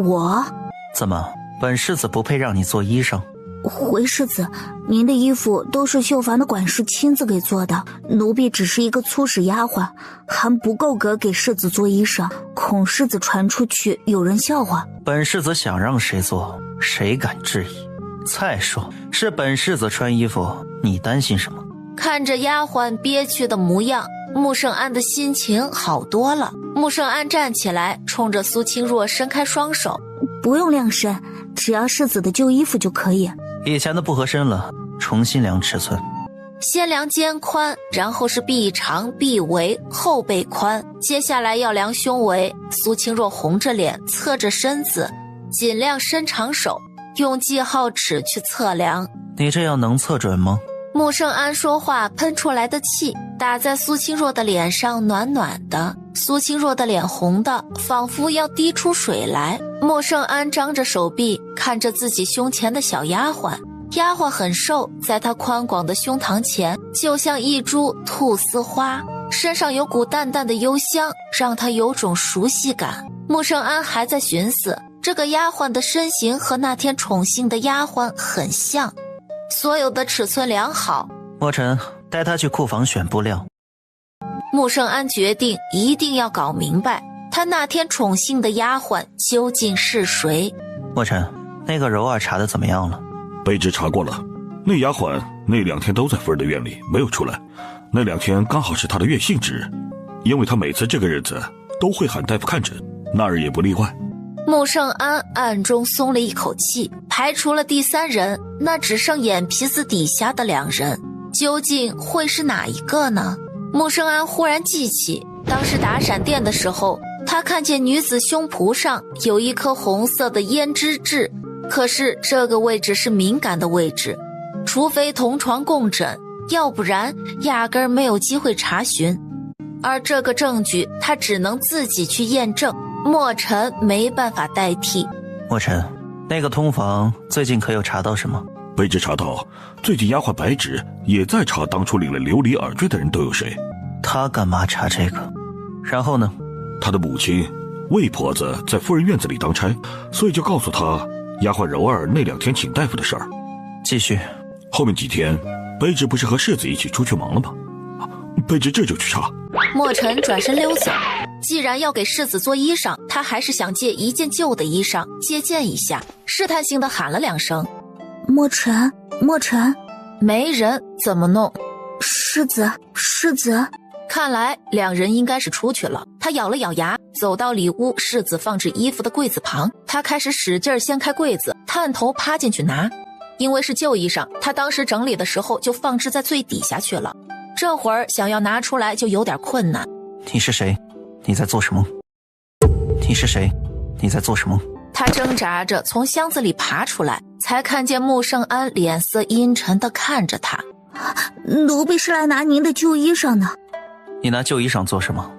我怎么，本世子不配让你做衣裳？回世子，您的衣服都是绣房的管事亲自给做的，奴婢只是一个粗使丫鬟，还不够格给世子做衣裳，恐世子传出去有人笑话。本世子想让谁做，谁敢质疑？再说是本世子穿衣服，你担心什么？看着丫鬟憋屈的模样，穆圣安的心情好多了。穆圣安站起来，冲着苏清若伸开双手：“不用量身，只要世子的旧衣服就可以。以前的不合身了，重新量尺寸。”先量肩宽，然后是臂长、臂围、后背宽，接下来要量胸围。苏清若红着脸，侧着身子，尽量伸长手，用记号尺去测量。你这样能测准吗？穆圣安说话喷出来的气打在苏清若的脸上，暖暖的。苏清若的脸红的仿佛要滴出水来。穆圣安张着手臂看着自己胸前的小丫鬟，丫鬟很瘦，在她宽广的胸膛前就像一株菟丝花，身上有股淡淡的幽香，让她有种熟悉感。穆圣安还在寻思，这个丫鬟的身形和那天宠幸的丫鬟很像。所有的尺寸量好，墨尘带他去库房选布料。穆圣安决定一定要搞明白，他那天宠幸的丫鬟究竟是谁。墨尘，那个柔儿查的怎么样了？卑职查过了，那丫鬟那2天都在夫人的院里，没有出来。那2天刚好是她的月幸之日，因为她每次这个日子都会喊大夫看诊，那日也不例外。穆圣安暗中松了一口气，排除了第3人，那只剩眼皮子底下的2人，究竟会是哪一个呢？穆圣安忽然记起，当时打闪电的时候，他看见女子胸脯上有一颗红色的胭脂痣，可是这个位置是敏感的位置，除非同床共枕，要不然压根儿没有机会查询。而这个证据他只能自己去验证，墨尘没办法代替。墨尘，那个通房最近可有查到什么？卑职查到，最近丫鬟白芷也在查当初领了琉璃耳坠的人都有谁。他干嘛查这个？然后呢？他的母亲魏婆子在夫人院子里当差，所以就告诉他丫鬟柔儿那2天请大夫的事儿。继续。后面几天，卑职不是和世子一起出去忙了吗？卑职这就去查。墨尘转身溜走，既然要给世子做衣裳，他还是想借一件旧的衣裳借鉴一下，试探性的喊了2声：“墨尘，墨尘。”没人，怎么弄？世子，世子。看来2人应该是出去了。他咬了咬牙，走到里屋世子放置衣服的柜子旁，他开始使劲掀开柜子，探头趴进去拿。因为是旧衣裳，他当时整理的时候就放置在最底下去了，这会儿想要拿出来就有点困难。你是谁？你在做什么？你是谁？你在做什么？他挣扎着从箱子里爬出来，才看见穆圣安脸色阴沉地看着他。奴婢是来拿您的旧衣裳的。你拿旧衣裳做什么？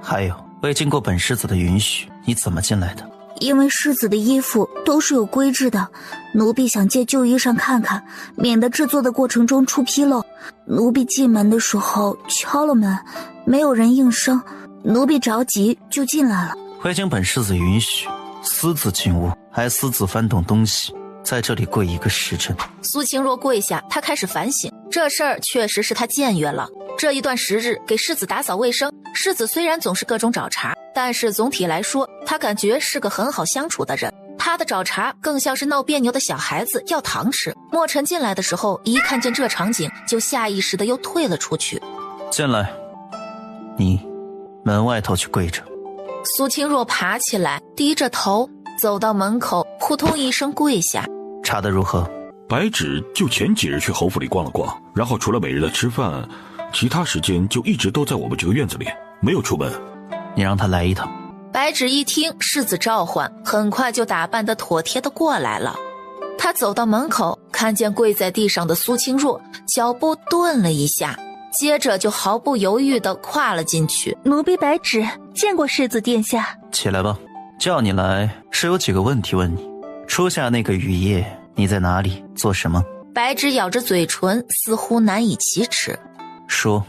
还有，未经过本世子的允许，你怎么进来的？因为世子的衣服都是有规制的，奴婢想借旧衣裳看看，免得制作的过程中出纰漏。奴婢进门的时候敲了门，没有人应声，奴婢着急就进来了。未经本世子允许，私自进屋，还私自翻动东西，在这里跪1个时辰。苏清若跪下，他开始反省，这事儿确实是他僭越了。这一段时日给世子打扫卫生，世子虽然总是各种找茬，但是总体来说，他感觉是个很好相处的人。他的找茬更像是闹别扭的小孩子要糖吃。墨尘进来的时候，一看见这场景，就下意识的又退了出去。进来，你门外头去跪着。苏清若爬起来，低着头走到门口，扑通一声跪下。查得如何？白芷就前几日去侯府里逛了逛，然后除了每日的吃饭，其他时间就一直都在我们这个院子里，没有出门。你让他来一趟。白芷一听世子召唤，很快就打扮得妥帖的过来了。他走到门口，看见跪在地上的苏清若，脚步顿了一下，接着就毫不犹豫地跨了进去。奴婢白芷见过世子殿下。起来吧，叫你来是有几个问题问你。初夏那个雨夜，你在哪里做什么？白芷咬着嘴唇，似乎难以启齿。说，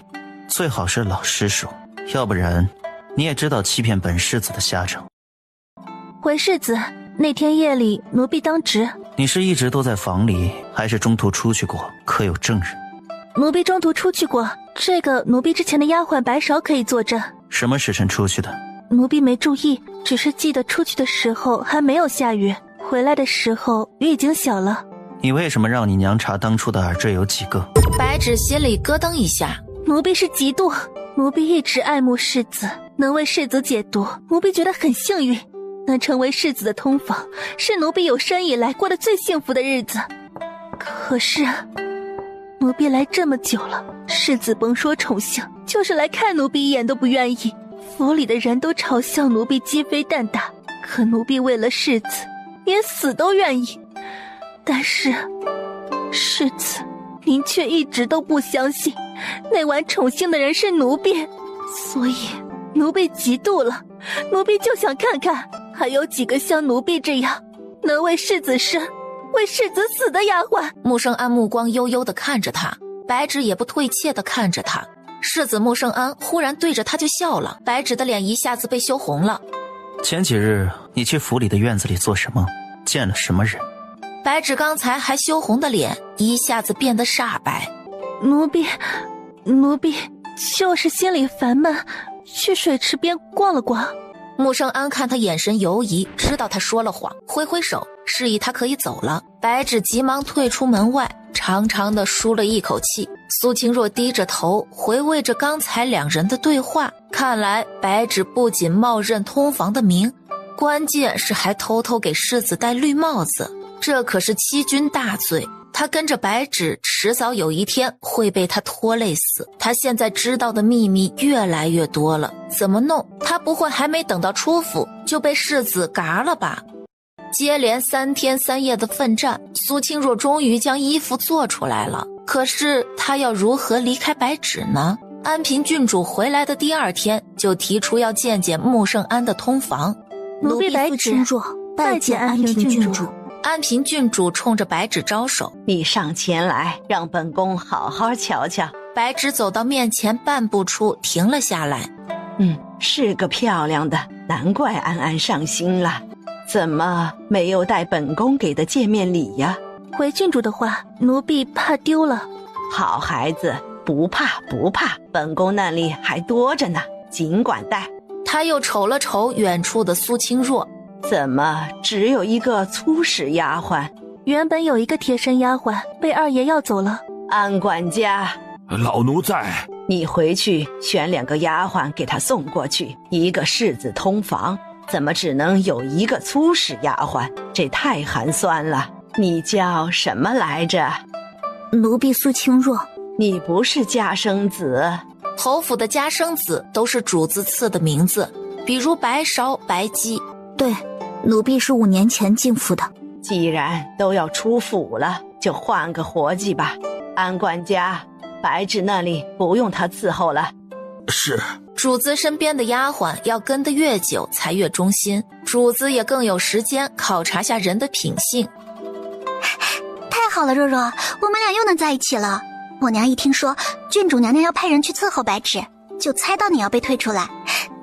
最好是老实说，要不然你也知道欺骗本世子的下场。回世子，那天夜里奴婢当值。你是一直都在房里，还是中途出去过？可有证人？奴婢中途出去过，这个奴婢之前的丫鬟白芍可以作证。什么时辰出去的？奴婢没注意，只是记得出去的时候还没有下雨，回来的时候雨已经小了。你为什么让你娘查当初的耳坠有几个？白芷心里咯噔一下，奴婢是嫉妒。奴婢一直爱慕世子，能为世子解毒，奴婢觉得很幸运。能成为世子的通房，是奴婢有生以来过得最幸福的日子。可是，奴婢来这么久了，世子甭说宠幸，就是来看奴婢一眼都不愿意。府里的人都嘲笑奴婢鸡飞蛋打，可奴婢为了世子，连死都愿意。但是，世子，您却一直都不相信，那晚宠幸的人是奴婢，所以奴婢嫉妒了。奴婢就想看看，还有几个像奴婢这样，能为世子生，为世子死的丫鬟。穆圣安目光悠悠地看着他，白芷也不退怯地看着他。世子穆圣安忽然对着他就笑了，白芷的脸一下子被羞红了。前几日你去府里的院子里做什么？见了什么人？白芷刚才还羞红的脸一下子变得煞白。奴婢就是心里烦闷，去水池边逛了逛。穆圣安看他眼神犹疑，知道他说了谎，挥挥手示意他可以走了。白芷急忙退出门外，长长的舒了一口气。苏清若低着头回味着刚才两人的对话，看来白芷不仅冒认通房的名，关键是还偷偷给世子戴绿帽子，这可是欺君大罪。他跟着白芷，迟早有一天会被他拖累死。他现在知道的秘密越来越多了，怎么弄？他不会还没等到出府就被世子嘎了吧？接连3天3夜的奋战，苏清若终于将衣服做出来了。可是他要如何离开白芷呢？安平郡主回来的第2天就提出要见见穆圣安的通房。奴婢白芷拜见安平郡主。安平郡主冲着白芷招手，你上前来，让本宫好好瞧瞧。白芷走到面前半步处停了下来。是个漂亮的，难怪安安上心了。怎么没有带本宫给的见面礼呀？回郡主的话，奴婢怕丢了。好孩子，不怕不怕，本宫那里还多着呢，尽管带。他又瞅了瞅远处的苏清若，怎么只有一个粗使丫鬟？原本有一个贴身丫鬟，被二爷要走了。安管家，老奴在。你回去选2个丫鬟给他送过去，一个世子通房，怎么只能有一个粗使丫鬟？这太寒酸了。你叫什么来着？奴婢苏清若。你不是家生子？侯府的家生子都是主子赐的名字，比如白芍、白姬。对，奴婢是5年前进府的。既然都要出府了，就换个活计吧。安管家，白芷那里不用他伺候了。是。主子身边的丫鬟要跟得越久才越忠心，主子也更有时间考察下人的品性。太好了，若若，我们俩又能在一起了。我娘一听说郡主娘娘要派人去伺候白芷，就猜到你要被退出来。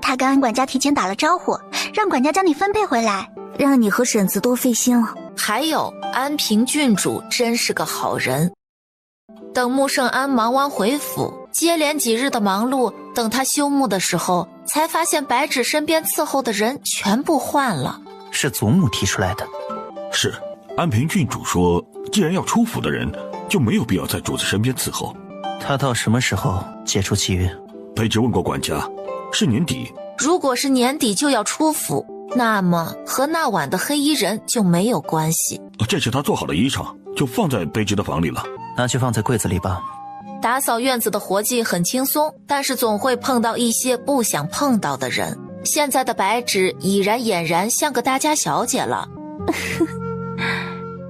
她跟安管家提前打了招呼，让管家将你分配回来，让你和婶子多费心了。还有安平郡主真是个好人。等穆圣安忙完回府，接连几日的忙碌，等他休沐的时候，才发现白芷身边伺候的人全部换了。是祖母提出来的。是，安平郡主说，既然要出府的人，就没有必要在主子身边伺候。他到什么时候解除契约？卑职问过管家，是年底。如果是年底就要出府，那么和那晚的黑衣人就没有关系。这是他做好的衣裳，就放在卑职的房里了。拿去放在柜子里吧。打扫院子的活计很轻松，但是总会碰到一些不想碰到的人。现在的白芷已然俨然像个大家小姐了。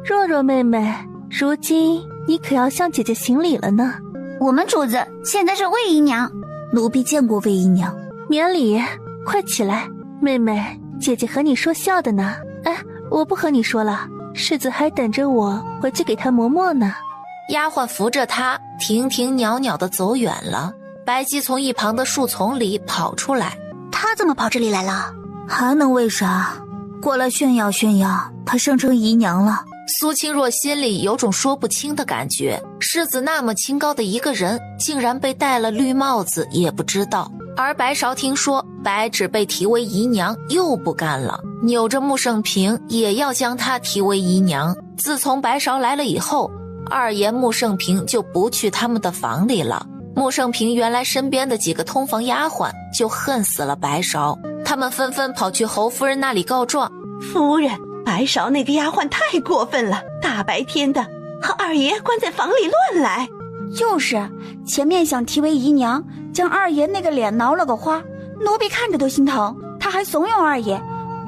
若若妹妹，如今你可要向姐姐行礼了呢。我们主子现在是魏姨娘。奴婢见过魏姨娘。免礼，快起来。妹妹，姐姐和你说笑的呢。哎，我不和你说了，世子还等着我回去给他磨墨呢。丫鬟扶着他停停袅袅地走远了。白姬从一旁的树丛里跑出来。他怎么跑这里来了？还能为啥？过来炫耀炫耀，她升成姨娘了。苏清若心里有种说不清的感觉，世子那么清高的一个人，竟然被戴了绿帽子也不知道。而白芍听说白芷被提为姨娘，又不干了，扭着穆圣平也要将她提为姨娘。自从白芍来了以后，二爷穆圣平就不去他们的房里了。穆胜平原来身边的几个通房丫鬟就恨死了白芍，他们纷纷跑去侯夫人那里告状。夫人，白芍那个丫鬟太过分了，大白天的和二爷关在房里乱来。就是，前面想提为姨娘，将二爷那个脸挠了个花，奴婢看着都心疼。他还怂恿二爷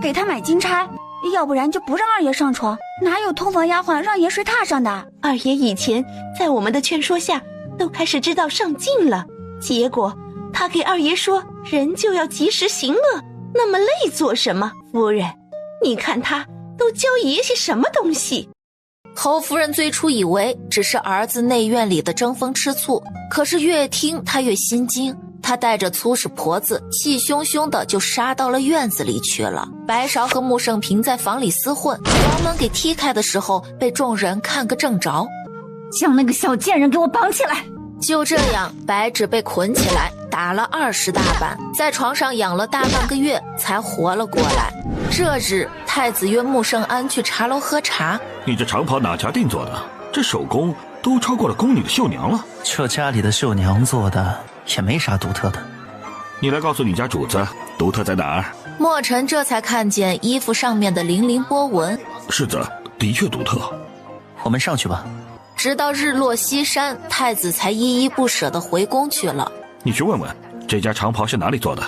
给他买金钗，要不然就不让二爷上床。哪有通房丫鬟让爷睡榻上的？二爷以前在我们的劝说下都开始知道上进了，结果他给二爷说人就要及时行乐，那么累做什么？夫人，你看他都教爷些什么东西？侯夫人最初以为只是儿子内院里的争风吃醋，可是越听她越心惊。她带着粗使婆子气汹汹的就杀到了院子里去了。白芍和穆胜平在房里厮混，房门给踢开的时候被众人看个正着。将那个小贱人给我绑起来！就这样，白芷被捆起来打了20大板，在床上养了大半个月才活了过来。这日，太子约穆胜安去茶楼喝茶。你这长袍哪家定做的？这手工都超过了宫里的绣娘了。这家里的绣娘做的也没啥独特的。你来告诉你家主子，独特在哪儿？墨尘这才看见衣服上面的粼粼波纹。是的，的确独特。我们上去吧。直到日落西山，太子才依依不舍地回宫去了。你去问问，这家长袍是哪里做的？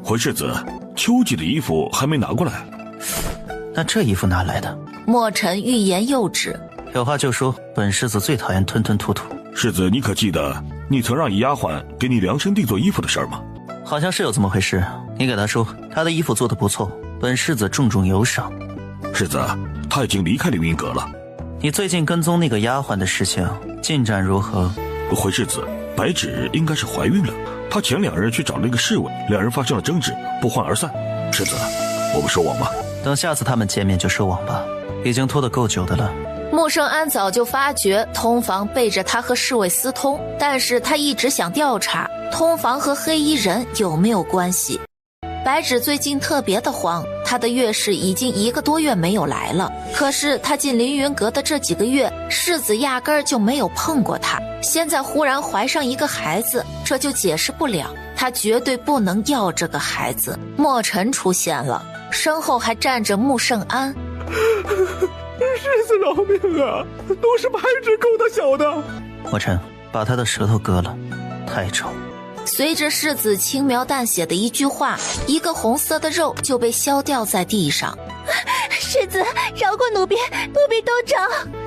回世子，秋季的衣服还没拿过来。那这衣服哪来的？墨尘欲言又止。有话就说，本世子最讨厌吞吞吐吐。世子，你可记得你曾让一丫鬟给你量身定做衣服的事儿吗？好像是有这么回事。你给他说，他的衣服做得不错，本世子重重有赏。世子，他已经离开凌云阁了。你最近跟踪那个丫鬟的事情进展如何？回世子，白芷应该是怀孕了。她前2日去找了一个侍卫，2人发生了争执，不欢而散。世子，我们收网吧。等下次他们见面就收网吧，已经拖得够久的了。穆胜安早就发觉通房背着他和侍卫私通，但是他一直想调查通房和黑衣人有没有关系。白芷最近特别的慌，她的月事已经1个多月没有来了。可是她进凌云阁的这几个月，世子压根儿就没有碰过她。现在忽然怀上一个孩子，这就解释不了。她绝对不能要这个孩子。墨尘出现了，身后还站着穆胜安。世子饶命啊！都是白芷勾搭小的。墨尘，把他的舌头割了，太丑。随着世子轻描淡写的一句话，一个红色的肉就被削掉在地上。世子，饶过奴婢，奴婢都找。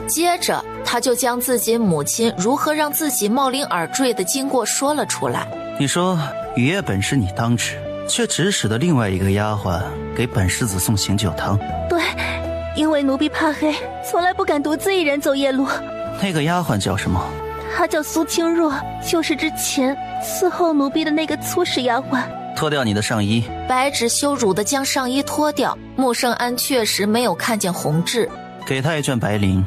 接着他就将自己母亲如何让自己冒领耳坠的经过说了出来。你说雨夜本是你当值，却指使的另外一个丫鬟给本世子送醒酒汤。对，因为奴婢怕黑，从来不敢独自一人走夜路。那个丫鬟叫什么？她叫苏清若，就是之前伺候奴婢的那个粗使丫鬟。脱掉你的上衣。白芷羞辱地将上衣脱掉。穆胜安确实没有看见红痣。给他一卷白绫。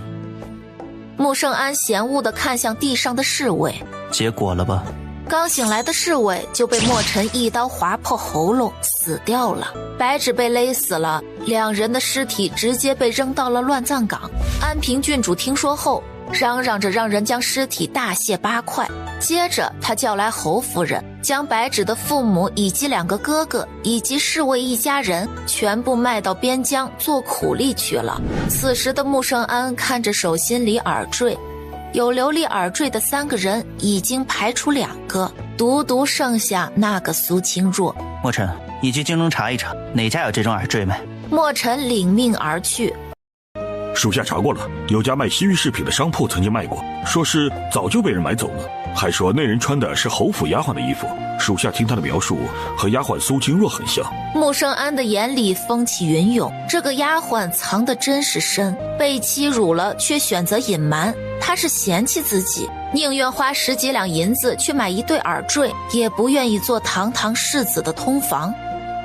穆胜安嫌恶地看向地上的侍卫。结果了吧？刚醒来的侍卫就被墨尘一刀划破喉咙，死掉了。白芷被勒死了，2人的尸体直接被扔到了乱葬岗。安平郡主听说后，嚷嚷着让人将尸体大卸8块。接着他叫来侯夫人，将白芷的父母以及2个哥哥以及侍卫一家人全部卖到边疆做苦力去了。此时的穆胜安看着手心里耳坠，有琉璃耳坠的3个人已经排除2个，独独剩下那个苏清若。墨尘，你去京中查一查，哪家有这种耳坠没？墨尘领命而去。属下查过了，有家卖西域饰品的商铺曾经卖过，说是早就被人买走了，还说那人穿的是侯府丫鬟的衣服。属下听他的描述和丫鬟苏清若很像。穆胜安的眼里风起云涌，这个丫鬟藏得真是深，被欺辱了却选择隐瞒。他是嫌弃自己，宁愿花10几两银子去买一对耳坠，也不愿意做堂堂世子的通房。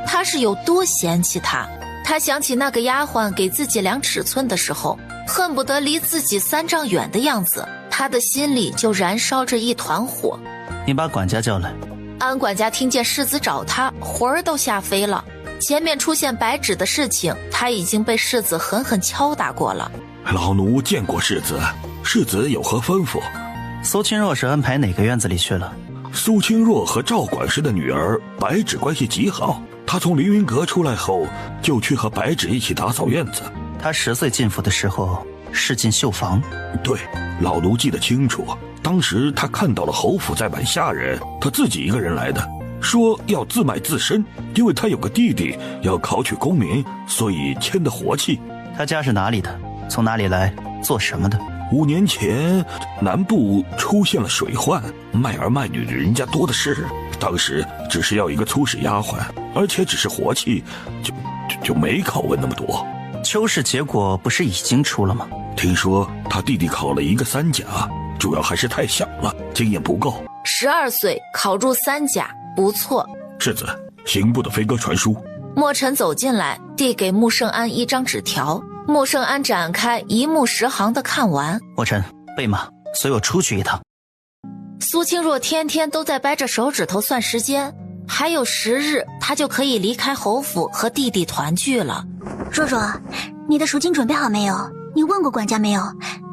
他是有多嫌弃他？他想起那个丫鬟给自己量尺寸的时候，恨不得离自己3丈远的样子，他的心里就燃烧着一团火。你把管家叫来。安管家听见世子找他，魂儿都吓飞了。前面出现白芷的事情，他已经被世子狠狠敲打过了。老奴见过世子，世子有何吩咐？苏清若是安排哪个院子里去了？苏清若和赵管事的女儿白芷关系极好，她从凌云阁出来后就去和白芷一起打扫院子。她10岁进府的时候是进绣房。对，老奴记得清楚，当时她看到了侯府在买下人，她自己一个人来的，说要自卖自身，因为她有个弟弟要考取功名，所以签的活气。她家是哪里的？从哪里来？做什么的？5年前南部出现了水患，卖儿卖女的人家多的是，当时只是要一个粗使丫鬟，而且只是活气，就没拷问那么多。秋试结果不是已经出了吗？听说他弟弟考了一个3甲，主要还是太小了，经验不够。12岁考入3甲，不错。世子，刑部的飞鸽传书。墨尘走进来，递给穆圣安一张纸条。穆圣安展开1目10行的看完。墨尘，备马，随我出去一趟。苏清若天天都在掰着手指头算时间，还有10日，他就可以离开侯府和弟弟团聚了。若若，你的赎金准备好没有？你问过管家没有？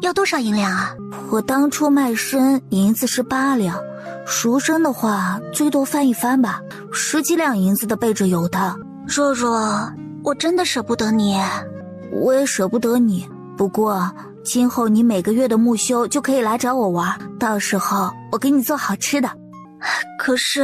要多少银两啊？我当初卖身银子是8两，赎身的话最多翻一番吧，10几两银子的备着有的。若若，我真的舍不得你。我也舍不得你，不过今后你每个月的木休就可以来找我玩，到时候我给你做好吃的。可是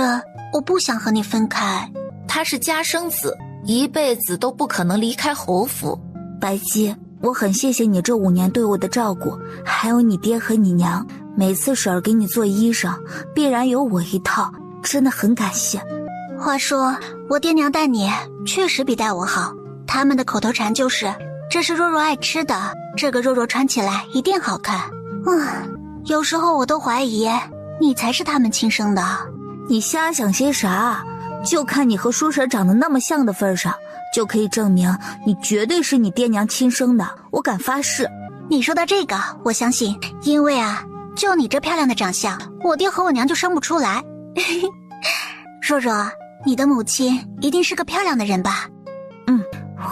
我不想和你分开。他是家生子，一辈子都不可能离开侯府。白姬，我很谢谢你这5年对我的照顾，还有你爹和你娘，每次婶儿给你做衣裳必然有我一套，真的很感谢。话说我爹娘待你确实比待我好，他们的口头禅就是这是若若爱吃的，这个若若穿起来一定好看。有时候我都怀疑你才是他们亲生的。你瞎想些啥？就看你和叔婶长得那么像的份上，就可以证明你绝对是你爹娘亲生的，我敢发誓。你说到这个我相信，因为就你这漂亮的长相，我爹和我娘就生不出来。若若，你的母亲一定是个漂亮的人吧？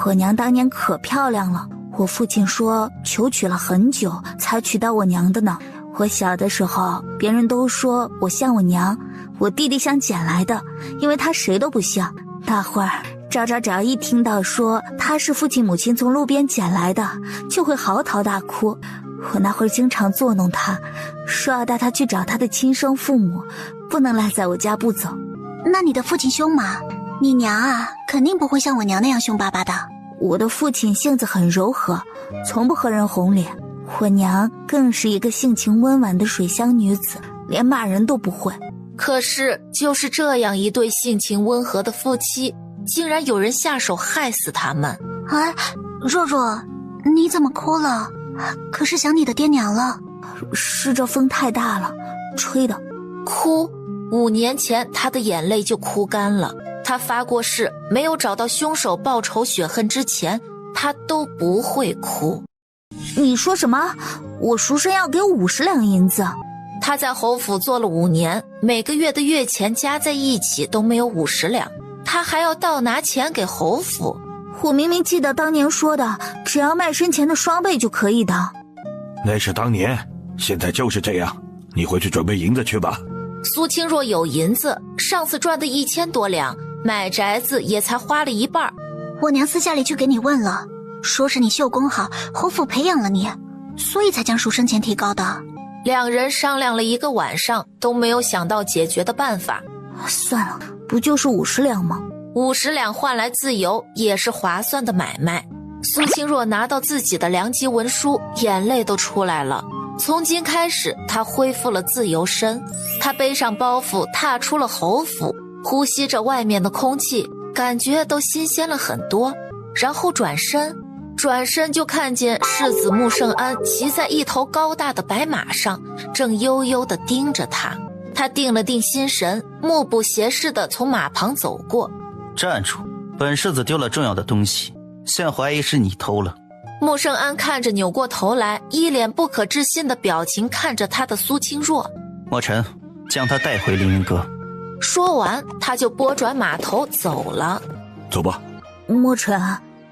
我娘当年可漂亮了，我父亲说求娶了很久才娶到我娘的呢。我小的时候别人都说我像我娘，我弟弟像捡来的，因为他谁都不像。大会儿昭昭只要一听到说他是父亲母亲从路边捡来的，就会嚎啕大哭。我那会儿经常作弄他，说要带他去找他的亲生父母，不能赖在我家不走。那你的父亲凶吗？你娘肯定不会像我娘那样凶巴巴的。我的父亲性子很柔和，从不和人红脸，我娘更是一个性情温婉的水乡女子，连骂人都不会。可是就是这样一对性情温和的夫妻，竟然有人下手害死他们。若若，你怎么哭了？可是想你的爹娘了。是这风太大了，吹的。哭？5年前他的眼泪就哭干了。他发过誓，没有找到凶手报仇雪恨之前，他都不会哭。你说什么？我赎身要给50两银子。他在侯府做了5年，每个月的月钱加在一起都没有50两，他还要倒拿钱给侯府。我明明记得当年说的，只要卖身钱的双倍就可以的。那是当年，现在就是这样。你回去准备银子去吧。苏清若有银子，上次赚的1000多两，买宅子也才花了一半。我娘私下里去给你问了，说是你绣工好，侯府培养了你，所以才将赎身钱提高的。2人商量了1个晚上，都没有想到解决的办法。算了，不就是50两吗？50两换来自由，也是划算的买卖。苏清若拿到自己的良籍文书，眼泪都出来了。从今开始，她恢复了自由身。她背上包袱，踏出了侯府，呼吸着外面的空气，感觉都新鲜了很多。然后转身就看见世子穆圣安骑在一头高大的白马上，正悠悠地盯着他。他定了定心神，目不斜视地从马旁走过。站住！本世子丢了重要的东西，现怀疑是你偷了。穆圣安看着扭过头来，一脸不可置信的表情看着他的苏清若。墨尘，将他带回凌云阁。说完，他就拨转马头走了。走吧。墨尘，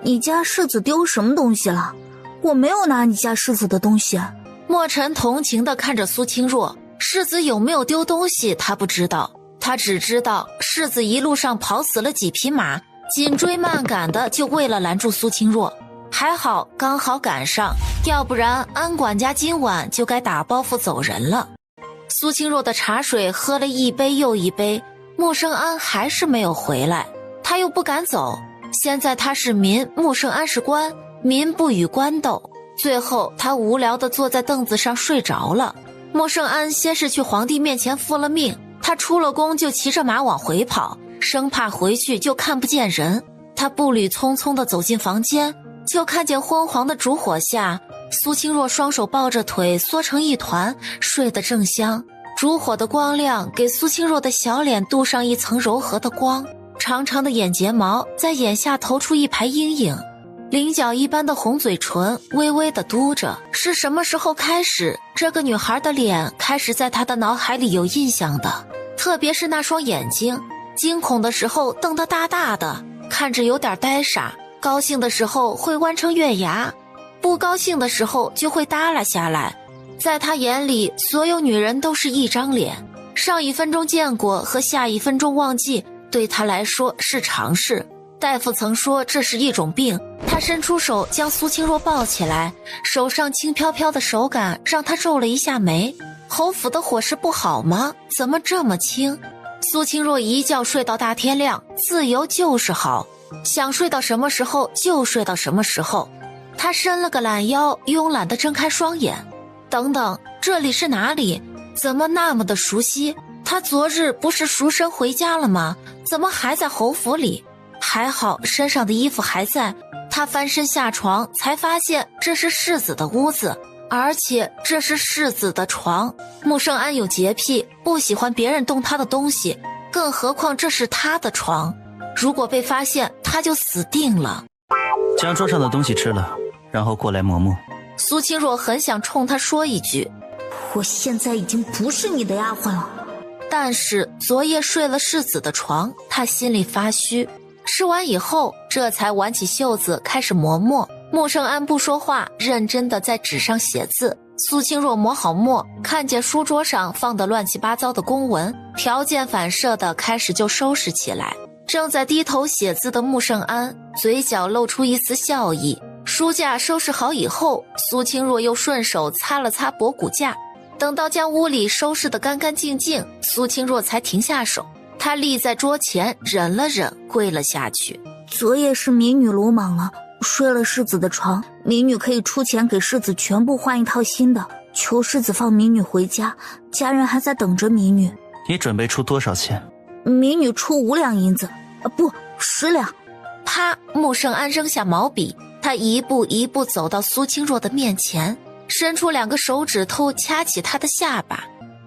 你家世子丢什么东西了？我没有拿你家世子的东西。墨尘同情地看着苏清若，世子有没有丢东西他不知道，他只知道世子一路上跑死了几匹马，紧追慢赶的就为了拦住苏清若。还好刚好赶上，要不然安管家今晚就该打包袱走人了。苏清若的茶水喝了一杯又一杯，穆圣安还是没有回来，他又不敢走。现在他是民，穆圣安是官，民不与官斗。最后他无聊地坐在凳子上睡着了。穆圣安先是去皇帝面前复了命，他出了宫就骑着马往回跑，生怕回去就看不见人。他步履匆匆地走进房间，就看见昏黄的烛火下，苏清若双手抱着腿缩成一团，睡得正香。烛火的光亮给苏清若的小脸镀上一层柔和的光，长长的眼睫毛在眼下投出一排阴影，菱角一般的红嘴唇微微地嘟着。是什么时候开始，这个女孩的脸开始在她的脑海里有印象的？特别是那双眼睛，惊恐的时候瞪得大大的，看着有点呆傻，高兴的时候会弯成月牙，不高兴的时候就会耷拉下来。在他眼里，所有女人都是一张脸，上一分钟见过和下一分钟忘记对他来说是常事。大夫曾说这是一种病，他伸出手将苏清若抱起来，手上轻飘飘的手感让他皱了一下眉。侯府的伙食不好吗？怎么这么轻？苏清若一觉睡到大天亮，自由就是好，想睡到什么时候就睡到什么时候。他伸了个懒腰，慵懒地睁开双眼。等等，这里是哪里？怎么那么的熟悉？他昨日不是赎身回家了吗？怎么还在侯府里？还好身上的衣服还在。他翻身下床，才发现这是世子的屋子，而且这是世子的床。穆圣安有洁癖，不喜欢别人动他的东西，更何况这是他的床，如果被发现他就死定了。将桌上的东西吃了，然后过来磨墨。苏清若很想冲他说一句，我现在已经不是你的丫鬟了。但是昨夜睡了世子的床，他心里发虚。吃完以后，这才挽起袖子开始磨墨。穆圣安不说话，认真地在纸上写字。苏清若磨好墨，看见书桌上放得乱七八糟的公文，条件反射地开始就收拾起来。正在低头写字的穆圣安嘴角露出一丝笑意。书架收拾好以后，苏清若又顺手擦了擦博骨架。等到将屋里收拾得干干净净，苏清若才停下手。她立在桌前，忍了忍，跪了下去。昨夜是民女鲁莽了，睡了世子的床，民女可以出钱给世子全部换一套新的，求世子放民女回家，家人还在等着民女。你准备出多少钱？民女出5两银子，不，10两。啪！穆圣安扔下毛笔，他一步一步走到苏清若的面前，伸出2个手指头掐起她的下巴。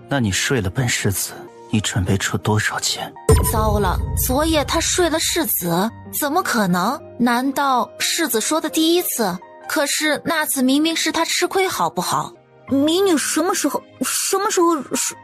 那你睡了本世子，你准备出多少钱？糟了，昨夜他睡了世子，怎么可能？难道世子说的第一次？可是那次明明是他吃亏，好不好？民女什么时候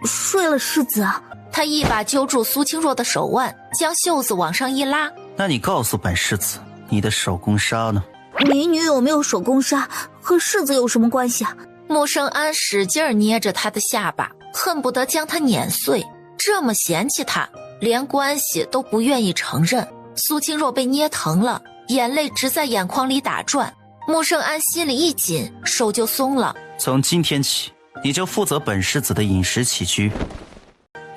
睡了世子啊？他一把揪住苏清若的手腕，将袖子往上一拉。那你告诉本世子，你的手工纱呢？民女有没有手工纱和世子有什么关系啊？穆圣安使劲捏着他的下巴，恨不得将他碾碎。这么嫌弃他，连关系都不愿意承认。苏清若被捏疼了，眼泪直在眼眶里打转。穆圣安心里一紧，手就松了。从今天起，你就负责本世子的饮食起居。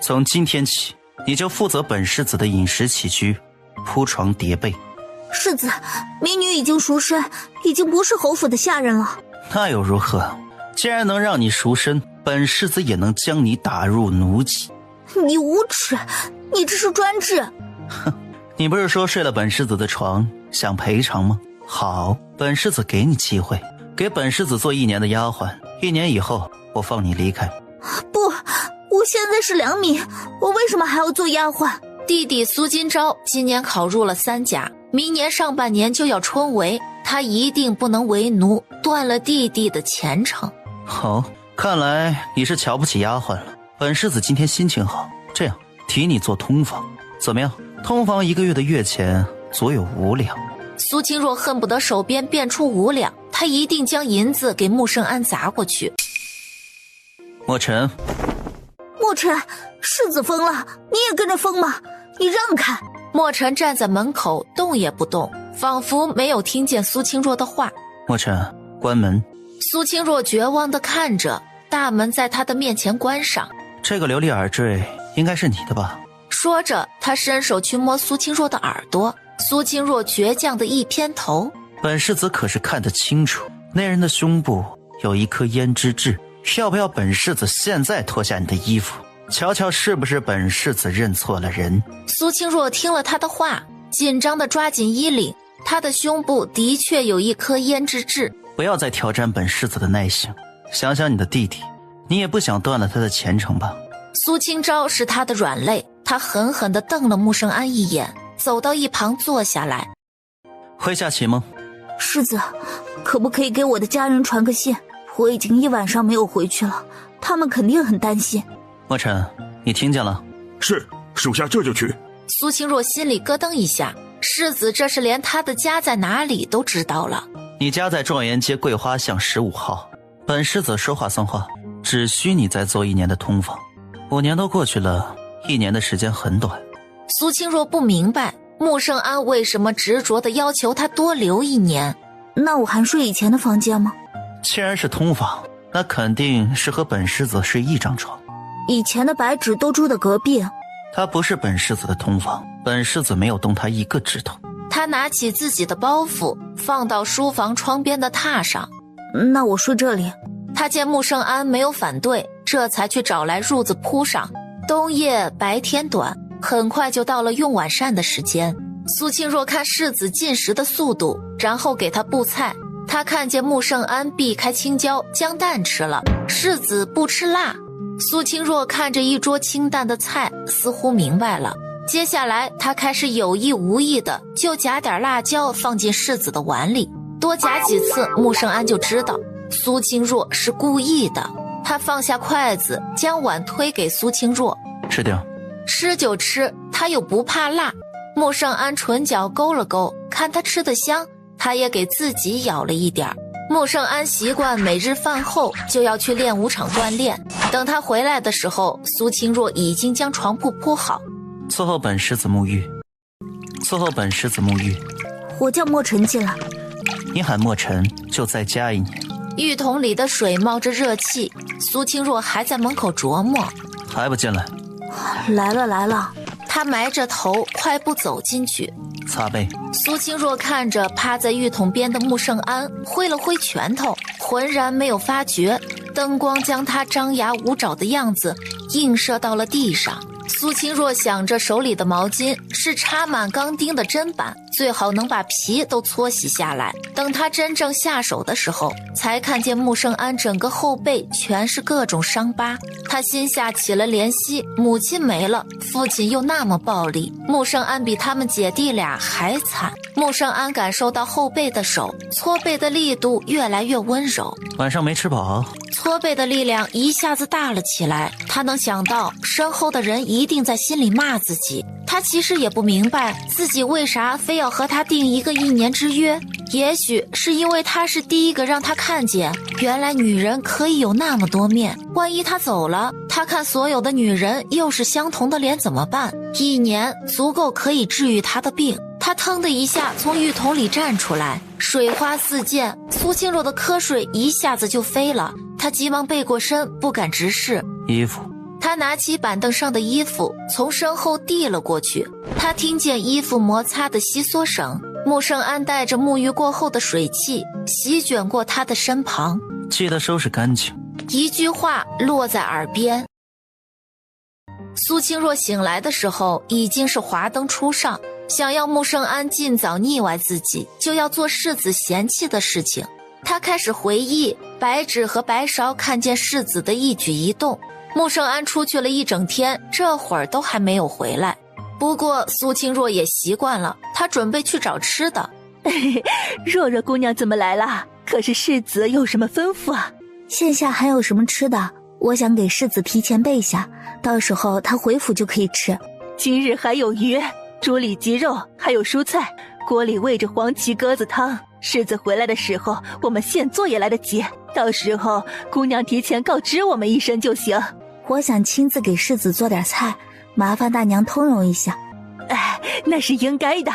从今天起，你就负责本世子的饮食起居，铺床叠被。世子，民女已经赎身，已经不是侯府的下人了。那又如何？既然能让你赎身，本世子也能将你打入奴籍。你无耻，你这是专制。哼，你不是说睡了本世子的床，想赔偿吗？好，本世子给你机会，给本世子做1年的丫鬟，1年以后我放你离开。不，我现在是良民，我为什么还要做丫鬟？弟弟苏金钊今年考入了3甲，明年上半年就要春闱，他一定不能为奴，断了弟弟的前程。好，看来你是瞧不起丫鬟了。本世子今天心情好，这样提你做通房，怎么样？通房1个月的月钱足有5两。苏清若恨不得手边变出5两，他一定将银子给穆圣安砸过去。墨尘，墨尘，世子疯了，你也跟着疯吗？你让开！墨尘站在门口动也不动，仿佛没有听见苏清若的话。墨尘，关门。苏清若绝望地看着，大门在他的面前关上。这个琉璃耳坠应该是你的吧？说着，他伸手去摸苏清若的耳朵。苏清若倔强地一偏头。本世子可是看得清楚，那人的胸部有一颗胭脂痣，要不要本世子现在脱下你的衣服，瞧瞧是不是本世子认错了人？苏清若听了他的话，紧张地抓紧衣领，他的胸部的确有一颗胭脂痣。不要再挑战本世子的耐性，想想你的弟弟，你也不想断了他的前程吧？苏清昭是他的软肋，他狠狠地瞪了穆圣安一眼，走到一旁坐下来。麾下启梦。世子，可不可以给我的家人传个信？我已经1晚上没有回去了，他们肯定很担心。墨尘，你听见了？是，属下这就去。苏清若心里咯噔一下，世子这是连他的家在哪里都知道了。你家在状元街桂花巷15号，本世子说话算话，只需你再做1年的通房。5年都过去了，1年的时间很短。苏清若不明白穆圣安为什么执着地要求他多留1年。那我还睡以前的房间吗？既然是通房，那肯定是和本世子睡一张床。以前的白纸都住的隔壁。他不是本世子的通房，本世子没有动他一个指头。他拿起自己的包袱放到书房窗边的榻上。那我睡这里。他见穆圣安没有反对，这才去找来褥子铺上。冬夜白天短，很快就到了用晚膳的时间。苏清若看世子进食的速度，然后给他布菜。他看见穆圣安避开青椒将蛋吃了，世子不吃辣。苏清若看着一桌清淡的菜，似乎明白了。接下来他开始有意无意的就夹点辣椒放进世子的碗里，多夹几次穆圣安就知道苏清若是故意的。他放下筷子，将碗推给苏清若，吃掉。吃就吃，他又不怕辣。穆圣安唇角勾了勾，看他吃得香，他也给自己舀了一点。穆圣安习惯每日饭后就要去练武场锻炼，等他回来的时候，苏清若已经将床铺铺好。伺候本世子沐浴。伺候本世子沐浴。我叫墨尘进来。你喊墨尘就再加1年。浴桶里的水冒着热气，苏清若还在门口琢磨。还不进来？来了来了。他埋着头快步走进去。擦背。苏清若看着趴在浴桶边的穆圣安，挥了挥拳头，浑然没有发觉灯光将他张牙舞爪的样子映射到了地上。苏清若想着手里的毛巾是插满钢钉的砧板，最好能把皮都搓洗下来。等他真正下手的时候，才看见穆圣安整个后背全是各种伤疤。他心下起了怜惜，母亲没了，父亲又那么暴力，穆圣安比他们姐弟俩还惨。穆圣安感受到后背的手搓背的力度越来越温柔。晚上没吃饱？搓背的力量一下子大了起来，他能想到身后的人一定在心里骂自己。他其实也不明白自己为啥非要和他定一个1年之约，也许是因为他是第一个让他看见原来女人可以有那么多面。万一他走了，他看所有的女人又是相同的脸怎么办？1年足够可以治愈他的病。他腾的一下从浴桶里站出来，水花四溅，苏清若的瞌睡一下子就飞了。他急忙背过身，不敢直视。衣服。他拿起板凳上的衣服从身后递了过去。他听见衣服摩擦的窸窣声，穆圣安带着沐浴过后的水汽席卷过他的身旁。记得收拾干净。一句话落在耳边。苏清若醒来的时候已经是华灯初上，想要穆圣安尽早腻歪自己，就要做世子嫌弃的事情。他开始回忆白芷和白芍看见世子的一举一动。穆圣安出去了1整天，这会儿都还没有回来。不过苏清若也习惯了，她准备去找吃的。若若姑娘怎么来了？可是世子有什么吩咐啊？线下还有什么吃的？我想给世子提前备下，到时候他回府就可以吃。今日还有鱼、猪里脊肉，还有蔬菜，锅里煨着黄芪鸽子汤。世子回来的时候，我们现做也来得及。到时候姑娘提前告知我们一声就行。我想亲自给世子做点菜，麻烦大娘通融一下。哎，那是应该的，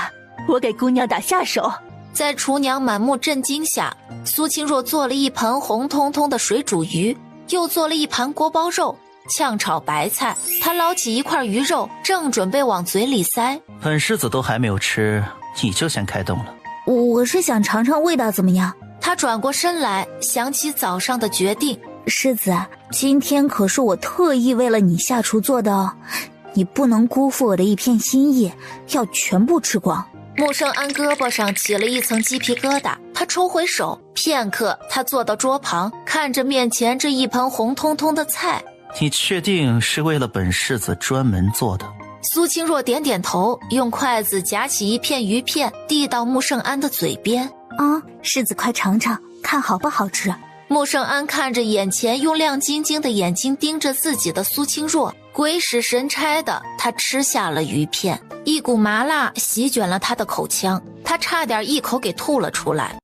我给姑娘打下手。在厨娘满目震惊下，苏清若做了一盆红彤彤的水煮鱼，又做了一盘锅包肉，炝炒白菜。她捞起一块鱼肉，正准备往嘴里塞，本世子都还没有吃，你就先开动了。我是想尝尝味道怎么样。她转过身来，想起早上的决定。世子，今天可是我特意为了你下厨做的哦，你不能辜负我的一片心意，要全部吃光。穆圣安胳膊上起了一层鸡皮疙瘩，他抽回手，片刻，他坐到桌旁，看着面前这一盆红彤彤的菜。你确定是为了本世子专门做的？苏清若点点头，用筷子夹起一片鱼片，递到穆圣安的嘴边。世子快尝尝，看好不好吃。穆圣安看着眼前用亮晶晶的眼睛盯着自己的苏清若，鬼使神差的，他吃下了鱼片，一股麻辣席卷了他的口腔，他差点一口给吐了出来。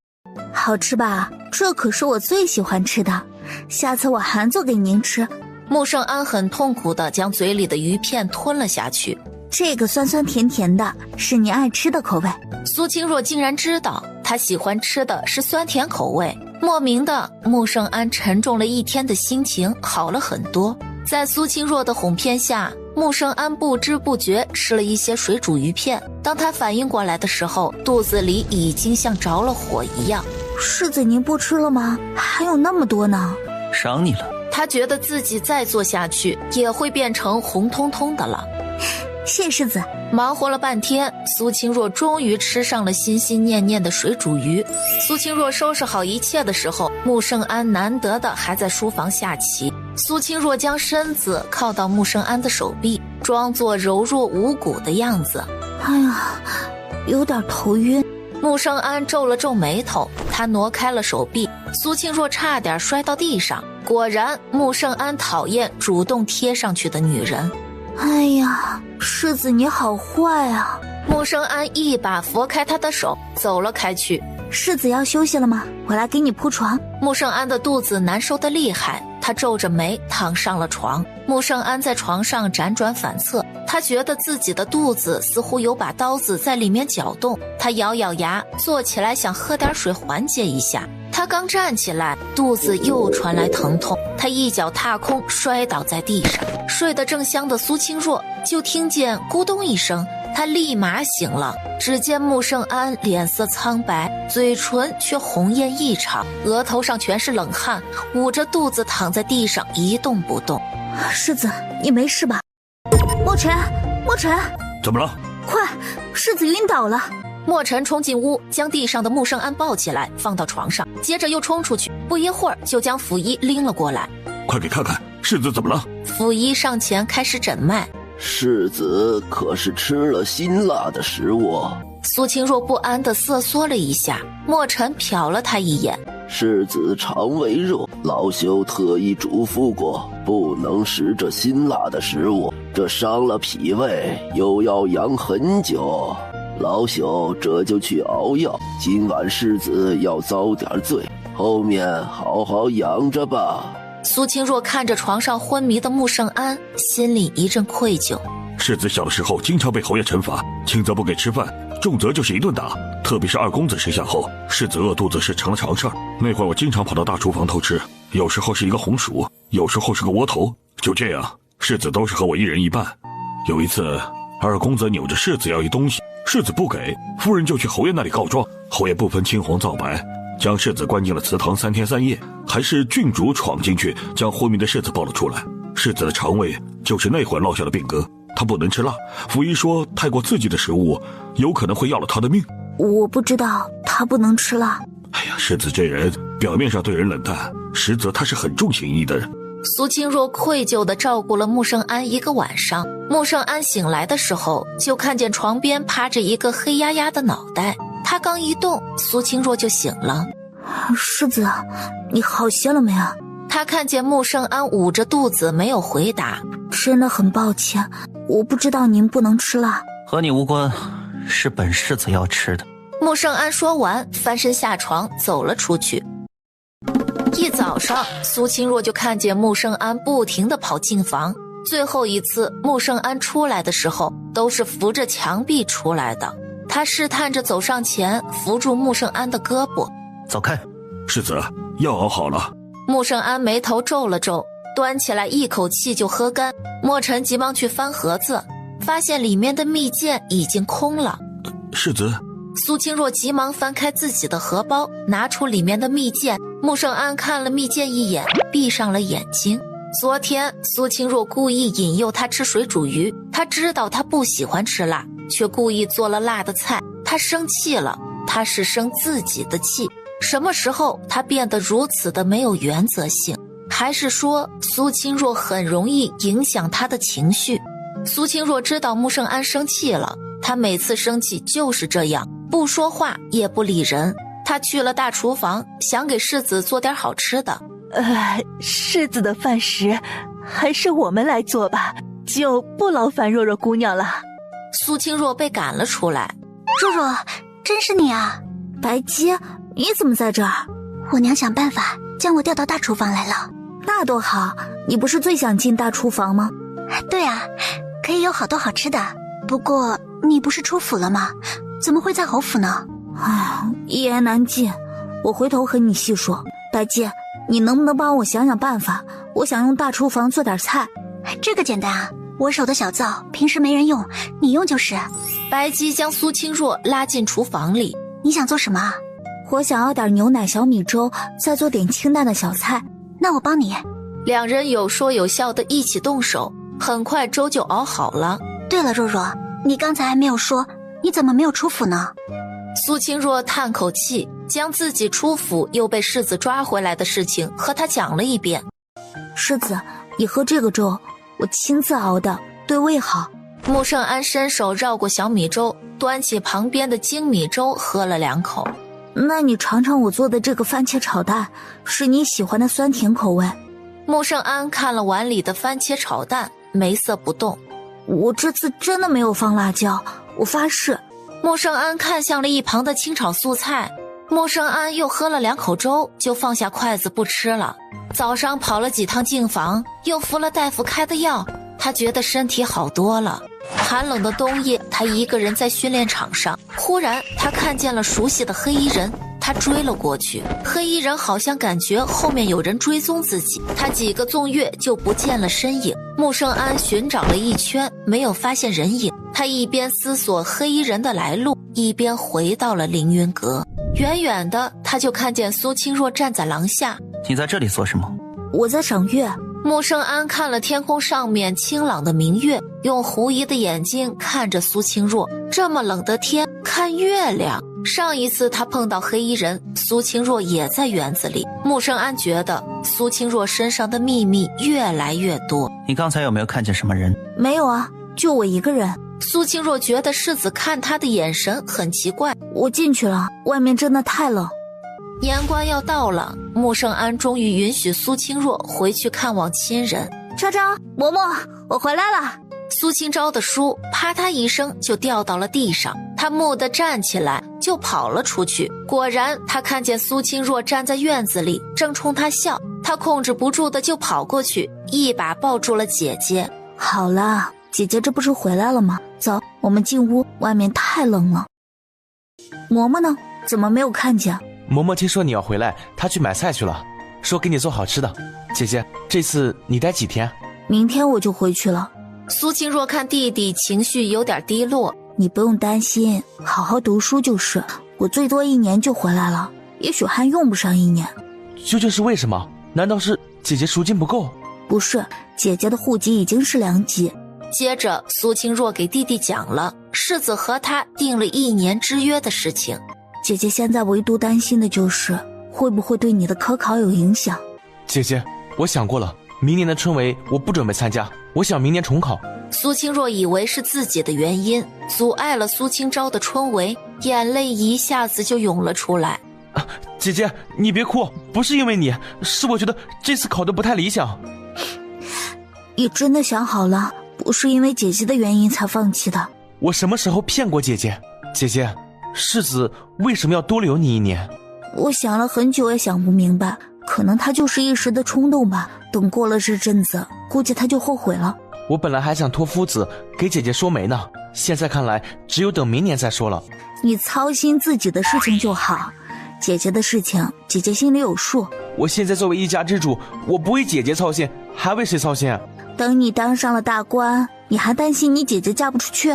好吃吧？这可是我最喜欢吃的，下次我还做给您吃。穆圣安很痛苦地将嘴里的鱼片吞了下去，这个酸酸甜甜的，是您爱吃的口味。苏清若竟然知道他喜欢吃的是酸甜口味，莫名的，穆圣安沉重了一天的心情好了很多。在苏清若的哄骗下，穆圣安不知不觉吃了一些水煮鱼片。当他反应过来的时候，肚子里已经像着了火一样。世子您不吃了吗？还有那么多呢。赏你了。他觉得自己再做下去也会变成红彤彤的了。谢世子。忙活了半天，苏清若终于吃上了心心念念的水煮鱼。苏清若收拾好一切的时候，穆圣安难得的还在书房下棋。苏清若将身子靠到穆圣安的手臂，装作柔弱无骨的样子。哎呀，有点头晕。穆圣安皱了皱眉头，他挪开了手臂，苏清若差点摔到地上。果然，穆圣安讨厌主动贴上去的女人。哎呀，世子你好坏啊！穆圣安一把扶开他的手，走了开去。世子要休息了吗？我来给你铺床。穆圣安的肚子难受得厉害，他皱着眉躺上了床。穆圣安在床上辗转反侧，他觉得自己的肚子似乎有把刀子在里面搅动。他咬咬牙，坐起来想喝点水缓解一下。他刚站起来，肚子又传来疼痛，他一脚踏空，摔倒在地上。睡得正香的苏清若就听见咕咚一声，他立马醒了。只见穆圣安脸色苍白，嘴唇却红艳异常，额头上全是冷汗，捂着肚子躺在地上一动不动。世子，你没事吧？墨尘，墨尘，怎么了？快，世子晕倒了。墨尘冲进屋，将地上的穆圣安抱起来，放到床上，接着又冲出去，不一会儿就将溥仪拎了过来。快给看看，世子怎么了？溥仪上前开始诊脉。世子可是吃了辛辣的食物？苏清若不安地瑟缩了一下，墨尘瞟了他一眼。世子肠胃弱，老朽特意嘱咐过，不能食这辛辣的食物，这伤了脾胃，又要养很久。老朽这就去熬药，今晚世子要遭点罪，后面好好养着吧。苏清若看着床上昏迷的穆圣安，心里一阵愧疚。世子小的时候经常被侯爷惩罚，轻则不给吃饭，重则就是一顿打。特别是二公子生下后，世子饿肚子是成了常事儿。那会儿我经常跑到大厨房偷吃，有时候是一个红薯，有时候是个窝头，就这样，世子都是和我一人一半。有一次，二公子扭着世子要一东西，世子不给，夫人就去侯爷那里告状。侯爷不分青红皂白，将世子关进了祠堂3天3夜，还是郡主闯进去将昏迷的世子抱了出来。世子的肠胃就是那会儿落下的病根，他不能吃辣，府医说太过刺激的食物有可能会要了他的命。我不知道他不能吃辣。哎呀，世子这人表面上对人冷淡，实则他是很重情义的人。苏清若愧疚地照顾了穆圣安一个晚上。穆圣安醒来的时候，就看见床边趴着一个黑压压的脑袋。他刚一动，苏清若就醒了。世子，你好些了没有？他看见穆圣安捂着肚子没有回答。真的很抱歉，我不知道您不能吃辣。和你无关，是本世子要吃的。穆圣安说完，翻身下床走了出去。一早上，苏清若就看见穆圣安不停地跑进房。最后一次穆圣安出来的时候，都是扶着墙壁出来的。他试探着走上前，扶住穆圣安的胳膊。走开。世子，药熬好了。穆圣安眉头皱了皱，端起来一口气就喝干。莫尘急忙去翻盒子，发现里面的蜜饯已经空了。世子。苏清若急忙翻开自己的荷包，拿出里面的蜜饯。穆圣安看了蜜饯一眼，闭上了眼睛。昨天苏清若故意引诱他吃水煮鱼，他知道他不喜欢吃辣，却故意做了辣的菜。他生气了，他是生自己的气。什么时候他变得如此的没有原则性？还是说苏清若很容易影响他的情绪？苏清若知道穆圣安生气了，他每次生气就是这样，不说话也不理人。他去了大厨房，想给世子做点好吃的。世子的饭食还是我们来做吧，就不劳烦若若姑娘了。苏清若被赶了出来。若若，真是你啊！白姬，你怎么在这儿？我娘想办法将我调到大厨房来了。那多好，你不是最想进大厨房吗？对啊，可以有好多好吃的。不过你不是出府了吗？怎么会在侯府呢？一言难尽，我回头和你细说。白姬，你能不能帮我想想办法？我想用大厨房做点菜。这个简单啊，我手的小灶平时没人用，你用就是。白姬将苏清若拉进厨房里。你想做什么？我想要点牛奶小米粥，再做点清淡的小菜。那我帮你。两人有说有笑的一起动手，很快粥就熬好了。对了，若若，你刚才还没有说，你怎么没有出府呢？苏清若叹口气，将自己出府又被世子抓回来的事情和他讲了一遍。世子，你喝这个粥，我亲自熬的，对胃好。穆圣安伸手绕过小米粥，端起旁边的精米粥喝了2口。那你尝尝我做的这个番茄炒蛋，是你喜欢的酸甜口味。穆圣安看了碗里的番茄炒蛋，眉色不动。我这次真的没有放辣椒，我发誓。穆圣安看向了一旁的清炒素菜，穆圣安又喝了2口粥，就放下筷子不吃了。早上跑了几趟净房，又服了大夫开的药，他觉得身体好多了。寒冷的冬夜，他一个人在训练场上，忽然他看见了熟悉的黑衣人，他追了过去。黑衣人好像感觉后面有人追踪自己，他几个纵跃就不见了身影。穆圣安寻找了一圈，没有发现人影。他一边思索黑衣人的来路，一边回到了凌云阁。远远的，他就看见苏清若站在廊下。你在这里做什么？我在赏月。穆圣安看了天空上面清朗的明月，用狐疑的眼睛看着苏清若。这么冷的天，看月亮。上一次他碰到黑衣人，苏清若也在园子里。穆圣安觉得苏清若身上的秘密越来越多。你刚才有没有看见什么人？没有啊，就我一个人。苏清若觉得世子看他的眼神很奇怪。我进去了，外面真的太冷。年关要到了，穆圣安终于允许苏清若回去看望亲人。昭昭、嬷嬷，我回来了。苏清昭的书啪嗒一声就掉到了地上，他蓦地站起来就跑了出去。果然，他看见苏清若站在院子里，正冲他笑。他控制不住的就跑过去，一把抱住了姐姐。好了，姐姐这不是回来了吗？走，我们进屋，外面太冷了。嬷嬷呢？怎么没有看见？嬷嬷听说你要回来，她去买菜去了，说给你做好吃的。姐姐，这次你待几天？明天我就回去了。苏清若看弟弟情绪有点低落。你不用担心，好好读书就是。我最多1年就回来了，也许还用不上1年。究竟是为什么？难道是姐姐赎金不够？不是，姐姐的户籍已经是2级。接着苏清若给弟弟讲了世子和他定了1年之约的事情。姐姐现在唯独担心的就是会不会对你的科考有影响。姐姐，我想过了，明年的春闱我不准备参加，我想明年重考。苏清若以为是自己的原因阻碍了苏清昭的春闱，眼泪一下子就涌了出来。姐姐，你别哭，不是因为你，是我觉得这次考得不太理想。你真的想好了，不是因为姐姐的原因才放弃的？我什么时候骗过姐姐？姐姐，世子为什么要多留你1年？我想了很久也想不明白，可能他就是一时的冲动吧，等过了这阵子，估计他就后悔了。我本来还想托夫子给姐姐说媒呢，现在看来只有等明年再说了。你操心自己的事情就好，姐姐的事情姐姐心里有数。我现在作为一家之主，我不为姐姐操心，还为谁操心啊？等你当上了大官，你还担心你姐姐嫁不出去？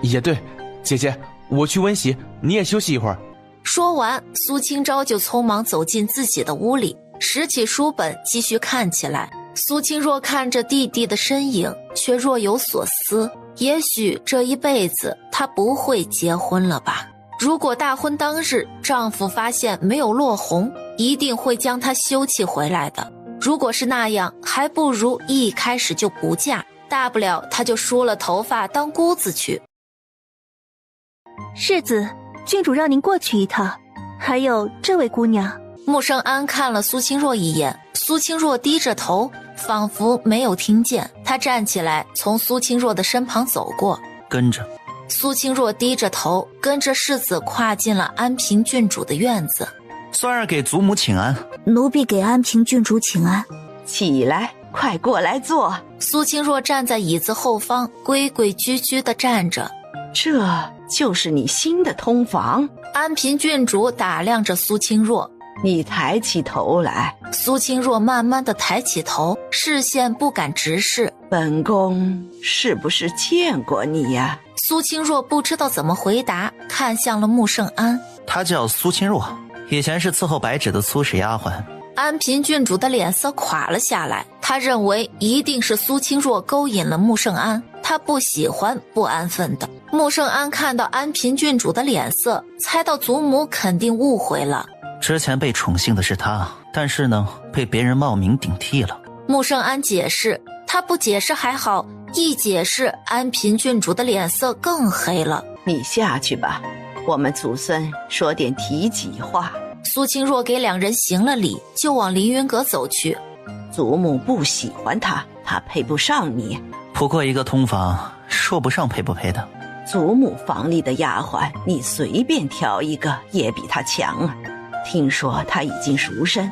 也对，姐姐，我去温习，你也休息一会儿。说完，苏清昭就匆忙走进自己的屋里，拾起书本继续看起来。苏清若看着弟弟的身影，却若有所思。也许这一辈子她不会结婚了吧？如果大婚当日丈夫发现没有落红，一定会将她休弃回来的。如果是那样，还不如一开始就不嫁，大不了她就梳了头发当姑子去。世子，郡主让您过去一趟。还有这位姑娘。穆圣安看了苏清若一眼，苏清若低着头，仿佛没有听见。他站起来，从苏清若的身旁走过，跟着。苏清若低着头，跟着世子跨进了安平郡主的院子。孙儿给祖母请安。奴婢给安平郡主请安。起来，快过来坐。苏清若站在椅子后方，规规矩矩地站着。这就是你新的通房？安平郡主打量着苏清若。你抬起头来。苏清若慢慢地抬起头，视线不敢直视。本宫是不是见过你呀？苏清若不知道怎么回答，看向了穆圣安。她叫苏清若，以前是伺候白芷的粗使丫鬟。安平郡主的脸色垮了下来，她认为一定是苏清若勾引了穆圣安，她不喜欢不安分的。穆圣安看到安平郡主的脸色，猜到祖母肯定误会了。之前被宠幸的是他，但是呢，被别人冒名顶替了。穆圣安解释，他不解释还好，一解释，安平郡主的脸色更黑了。你下去吧，我们祖孙说点体己话。苏清若给两人行了礼，就往凌云阁走去。祖母不喜欢他，他配不上你。不过一个通房，说不上配不配的。祖母房里的丫鬟，你随便挑一个也比他强啊。听说他已经赎身，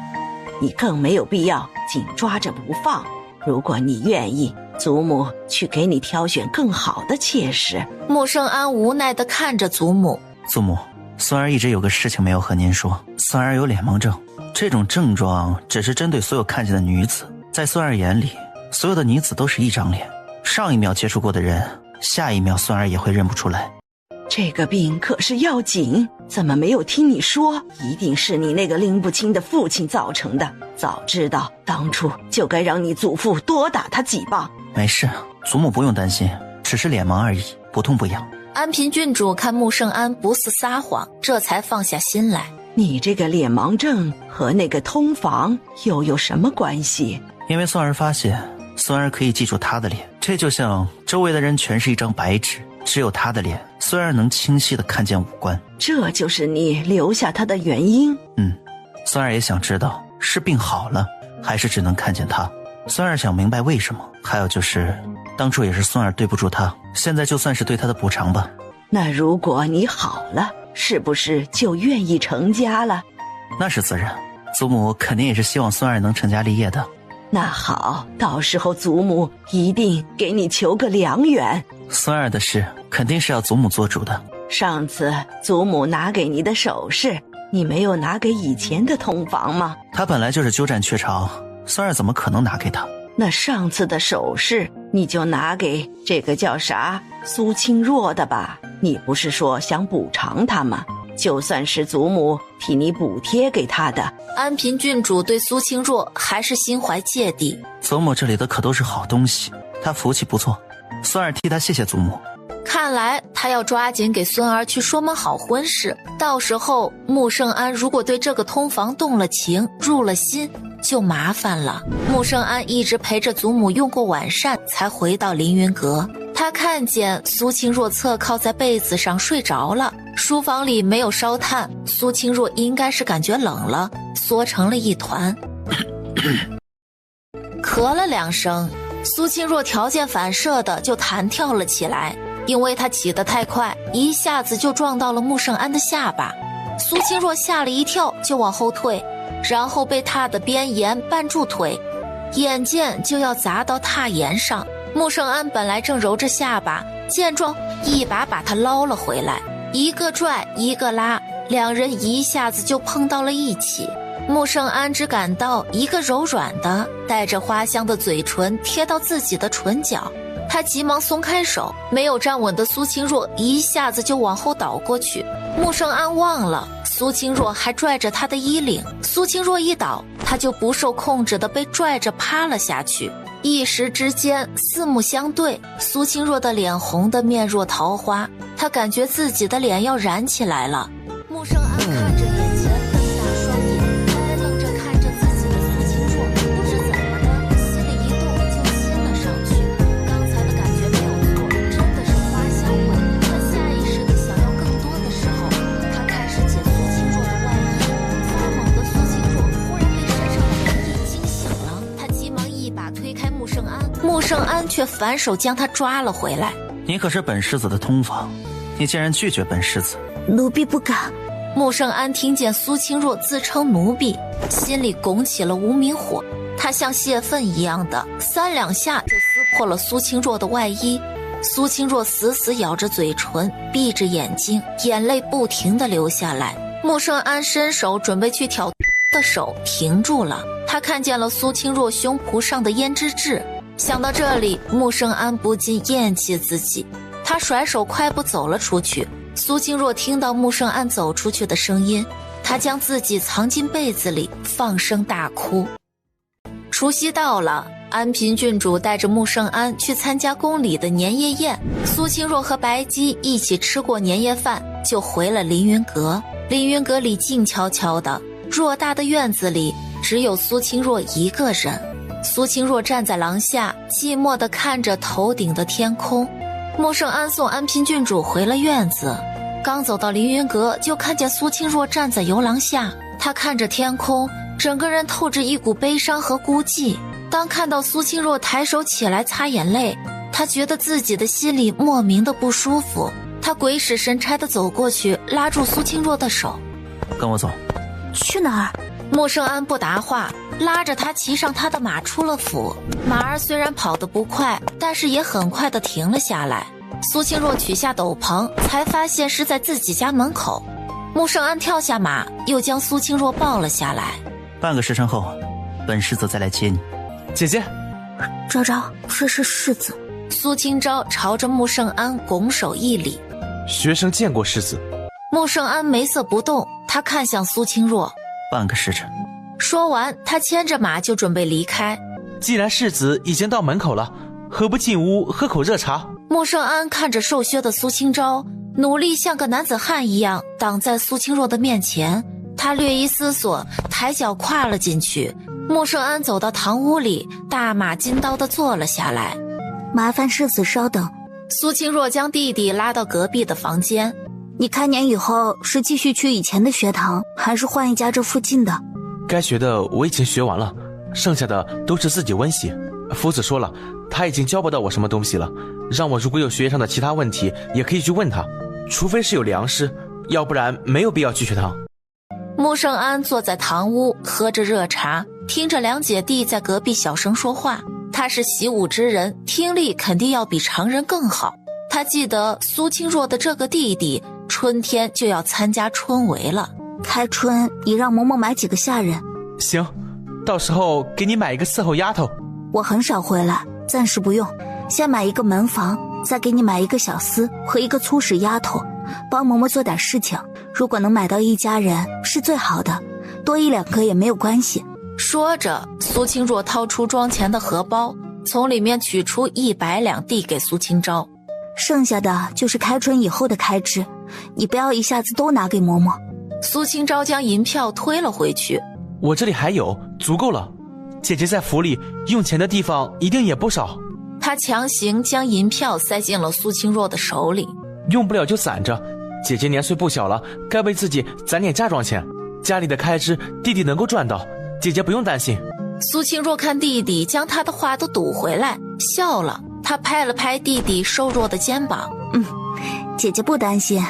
你更没有必要紧抓着不放。如果你愿意，祖母去给你挑选更好的妾室。穆圣安无奈地看着祖母。祖母，孙儿一直有个事情没有和您说。孙儿有脸盲症，这种症状只是针对所有看见的女子。在孙儿眼里，所有的女子都是一张脸，上一秒接触过的人，下一秒孙儿也会认不出来。这个病可是要紧，怎么没有听你说？一定是你那个拎不清的父亲造成的。早知道当初就该让你祖父多打他几棒。没事，祖母不用担心，只是脸盲而已，不痛不痒。安平郡主看穆圣安不似撒谎，这才放下心来。你这个脸盲症和那个通房又有什么关系？因为孙儿发现孙儿可以记住他的脸，这就像周围的人全是一张白纸，只有他的脸，孙儿能清晰地看见五官。这就是你留下他的原因。孙儿也想知道是病好了，还是只能看见他。孙儿想明白为什么。还有就是当初也是孙儿对不住他，现在就算是对他的补偿吧。那如果你好了，是不是就愿意成家了？那是自然，祖母肯定也是希望孙儿能成家立业的。那好，到时候祖母一定给你求个良缘。孙儿的事肯定是要祖母做主的。上次祖母拿给你的首饰，你没有拿给以前的通房吗？他本来就是鸠占鹊巢，孙儿怎么可能拿给他？那上次的首饰你就拿给这个叫啥苏清若的吧？你不是说想补偿他吗？就算是祖母替你补贴给他的。安平郡主对苏清若还是心怀芥蒂。祖母这里的可都是好东西，她福气不错，孙儿替她谢谢祖母。看来他要抓紧给孙儿去说门好婚事，到时候穆圣安如果对这个通房动了情，入了心，就麻烦了。穆圣安一直陪着祖母用过晚膳，才回到凌云阁。他看见苏清若侧靠在被子上睡着了，书房里没有烧炭，苏清若应该是感觉冷了，缩成了一团。咳了2声，苏清若条件反射的就弹跳了起来，因为她起得太快，一下子就撞到了穆圣安的下巴。苏清若吓了一跳，就往后退。然后被踏的边沿绊住腿，眼见就要砸到踏沿上。穆圣安本来正揉着下巴，见状一把把他捞了回来，一个拽一个拉，两人一下子就碰到了一起。穆圣安只感到一个柔软的带着花香的嘴唇贴到自己的唇角，他急忙松开手，没有站稳的苏清若一下子就往后倒过去。穆圣安忘了苏清若还拽着他的衣领，苏清若一倒，他就不受控制的被拽着趴了下去。一时之间四目相对，苏清若的脸红得面若桃花，他感觉自己的脸要燃起来了。穆圣安看着眼前瞪大双眼呆愣着看着自己的苏清若，不知怎么的心里一动就亲了上去。刚才的感觉没有错，真的是花香味。他下意识的想要更多的时候，他开始解苏清若的外衣，发猛的苏清若忽然被身上的凉意惊醒了，他急忙一把推开穆圣安，穆圣安却反手将他抓了回来。你可是本世子的通房，你竟然拒绝本世子？奴婢不敢。穆圣安听见苏清若自称奴婢，心里拱起了无名火，他像泄愤一样的3两下就撕破了苏清若的外衣。苏清若死死咬着嘴唇，闭着眼睛，眼泪不停地流下来。穆圣安伸手准备去挑的手停住了，他看见了苏清若胸脯上的胭脂痣，想到这里，穆圣安不禁厌弃自己，他甩手快步走了出去。苏清若听到穆圣安走出去的声音，她将自己藏进被子里，放声大哭。除夕到了，安平郡主带着穆圣安去参加宫里的年夜宴，苏清若和白姬一起吃过年夜饭，就回了凌云阁。凌云阁里静悄悄的，偌大的院子里只有苏清若一个人。苏清若站在廊下，寂寞地看着头顶的天空。穆圣安送安平郡主回了院子，刚走到凌云阁，就看见苏清若站在游廊下。他看着天空，整个人透着一股悲伤和孤寂。当看到苏清若抬手起来擦眼泪，他觉得自己的心里莫名的不舒服。他鬼使神差地走过去，拉住苏清若的手：“跟我走。”“去哪儿？”穆圣安不答话，拉着他骑上他的马出了府。马儿虽然跑得不快，但是也很快地停了下来。苏清若取下斗篷，才发现是在自己家门口。穆圣安跳下马，又将苏清若抱了下来。半个时辰后，本世子再来接你。姐姐，昭昭，这是世子。苏清昭朝着穆圣安拱手一礼。学生见过世子。穆圣安眉色不动，他看向苏清若。半个时辰。说完，他牵着马就准备离开。既然世子已经到门口了，何不进屋喝口热茶？穆圣安看着瘦削的苏清昭，努力像个男子汉一样挡在苏清若的面前。他略一思索，抬脚跨了进去。穆圣安走到堂屋里，大马金刀地坐了下来。麻烦世子稍等。苏清若将弟弟拉到隔壁的房间。你开年以后是继续去以前的学堂，还是换一家这附近的？该学的我已经学完了，剩下的都是自己温习。夫子说了，他已经教不到我什么东西了，让我如果有学业上的其他问题，也可以去问他，除非是有良师，要不然没有必要去学堂。穆圣安坐在堂屋，喝着热茶，听着两姐弟在隔壁小声说话。他是习武之人，听力肯定要比常人更好。他记得苏清若的这个弟弟春天就要参加春闱了。开春你让嬷嬷买几个下人。行，到时候给你买一个伺候丫头。我很少回来，暂时不用，先买一个门房，再给你买一个小厮和一个粗使丫头，帮嬷嬷做点事情。如果能买到一家人是最好的，多一两个也没有关系。说着，苏清若掏出装钱的荷包，从里面取出100两递给苏清昭。剩下的就是开春以后的开支，你不要一下子都拿给嬷嬷。苏清昭将银票推了回去。我这里还有，足够了。姐姐在府里用钱的地方一定也不少。他强行将银票塞进了苏清若的手里。用不了就攒着，姐姐年岁不小了，该为自己攒点嫁妆钱。家里的开支弟弟能够赚到，姐姐不用担心。苏清若看弟弟将他的话都堵回来，笑了。他拍了拍弟弟瘦弱的肩膀。姐姐不担心，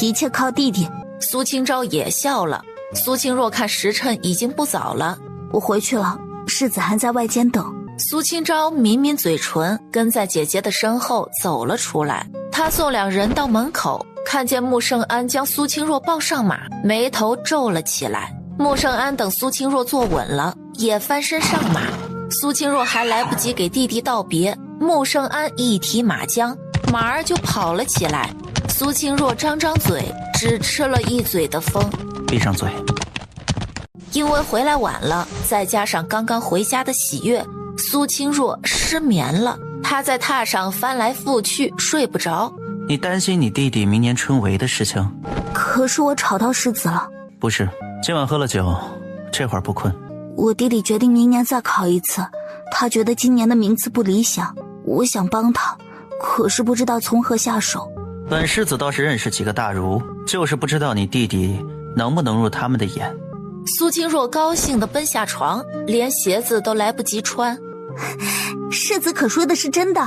一切靠弟弟。苏清昭也笑了。苏清若看时辰已经不早了，我回去了，世子还在外间等。苏清昭抿抿嘴唇，跟在姐姐的身后走了出来。他送两人到门口，看见穆圣安将苏清若抱上马，眉头皱了起来。穆圣安等苏清若坐稳了，也翻身上马。苏清若还来不及给弟弟道别，穆圣安一提马缰，马儿就跑了起来。苏清若张张嘴，只吃了一嘴的风。闭上嘴。因为回来晚了，再加上刚刚回家的喜悦，苏清若失眠了。她在榻上翻来覆去，睡不着。你担心你弟弟明年春闱的事情？可是我吵到世子了。不是，今晚喝了酒，这会儿不困。我弟弟决定明年再考一次，他觉得今年的名次不理想，我想帮他，可是不知道从何下手。本世子倒是认识几个大儒，就是不知道你弟弟能不能入他们的眼。苏清若高兴地奔下床，连鞋子都来不及穿。世子可说的是真的，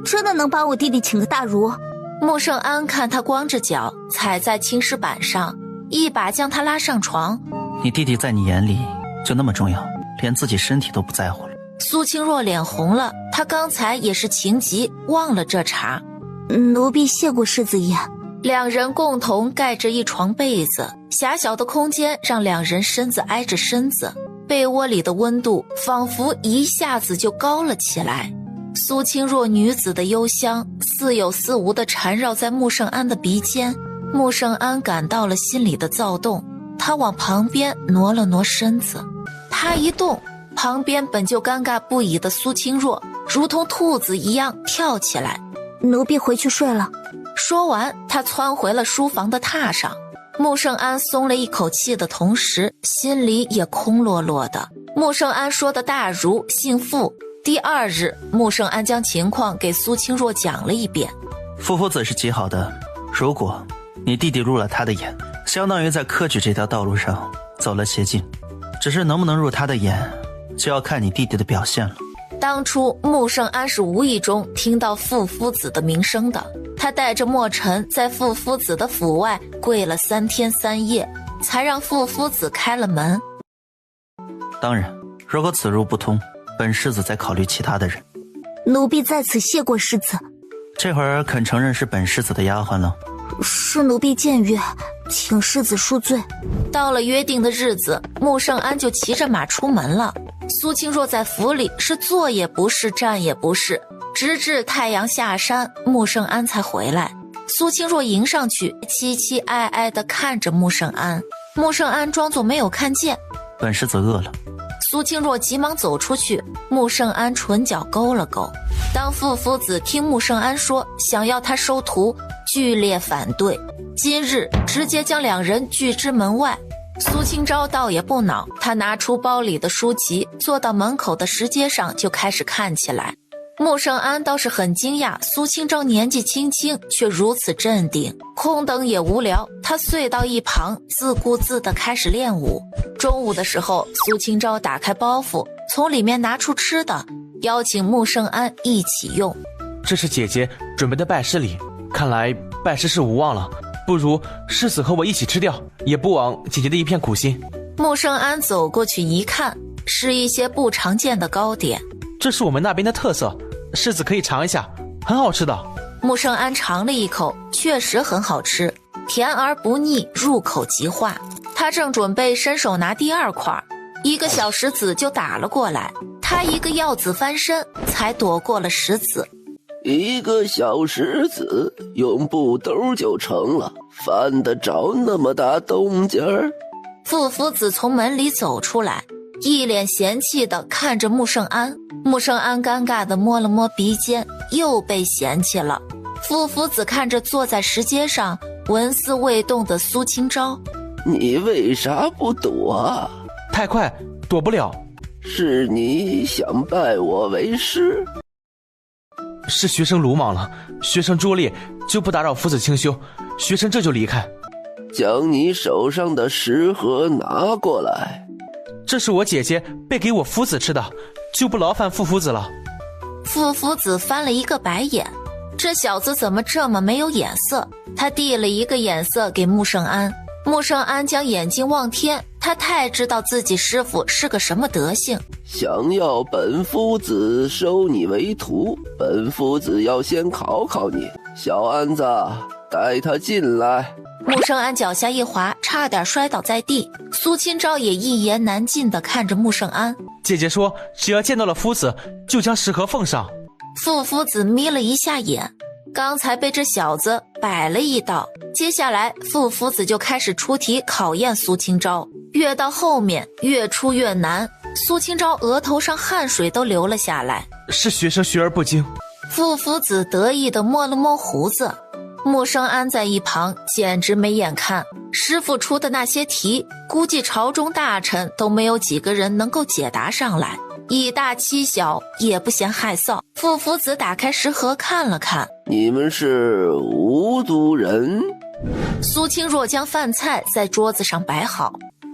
真的能帮我弟弟请个大儒。穆圣安看他光着脚踩在青石板上，一把将他拉上床。你弟弟在你眼里就那么重要，连自己身体都不在乎了。苏清若脸红了，他刚才也是情急，忘了这茬。奴婢谢过世子爷。两人共同盖着一床被子，狭小的空间让两人身子挨着身子，被窝里的温度仿佛一下子就高了起来。苏清若女子的幽香似有似无地缠绕在穆圣安的鼻尖，穆圣安感到了心里的躁动，他往旁边挪了挪身子。他一动，旁边本就尴尬不已的苏清若如同兔子一样跳起来。奴婢回去睡了。说完，他窜回了书房的榻上。穆圣安松了一口气的同时，心里也空落落的。穆圣安说的大儒姓傅。第二日，穆圣安将情况给苏清若讲了一遍。傅夫子是极好的，如果你弟弟入了他的眼，相当于在科举这条道路上走了捷径，只是能不能入他的眼，就要看你弟弟的表现了。当初穆圣安是无意中听到傅夫子的名声的，他带着墨尘在傅夫子的府外跪了3天3夜，才让傅夫子开了门。当然，如果此路不通，本世子再考虑其他的人。奴婢在此谢过世子。这会儿肯承认是本世子的丫鬟了？是奴婢僭越，请世子恕罪。到了约定的日子，穆圣安就骑着马出门了。苏清若在府里是坐也不是，站也不是，直至太阳下山，穆圣安才回来。苏清若迎上去，凄凄哀哀地看着穆圣安。穆圣安装作没有看见。本世子饿了。苏清若急忙走出去，穆圣安唇角勾了勾。当傅夫子听穆圣安说想要他收徒，剧烈反对，今日直接将两人拒之门外。苏清昭倒也不恼，他拿出包里的书籍，坐到门口的石阶上就开始看起来。穆圣安倒是很惊讶，苏清昭年纪轻轻却如此镇定，空等也无聊，他遂到一旁自顾自地开始练武。中午的时候，苏清昭打开包袱，从里面拿出吃的，邀请穆圣安一起用。这是姐姐准备的拜师礼，看来拜师是无望了，不如世子和我一起吃掉，也不枉姐姐的一片苦心。穆圣安走过去一看，是一些不常见的糕点。这是我们那边的特色，世子可以尝一下，很好吃的。穆圣安尝了一口，确实很好吃，甜而不腻，入口即化。他正准备伸手拿第二块，一个小石子就打了过来，他一个鹞子翻身，才躲过了石子。一个小石子用布兜就成了，犯得着那么大动静儿？傅夫子从门里走出来，一脸嫌弃地看着穆圣安。穆圣安尴尬地摸了摸鼻尖，又被嫌弃了。傅夫子看着坐在石阶上纹丝未动的苏清昭，你为啥不躲啊？太快，躲不了。是你想拜我为师？是学生鲁莽了，学生拙劣，就不打扰夫子清修，学生这就离开。将你手上的食盒拿过来。这是我姐姐备给我夫子吃的，就不劳烦傅夫子了。傅夫子翻了一个白眼，这小子怎么这么没有眼色？他递了一个眼色给穆圣安，穆圣安将眼睛望天，他太知道自己师父是个什么德行。想要本夫子收你为徒，本夫子要先考考你。小安子，带他进来。穆圣安脚下一滑，差点摔倒在地。苏清昭也一言难尽地看着穆圣安。姐姐说，只要见到了夫子，就将食盒奉上。傅夫子眯了一下眼，刚才被这小子摆了一道，接下来傅夫子就开始出题考验苏清昭，越到后面越出越难。苏清昭额头上汗水都流了下来。是学生学而不精。傅夫子得意地摸了摸胡子。穆圣安在一旁简直没眼看，师傅出的那些题，估计朝中大臣都没有几个人能够解答上来。以大欺小也不嫌害臊。傅夫子打开食盒看了看，你们是无都人？苏清若将饭菜在桌子上摆好，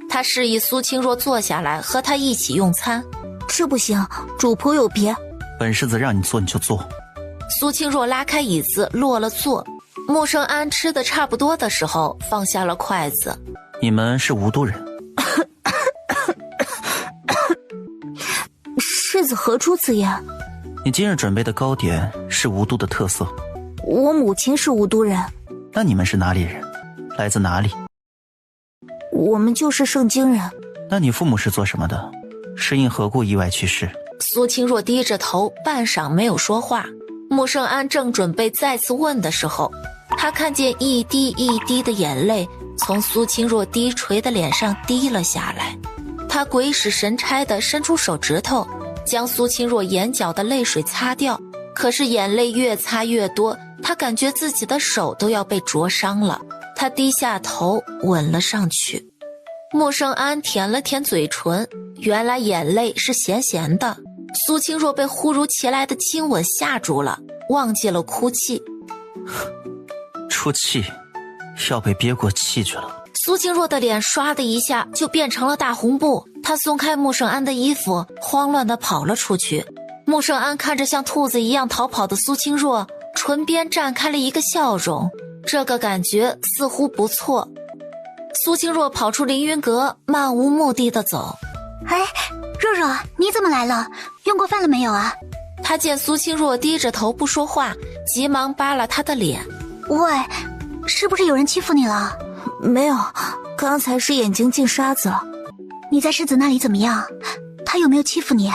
他示意苏清若坐下来和他一起用餐。这不行，主仆有别。本世子让你坐你就坐。苏清若拉开椅子落了座。穆圣安吃的差不多的时候放下了筷子。你们是吴都人？世子何出此言？你今日准备的糕点是吴都的特色。我母亲是吴都人。那你们是哪里人？来自哪里？我们就是盛京人。那你父母是做什么的？是因何故意外去世？苏清若低着头半晌没有说话。穆圣安正准备再次问的时候，他看见一滴一滴的眼泪从苏清若低垂的脸上滴了下来。他鬼使神差地伸出手指头将苏清若眼角的泪水擦掉，可是眼泪越擦越多，他感觉自己的手都要被灼伤了。他低下头吻了上去。穆圣安舔了舔嘴唇，原来眼泪是咸咸的。苏清若被忽如其来的亲吻吓住了，忘记了哭泣。出气，要被憋过气去了。苏清若的脸唰的一下就变成了大红布，她松开穆圣安的衣服，慌乱地跑了出去。穆圣安看着像兔子一样逃跑的苏清若，唇边绽开了一个笑容，这个感觉似乎不错。苏清若跑出凌云阁，漫无目的地走。哎，若若，你怎么来了？用过饭了没有啊？他见苏清若低着头不说话，急忙扒拉她的脸。喂，是不是有人欺负你了？没有，刚才是眼睛进沙子了。你在世子那里怎么样？他有没有欺负你？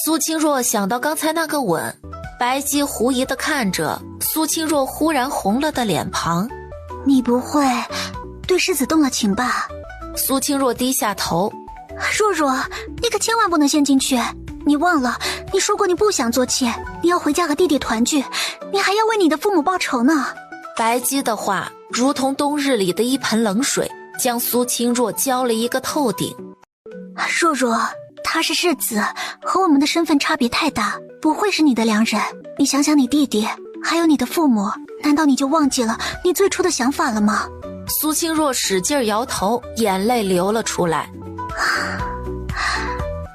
苏清若想到刚才那个吻，白姬狐疑地看着苏清若忽然红了的脸庞。你不会对世子动了情吧？苏清若低下头。若若，你可千万不能陷进去。你忘了，你说过你不想做妾，你要回家和弟弟团聚，你还要为你的父母报仇呢。白姬的话如同冬日里的一盆冷水，将苏清若浇了一个透顶。若若，他是世子，和我们的身份差别太大，不会是你的良人。你想想你弟弟，还有你的父母，难道你就忘记了你最初的想法了吗？苏清若使劲摇头，眼泪流了出来。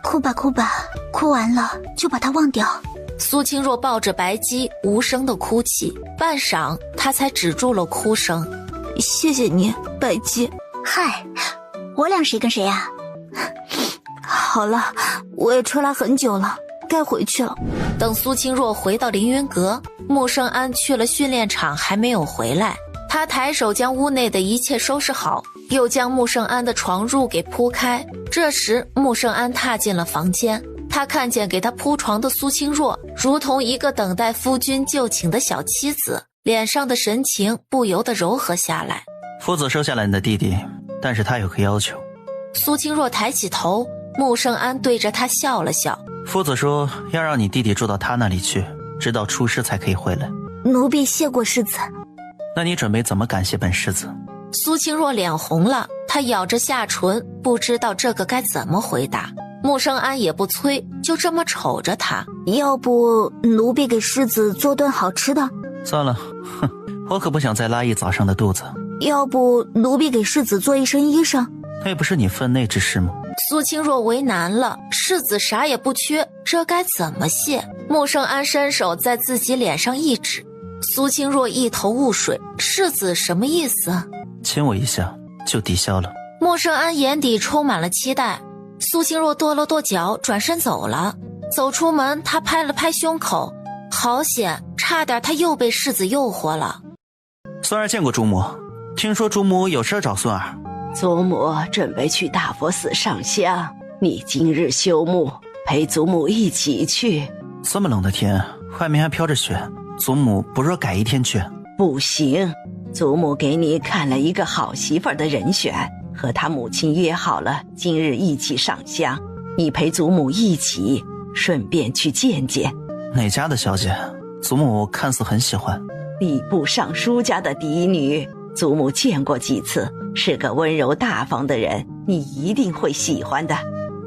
哭吧哭吧，哭完了就把它忘掉。苏清若抱着白姬无声的哭泣，半晌她才止住了哭声。谢谢你，白姬。嗨，我俩谁跟谁啊？好了，我也出来很久了，该回去了。等苏清若回到凌云阁，穆圣安去了训练场还没有回来。他抬手将屋内的一切收拾好，又将穆圣安的床褥给铺开。这时穆圣安踏进了房间，他看见给他铺床的苏清若如同一个等待夫君就寝的小妻子，脸上的神情不由得柔和下来。夫子收下了你的弟弟，但是他有个要求。苏清若抬起头，穆圣安对着他笑了笑。夫子说要让你弟弟住到他那里去，直到出师才可以回来。奴婢谢过世子。那你准备怎么感谢本世子？苏清若脸红了，她咬着下唇，不知道这个该怎么回答。穆圣安也不催，就这么瞅着他。要不奴婢给世子做顿好吃的？算了，哼，我可不想再拉一早上的肚子。要不奴婢给世子做一身衣裳？那也不是你分内之事吗？苏清若为难了，世子啥也不缺，这该怎么谢？穆圣安伸手在自己脸上一指。苏清若一头雾水，世子什么意思？亲我一下。就抵消了。莫胜安眼底充满了期待，苏清若跺了跺脚，转身走了。走出门，他拍了拍胸口，好险，差点他又被世子诱惑了。孙儿见过主母，听说主母有事找孙儿。祖母准备去大佛寺上香，你今日休沐，陪祖母一起去。这么冷的天，外面还飘着雪，祖母不若改一天去。不行，祖母给你看了一个好媳妇儿的人选，和他母亲约好了今日一起上香，你陪祖母一起，顺便去见见。哪家的小姐？祖母看似很喜欢。礼部尚书家的嫡女，祖母见过几次，是个温柔大方的人，你一定会喜欢的。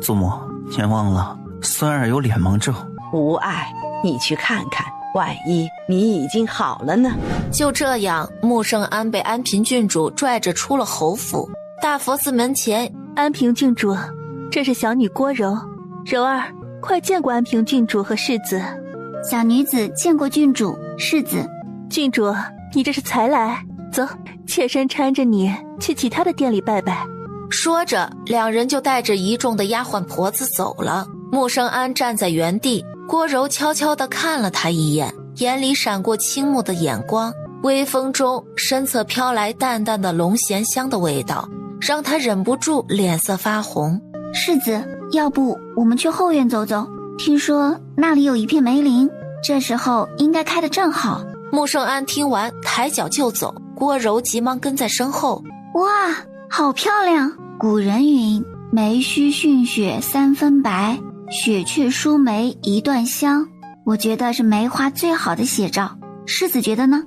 祖母，您忘了孙儿有脸盲症。无碍，你去看看，万一你已经好了呢？就这样，穆圣安被安平郡主拽着出了侯府。大佛寺门前，安平郡主，这是小女郭柔。柔儿，快见过安平郡主和世子。小女子见过郡主、世子。郡主，你这是才来？走，妾身搀着你去其他的店里拜拜。说着，两人就带着一众的丫鬟婆子走了。穆圣安站在原地，郭柔悄悄地看了他一眼，眼里闪过倾慕的眼光。微风中，身侧飘来淡淡的龙涎香的味道，让他忍不住脸色发红。世子，要不我们去后院走走？听说那里有一片梅林，这时候应该开得正好。穆圣安听完，抬脚就走，郭柔急忙跟在身后。哇，好漂亮！古人云：梅须逊雪三分白，雪却输梅一段香。我觉得是梅花最好的写照，世子觉得呢？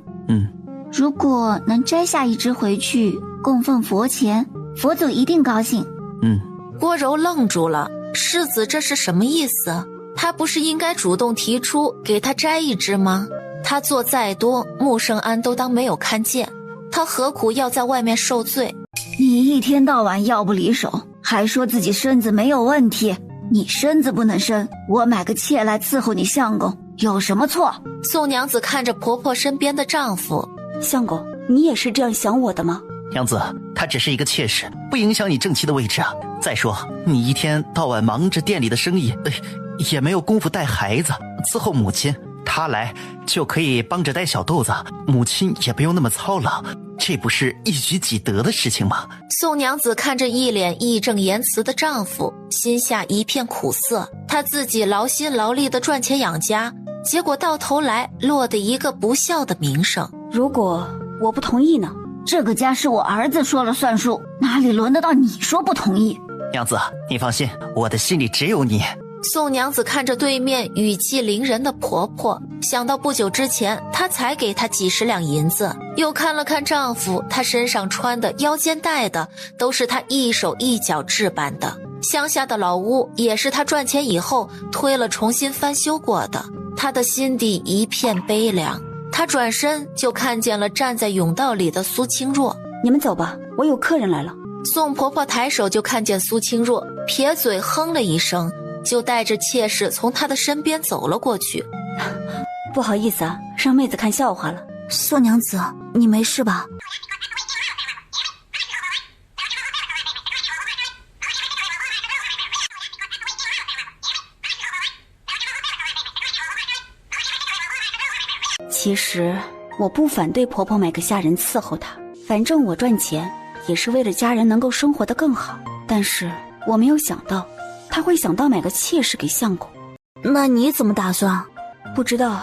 如果能摘下一枝回去供奉佛前，佛祖一定高兴。郭柔愣住了，世子这是什么意思？他不是应该主动提出给他摘一枝吗？他做再多，穆圣安都当没有看见，他何苦要在外面受罪？你一天到晚要不离手，还说自己身子没有问题，你身子不能生，我买个妾来伺候你相公，有什么错？宋娘子看着婆婆身边的丈夫，相公，你也是这样想我的吗？娘子，她只是一个妾室，不影响你正妻的位置啊。再说，你一天到晚忙着店里的生意，也没有功夫带孩子伺候母亲，她来就可以帮着带小豆子，母亲也不用那么操劳，这不是一举几得的事情吗？宋娘子看着一脸义正言辞的丈夫，心下一片苦涩。她自己劳心劳力的赚钱养家，结果到头来落得一个不孝的名声。如果我不同意呢？这个家是我儿子说了算数，哪里轮得到你说不同意？娘子，你放心，我的心里只有你。宋娘子看着对面语气凌人的婆婆，想到不久之前她才给她几十两银子，又看了看丈夫，她身上穿的、腰间带的都是她一手一脚置办的，乡下的老屋也是她赚钱以后推了重新翻修过的，她的心底一片悲凉。她转身就看见了站在甬道里的苏清若。你们走吧，我有客人来了。宋婆婆抬手就看见苏清若，撇嘴哼了一声，就带着妾室从她的身边走了过去。不好意思啊，让妹子看笑话了。宋娘子，你没事吧？其实我不反对婆婆买个下人伺候她，反正我赚钱也是为了家人能够生活得更好。但是我没有想到她会想到买个妾室给相公。那你怎么打算？不知道，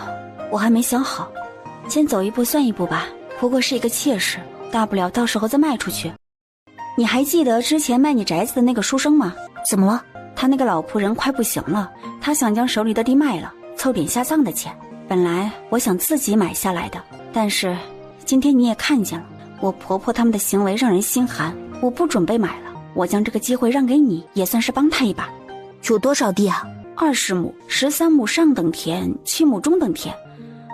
我还没想好，先走一步算一步吧。不过是一个妾室，大不了到时候再卖出去。你还记得之前卖你宅子的那个书生吗？怎么了？他那个老仆人快不行了，他想将手里的地卖了，凑点下葬的钱。本来我想自己买下来的，但是今天你也看见了，我婆婆他们的行为让人心寒，我不准备买了。我将这个机会让给你，也算是帮他一把。有多少地啊？20亩，13亩上等田，7亩中等田。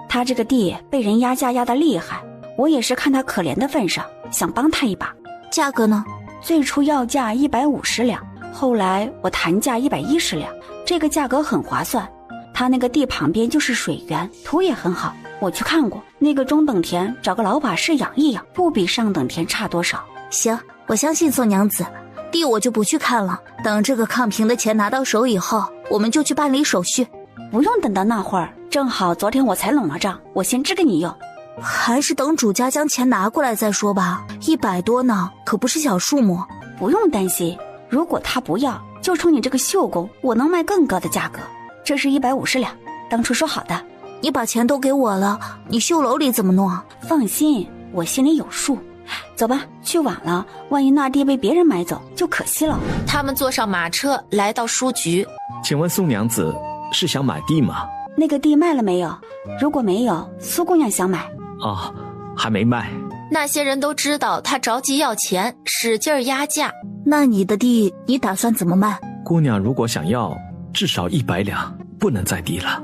他这个地被人压价压得厉害，我也是看他可怜的份上，想帮他一把。价格呢？最初要价150两，后来我谈价110两，这个价格很划算。他那个地旁边就是水源，土也很好，我去看过。那个中等田找个老把式养一养，不比上等田差多少。行，我相信宋娘子，地我就不去看了。等这个抗评的钱拿到手以后，我们就去办理手续。不用等到那会儿，正好昨天我才拢了账，我先支给你用。还是等主家将钱拿过来再说吧，100多呢，可不是小数目。不用担心，如果他不要，就冲你这个绣工，我能卖更高的价格。这是150两，当初说好的。你把钱都给我了，你绣楼里怎么弄？放心，我心里有数。走吧，去晚了，万一那地被别人买走，就可惜了。他们坐上马车来到书局。请问宋娘子是想买地吗？那个地卖了没有？如果没有，苏姑娘想买。啊，还没卖。那些人都知道他着急要钱，使劲压价。那你的地你打算怎么卖？姑娘如果想要，至少100两，不能再低了。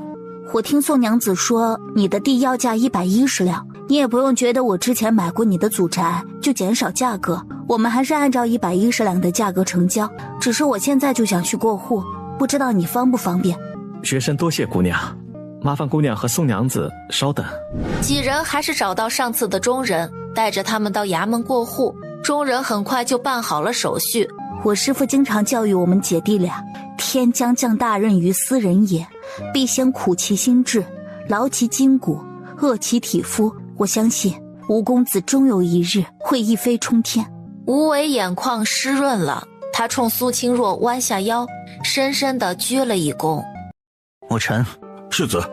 我听宋娘子说你的地要价110两，你也不用觉得我之前买过你的祖宅就减少价格，我们还是按照110两的价格成交。只是我现在就想去过户，不知道你方不方便？学生多谢姑娘，麻烦姑娘和宋娘子稍等。几人还是找到上次的中人，带着他们到衙门过户。中人很快就办好了手续。我师父经常教育我们姐弟俩，天将降大任于斯人也，必先苦其心志，劳其筋骨，饿其体肤。我相信吴公子终有一日会一飞冲天。吴为眼眶湿润了，他冲苏清若弯下腰，深深地鞠了一躬。牧尘，世子，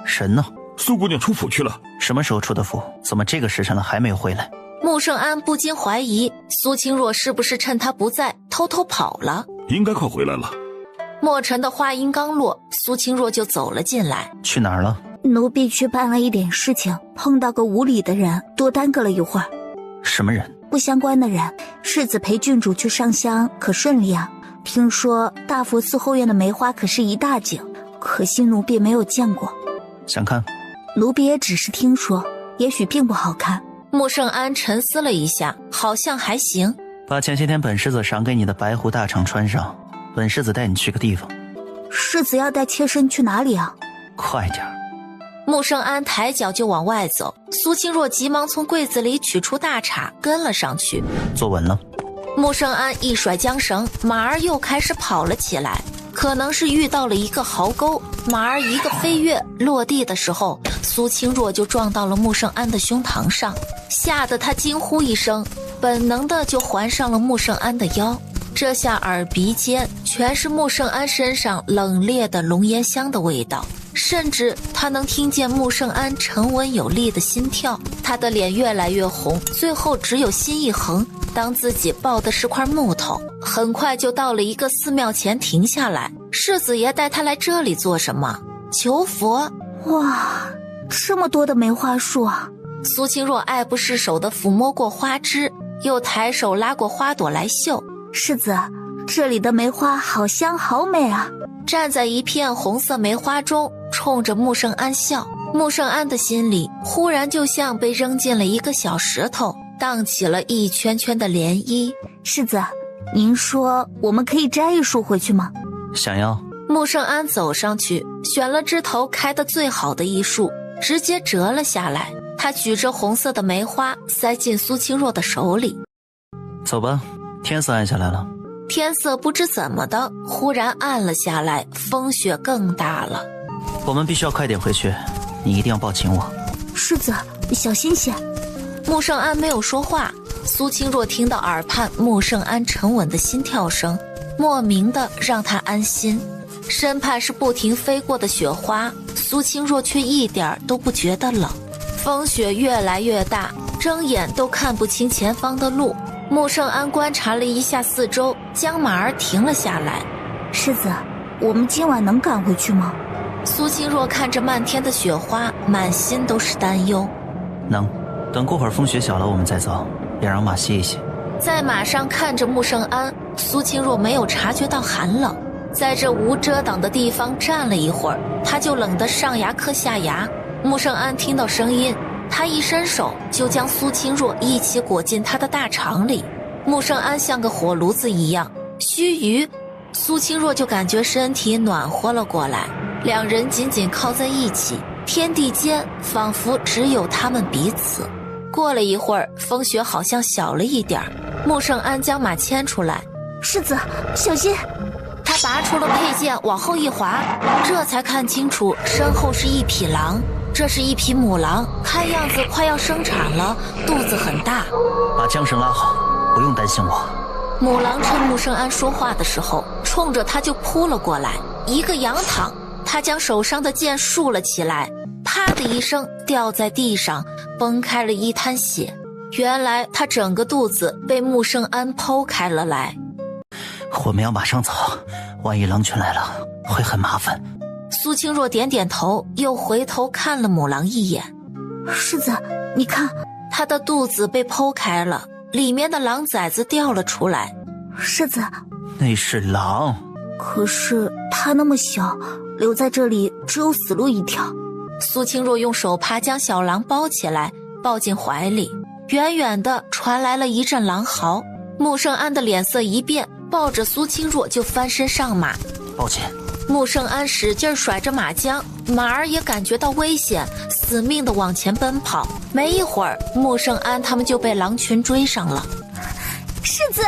神呢？苏姑娘出府去了。什么时候出的府？怎么这个时辰了还没有回来？穆圣安不禁怀疑苏清若是不是趁他不在偷偷跑了。应该快回来了。墨尘的话音刚落，苏清若就走了进来。去哪儿了？奴婢去办了一点事情，碰到个无礼的人，多耽搁了一会儿。什么人？不相关的人。世子陪郡主去上香，可顺利啊？听说大佛寺后院的梅花可是一大景，可惜奴婢没有见过。想看？奴婢也只是听说，也许并不好看。穆圣安沉思了一下，好像还行。把前些天本世子赏给你的白狐大氅穿上，本世子带你去个地方。世子要带妾身去哪里啊？快点。穆圣安抬脚就往外走，苏清若急忙从柜子里取出大氅跟了上去。坐稳了。穆圣安一甩缰绳，马儿又开始跑了起来。可能是遇到了一个壕沟，马儿一个飞跃落地的时候，苏清若就撞到了穆圣安的胸膛上，吓得他惊呼一声，本能的就环上了穆圣安的腰。这下耳鼻间全是穆圣安身上冷冽的龙涎香的味道，甚至他能听见穆圣安沉稳有力的心跳。他的脸越来越红，最后只有心一横，当自己抱的是块木头，很快就到了一个寺庙前停下来。世子爷带他来这里做什么？求佛？哇，这么多的梅花树啊！苏清若爱不释手地抚摸过花枝，又抬手拉过花朵来嗅。世子，这里的梅花好香好美啊！站在一片红色梅花中，冲着穆圣安笑。穆圣安的心里忽然就像被扔进了一个小石头，荡起了一圈圈的涟漪。世子，您说我们可以摘一束回去吗？想要。穆圣安走上去，选了枝头开得最好的一束，直接折了下来。他举着红色的梅花塞进苏清若的手里。走吧，天色暗下来了。天色不知怎么的忽然暗了下来，风雪更大了。我们必须要快点回去，你一定要抱紧我。世子，小心些。穆圣安没有说话，苏清若听到耳畔穆圣安沉稳的心跳声，莫名的让他安心。身畔是不停飞过的雪花，苏清若却一点都不觉得冷。风雪越来越大，睁眼都看不清前方的路。穆圣安观察了一下四周，将马儿停了下来。世子，我们今晚能赶回去吗？苏清若看着漫天的雪花，满心都是担忧。能，等过会儿风雪小了我们再走，也让马歇一歇。在马上看着穆圣安，苏清若没有察觉到寒冷，在这无遮挡的地方站了一会儿，他就冷得上牙磕下牙。穆圣安听到声音，他一伸手就将苏清若一起裹进他的大肠里。穆圣安像个火炉子一样，须臾，苏清若就感觉身体暖和了过来。两人紧紧靠在一起，天地间仿佛只有他们彼此。过了一会儿，风雪好像小了一点，穆圣安将马牵出来，世子，小心！他拔出了佩剑，往后一滑，这才看清楚身后是一匹狼。这是一匹母狼，看样子快要生产了，肚子很大。把缰绳拉好，不用担心我。母狼趁穆圣安说话的时候，冲着他就扑了过来，一个仰躺，他将手上的剑竖了起来，啪的一声掉在地上，崩开了一滩血。原来他整个肚子被穆圣安剖开了来。我们要马上走，万一狼群来了，会很麻烦。苏清若点点头，又回头看了母狼一眼。世子，你看，他的肚子被剖开了，里面的狼崽子掉了出来。世子，那是狼。可是它那么小，留在这里只有死路一条。苏清若用手帕将小狼包起来，抱进怀里。远远的传来了一阵狼嚎。穆圣安的脸色一变，抱着苏清若就翻身上马。抱歉。穆圣安使劲甩着马缰，马儿也感觉到危险，死命地往前奔跑。没一会儿，穆圣安他们就被狼群追上了。世子，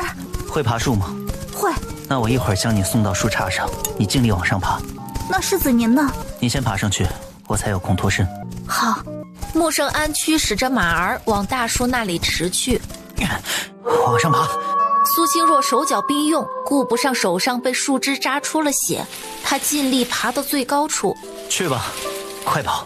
会爬树吗？会。那我一会儿将你送到树杈上，你尽力往上爬。那世子您呢？你先爬上去，我才有空脱身。好。穆圣安驱使着马儿往大树那里驰去。往上爬。苏清若手脚并用，顾不上手上被树枝扎出了血，他尽力爬到最高处。去吧，快跑！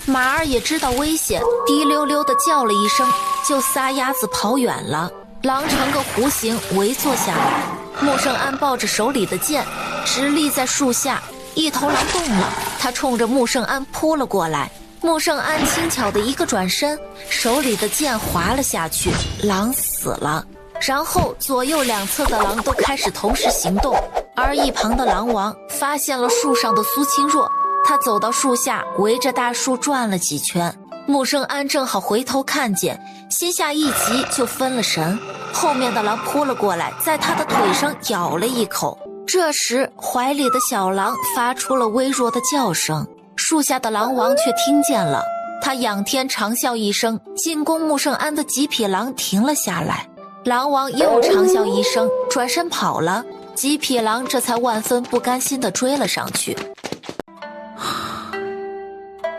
马儿也知道危险，滴溜溜地叫了一声，就撒丫子跑远了。狼成个弧形围坐下来，穆圣安抱着手里的剑，直立在树下。一头狼动了，他冲着穆圣安扑了过来。穆圣安轻巧的一个转身，手里的剑滑了下去，狼死了。然后左右两侧的狼都开始同时行动，而一旁的狼王发现了树上的苏清若，他走到树下，围着大树转了几圈。穆圣安正好回头看见，心下一急就分了神。后面的狼扑了过来，在他的腿上咬了一口。这时怀里的小狼发出了微弱的叫声，树下的狼王却听见了，他仰天长啸一声，进攻穆圣安的几匹狼停了下来。狼王又长啸一声，转身跑了，几匹狼这才万分不甘心地追了上去。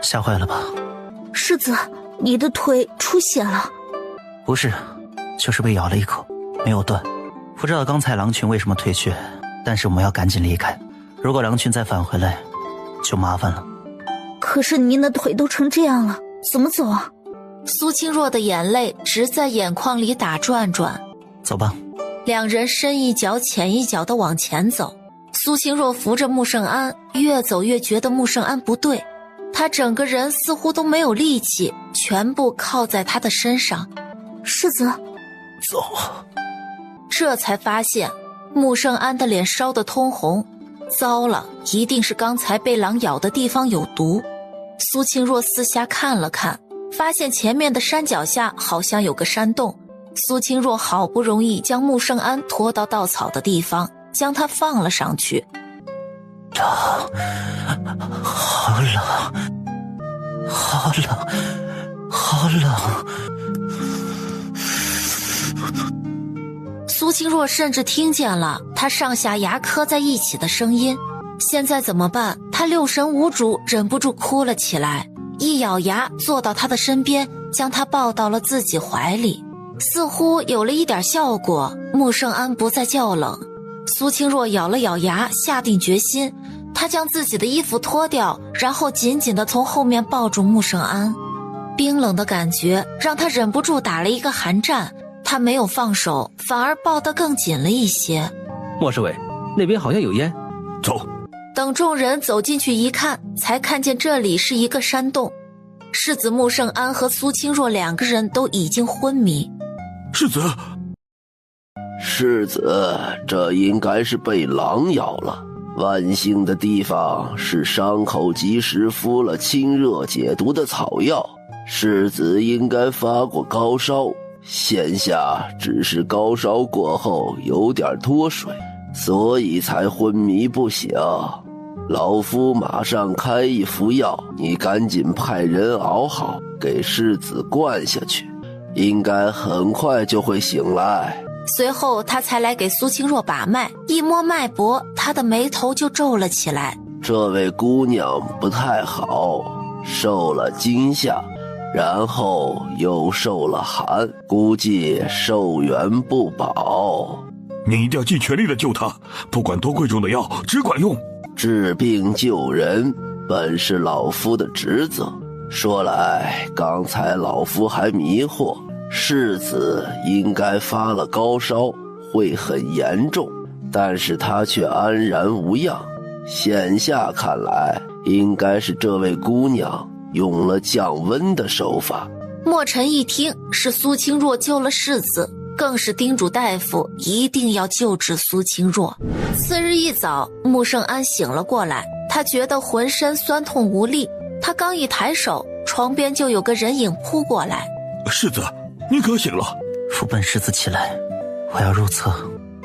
吓坏了吧？世子，你的腿出血了。不是，就是被咬了一口，没有断。不知道刚才狼群为什么退却，但是我们要赶紧离开，如果狼群再返回来，就麻烦了。可是您的腿都成这样了，怎么走啊？苏清若的眼泪直在眼眶里打转转。走吧。两人深一脚浅一脚地往前走。苏清若扶着穆圣安，越走越觉得穆圣安不对，他整个人似乎都没有力气，全部靠在他的身上。世子，走。这才发现穆圣安的脸烧得通红，糟了，一定是刚才被狼咬的地方有毒。苏清若四下看了看，发现前面的山脚下好像有个山洞。苏清若好不容易将穆圣安拖到稻草的地方，将他放了上去。好冷，好冷，好冷。苏清若甚至听见了他上下牙磕在一起的声音。现在怎么办？他六神无主，忍不住哭了起来，一咬牙坐到他的身边，将他抱到了自己怀里。似乎有了一点效果，穆圣安不再叫冷。苏清若咬了咬牙，下定决心，她将自己的衣服脱掉，然后紧紧地从后面抱住穆圣安。冰冷的感觉让他忍不住打了一个寒战，他没有放手，反而抱得更紧了一些。莫侍卫，那边好像有烟。走。等众人走进去一看，才看见这里是一个山洞。世子穆圣安和苏清若两个人都已经昏迷。世子，世子，这应该是被狼咬了。万幸的地方是伤口及时敷了清热解毒的草药，世子应该发过高烧，现下只是高烧过后有点脱水，所以才昏迷不醒。老夫马上开一服药，你赶紧派人熬好，给世子灌下去，应该很快就会醒来。随后他才来给苏清若把脉，一摸脉搏，他的眉头就皱了起来。这位姑娘不太好，受了惊吓，然后又受了寒，估计寿元不保。你一定要尽全力的救她，不管多贵重的药，只管用。治病救人本是老夫的职责。说来，刚才老夫还迷惑，世子应该发了高烧，会很严重，但是他却安然无恙。现下看来，应该是这位姑娘用了降温的手法。墨尘一听是苏清若救了世子，更是叮嘱大夫一定要救治苏清若。次日一早，穆圣安醒了过来，他觉得浑身酸痛无力，他刚一抬手，床边就有个人影扑过来。世子，你可醒了？扶本世子起来，我要入厕。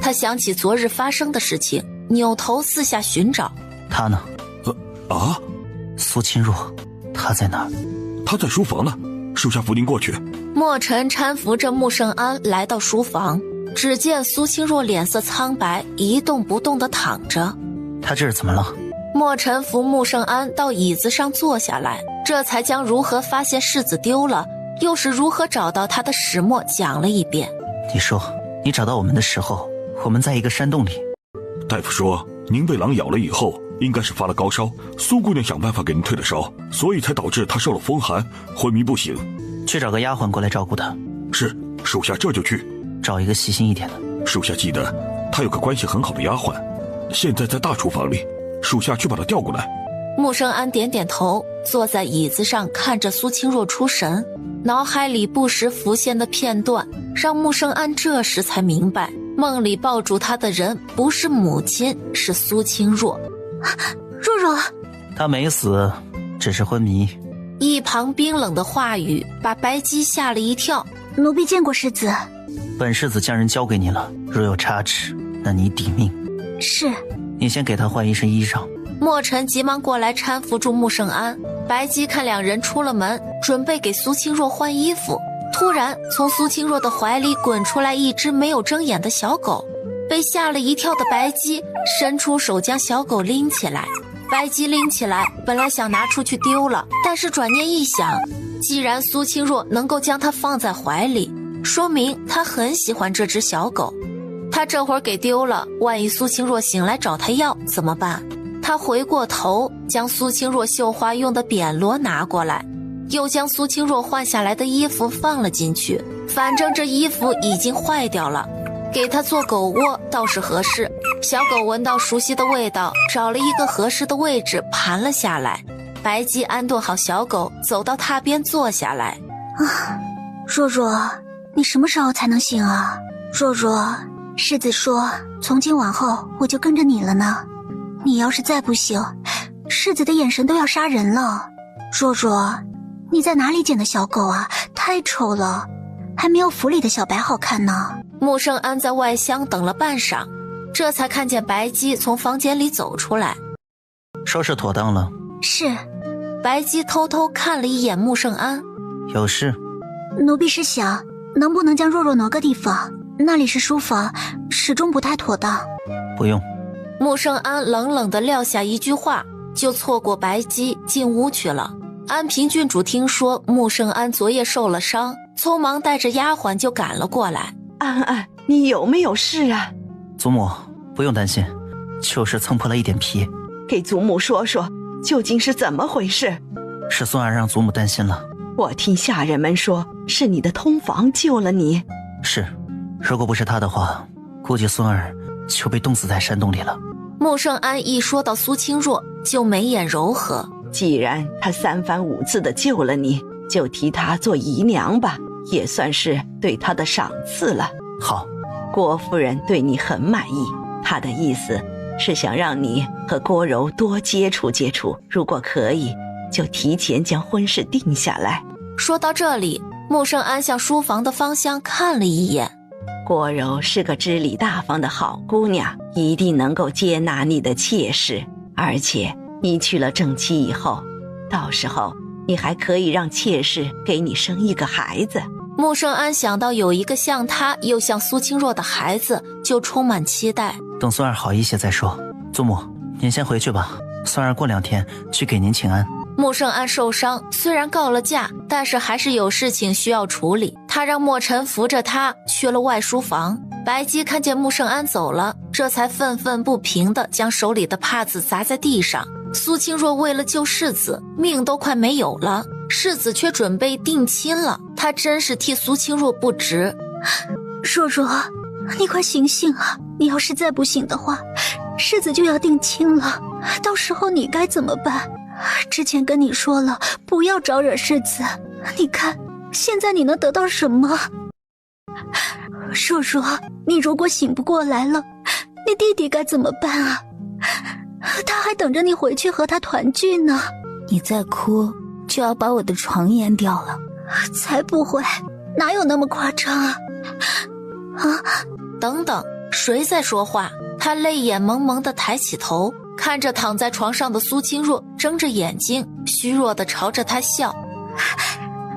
他想起昨日发生的事情，扭头四下寻找。他呢？啊？苏清若，他在哪儿？他在书房呢，属下扶您过去。墨尘搀扶着穆圣安来到书房，只见苏清若脸色苍白，一动不动地躺着。他这是怎么了？墨尘扶穆圣安到椅子上坐下来，这才将如何发现世子丢了，又是如何找到他的始末讲了一遍。你说，你找到我们的时候，我们在一个山洞里。大夫说您被狼咬了以后，应该是发了高烧，苏姑娘想办法给您退了烧，所以才导致她受了风寒，昏迷不醒。去找个丫鬟过来照顾她。是，属下这就去。找一个细心一点的。属下记得她有个关系很好的丫鬟，现在在大厨房里，属下去把她调过来。穆圣安点点头，坐在椅子上看着苏清若出神，脑海里不时浮现的片段让穆圣安这时才明白，梦里抱住他的人不是母亲，是苏清若。若若，她没死，只是昏迷。一旁冰冷的话语把白姬吓了一跳。奴婢见过世子。本世子将人交给你了，若有差池，那你抵命。是。你先给他换一身衣裳。墨尘急忙过来搀扶住穆圣安。白姬看两人出了门，准备给苏清若换衣服，突然从苏清若的怀里滚出来一只没有睁眼的小狗。被吓了一跳的白姬伸出手将小狗拎起来。白姬拎起来本来想拿出去丢了，但是转念一想，既然苏清若能够将它放在怀里，说明她很喜欢这只小狗。她这会儿给丢了，万一苏清若醒来找她要怎么办？她回过头将苏清若绣花用的匾罗拿过来，又将苏清若换下来的衣服放了进去，反正这衣服已经坏掉了，给它做狗窝倒是合适。小狗闻到熟悉的味道，找了一个合适的位置盘了下来。白姬安顿好小狗，走到榻边坐下来。若若，你什么时候才能醒啊？若若，世子说从今往后我就跟着你了呢。你要是再不醒，世子的眼神都要杀人了。若若，你在哪里捡的小狗啊？太丑了，还没有府里的小白好看呢。穆圣安在外厢等了半晌，这才看见白姬从房间里走出来。收拾妥当了。是。白姬偷偷看了一眼穆圣安。有事？奴婢是想能不能将若若挪个地方，那里是书房，始终不太妥当。不用。穆圣安冷冷地撂下一句话，就错过白姬进屋去了。安平郡主听说穆圣安昨夜受了伤，匆忙带着丫鬟就赶了过来。安安，你有没有事啊？祖母不用担心，就是蹭破了一点皮。给祖母说说究竟是怎么回事。是孙儿让祖母担心了。我听下人们说是你的通房救了你。是，如果不是他的话，估计孙儿就被冻死在山洞里了。穆圣安一说到苏清若就眉眼柔和。既然他三番五次的救了你，就提他做姨娘吧，也算是对他的赏赐了。好。郭夫人对你很满意，她的意思是想让你和郭柔多接触接触，如果可以，就提前将婚事定下来。说到这里，穆圣安向书房的方向看了一眼。郭柔是个知礼大方的好姑娘，一定能够接纳你的妾室，而且你娶了正妻以后，到时候你还可以让妾室给你生一个孩子。穆圣安想到有一个像他又像苏清若的孩子，就充满期待。等孙儿好一些再说。祖母，您先回去吧，孙儿过2天去给您请安。穆圣安受伤，虽然告了假，但是还是有事情需要处理。他让莫尘扶着他去了外书房。白姬看见穆圣安走了，这才愤愤不平地将手里的帕子砸在地上。苏清若为了救世子，命都快没有了，世子却准备定亲了，他真是替苏清若不值。若若，你快醒醒啊！你要是再不醒的话，世子就要定亲了，到时候你该怎么办？之前跟你说了，不要招惹世子，你看现在你能得到什么？若若，你如果醒不过来了，你弟弟该怎么办啊？他还等着你回去和他团聚呢。你再哭就要把我的床淹掉了。才不会，哪有那么夸张啊？等等，谁在说话？他泪眼蒙蒙地抬起头，看着躺在床上的苏清若，睁着眼睛，虚弱地朝着他笑。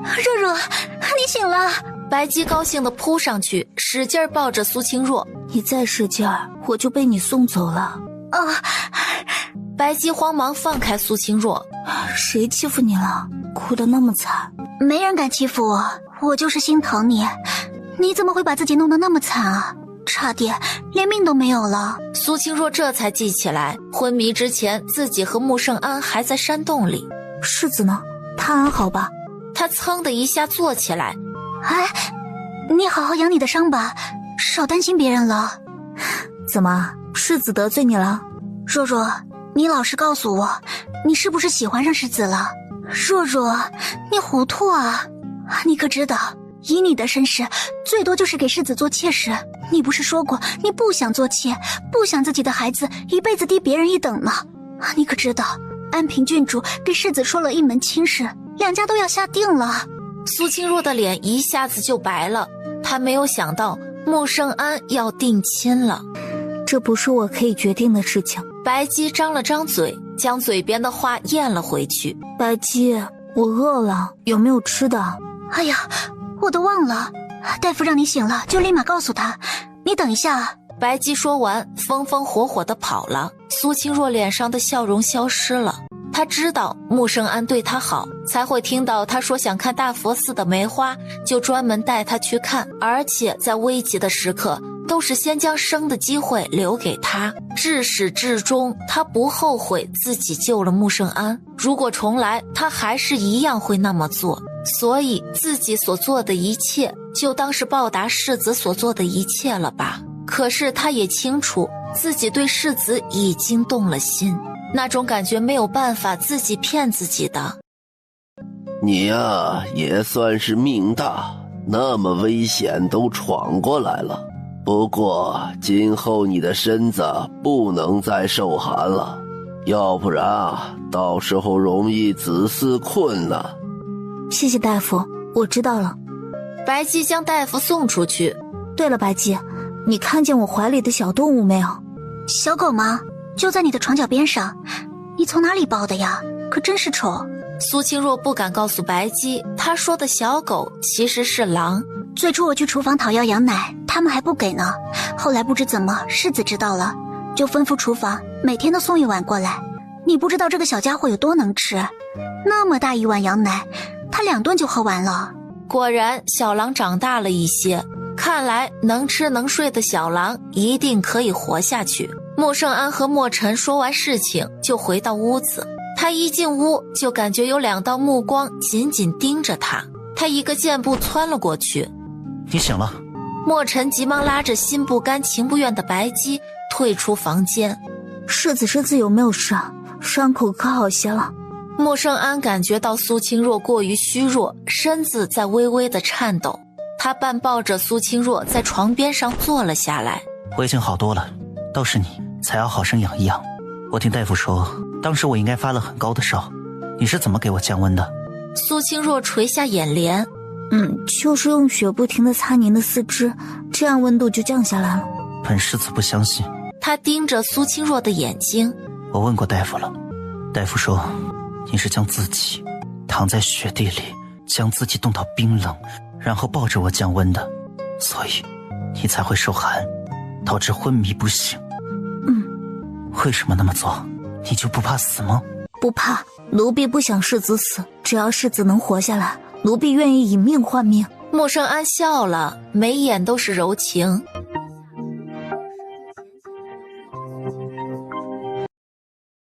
若若，你醒了！白姬高兴地扑上去，使劲抱着苏清若。你再使劲儿，我就被你送走了。白姬慌忙放开苏清若。谁欺负你了？哭得那么惨。没人敢欺负我，我就是心疼你。你怎么会把自己弄得那么惨啊？差点连命都没有了。苏清若这才记起来，昏迷之前自己和穆圣安还在山洞里。世子呢？他安好吧？他噌的一下坐起来。你好好养你的伤吧，少担心别人了。怎么，世子得罪你了？若若，你老实告诉我，你是不是喜欢上世子了？若若，你糊涂啊！你可知道，以你的身世，最多就是给世子做妾室。你不是说过你不想做妾，不想自己的孩子一辈子低别人一等吗？你可知道，安平郡主给世子说了一门亲事，两家都要下定了。苏清若的脸一下子就白了，她没有想到穆圣安要定亲了。这不是我可以决定的事情。白姬张了张嘴，将嘴边的话咽了回去。白姬，我饿了，有没有吃的？哎呀，我都忘了，大夫让你醒了就立马告诉他，你等一下。白姬说完，风风火火地跑了。苏清若脸上的笑容消失了。他知道穆圣安对他好，才会听到他说想看大佛寺的梅花，就专门带他去看，而且在危急的时刻都是先将生的机会留给他。至始至终，他不后悔自己救了穆圣安，如果重来，他还是一样会那么做。所以自己所做的一切，就当是报答世子所做的一切了吧。可是他也清楚，自己对世子已经动了心。那种感觉没有办法自己骗自己的。你呀，也算是命大，那么危险都闯过来了。不过今后你的身子不能再受寒了，要不然到时候容易子嗣困呢。谢谢大夫，我知道了。白姬将大夫送出去。对了，白姬，你看见我怀里的小动物没有？小狗吗？就在你的床脚边上，你从哪里抱的呀？可真是丑。苏清若不敢告诉白姬，她说的小狗其实是狼。最初我去厨房讨要羊奶，他们还不给呢。后来不知怎么世子知道了，就吩咐厨房每天都送一碗过来。你不知道这个小家伙有多能吃，那么大一碗羊奶，他2顿就喝完了。果然小狼长大了一些，看来能吃能睡的小狼一定可以活下去。穆圣安和莫尘说完事情就回到屋子，他一进屋就感觉有2道目光紧紧盯着他，他一个箭步窜了过去。你醒了。莫尘急忙拉着心不甘情不愿的白姬退出房间。世子有没有事？伤口可好些了？穆圣安感觉到苏清若过于虚弱，身子在微微的颤抖，他半抱着苏清若在床边上坐了下来。我已经好多了，倒是你才要好生养一养。我听大夫说，当时我应该发了很高的烧，你是怎么给我降温的？苏清若垂下眼帘，就是用血不停地擦您的四肢，这样温度就降下来了。本世子不相信。他盯着苏清若的眼睛。我问过大夫了，大夫说你是将自己躺在雪地里，将自己冻到冰冷，然后抱着我降温的，所以你才会受寒，导致昏迷不醒。为什么那么做？你就不怕死吗？不怕，奴婢不想世子死，只要世子能活下来，奴婢愿意以命换命。穆圣安笑了，眉眼都是柔情。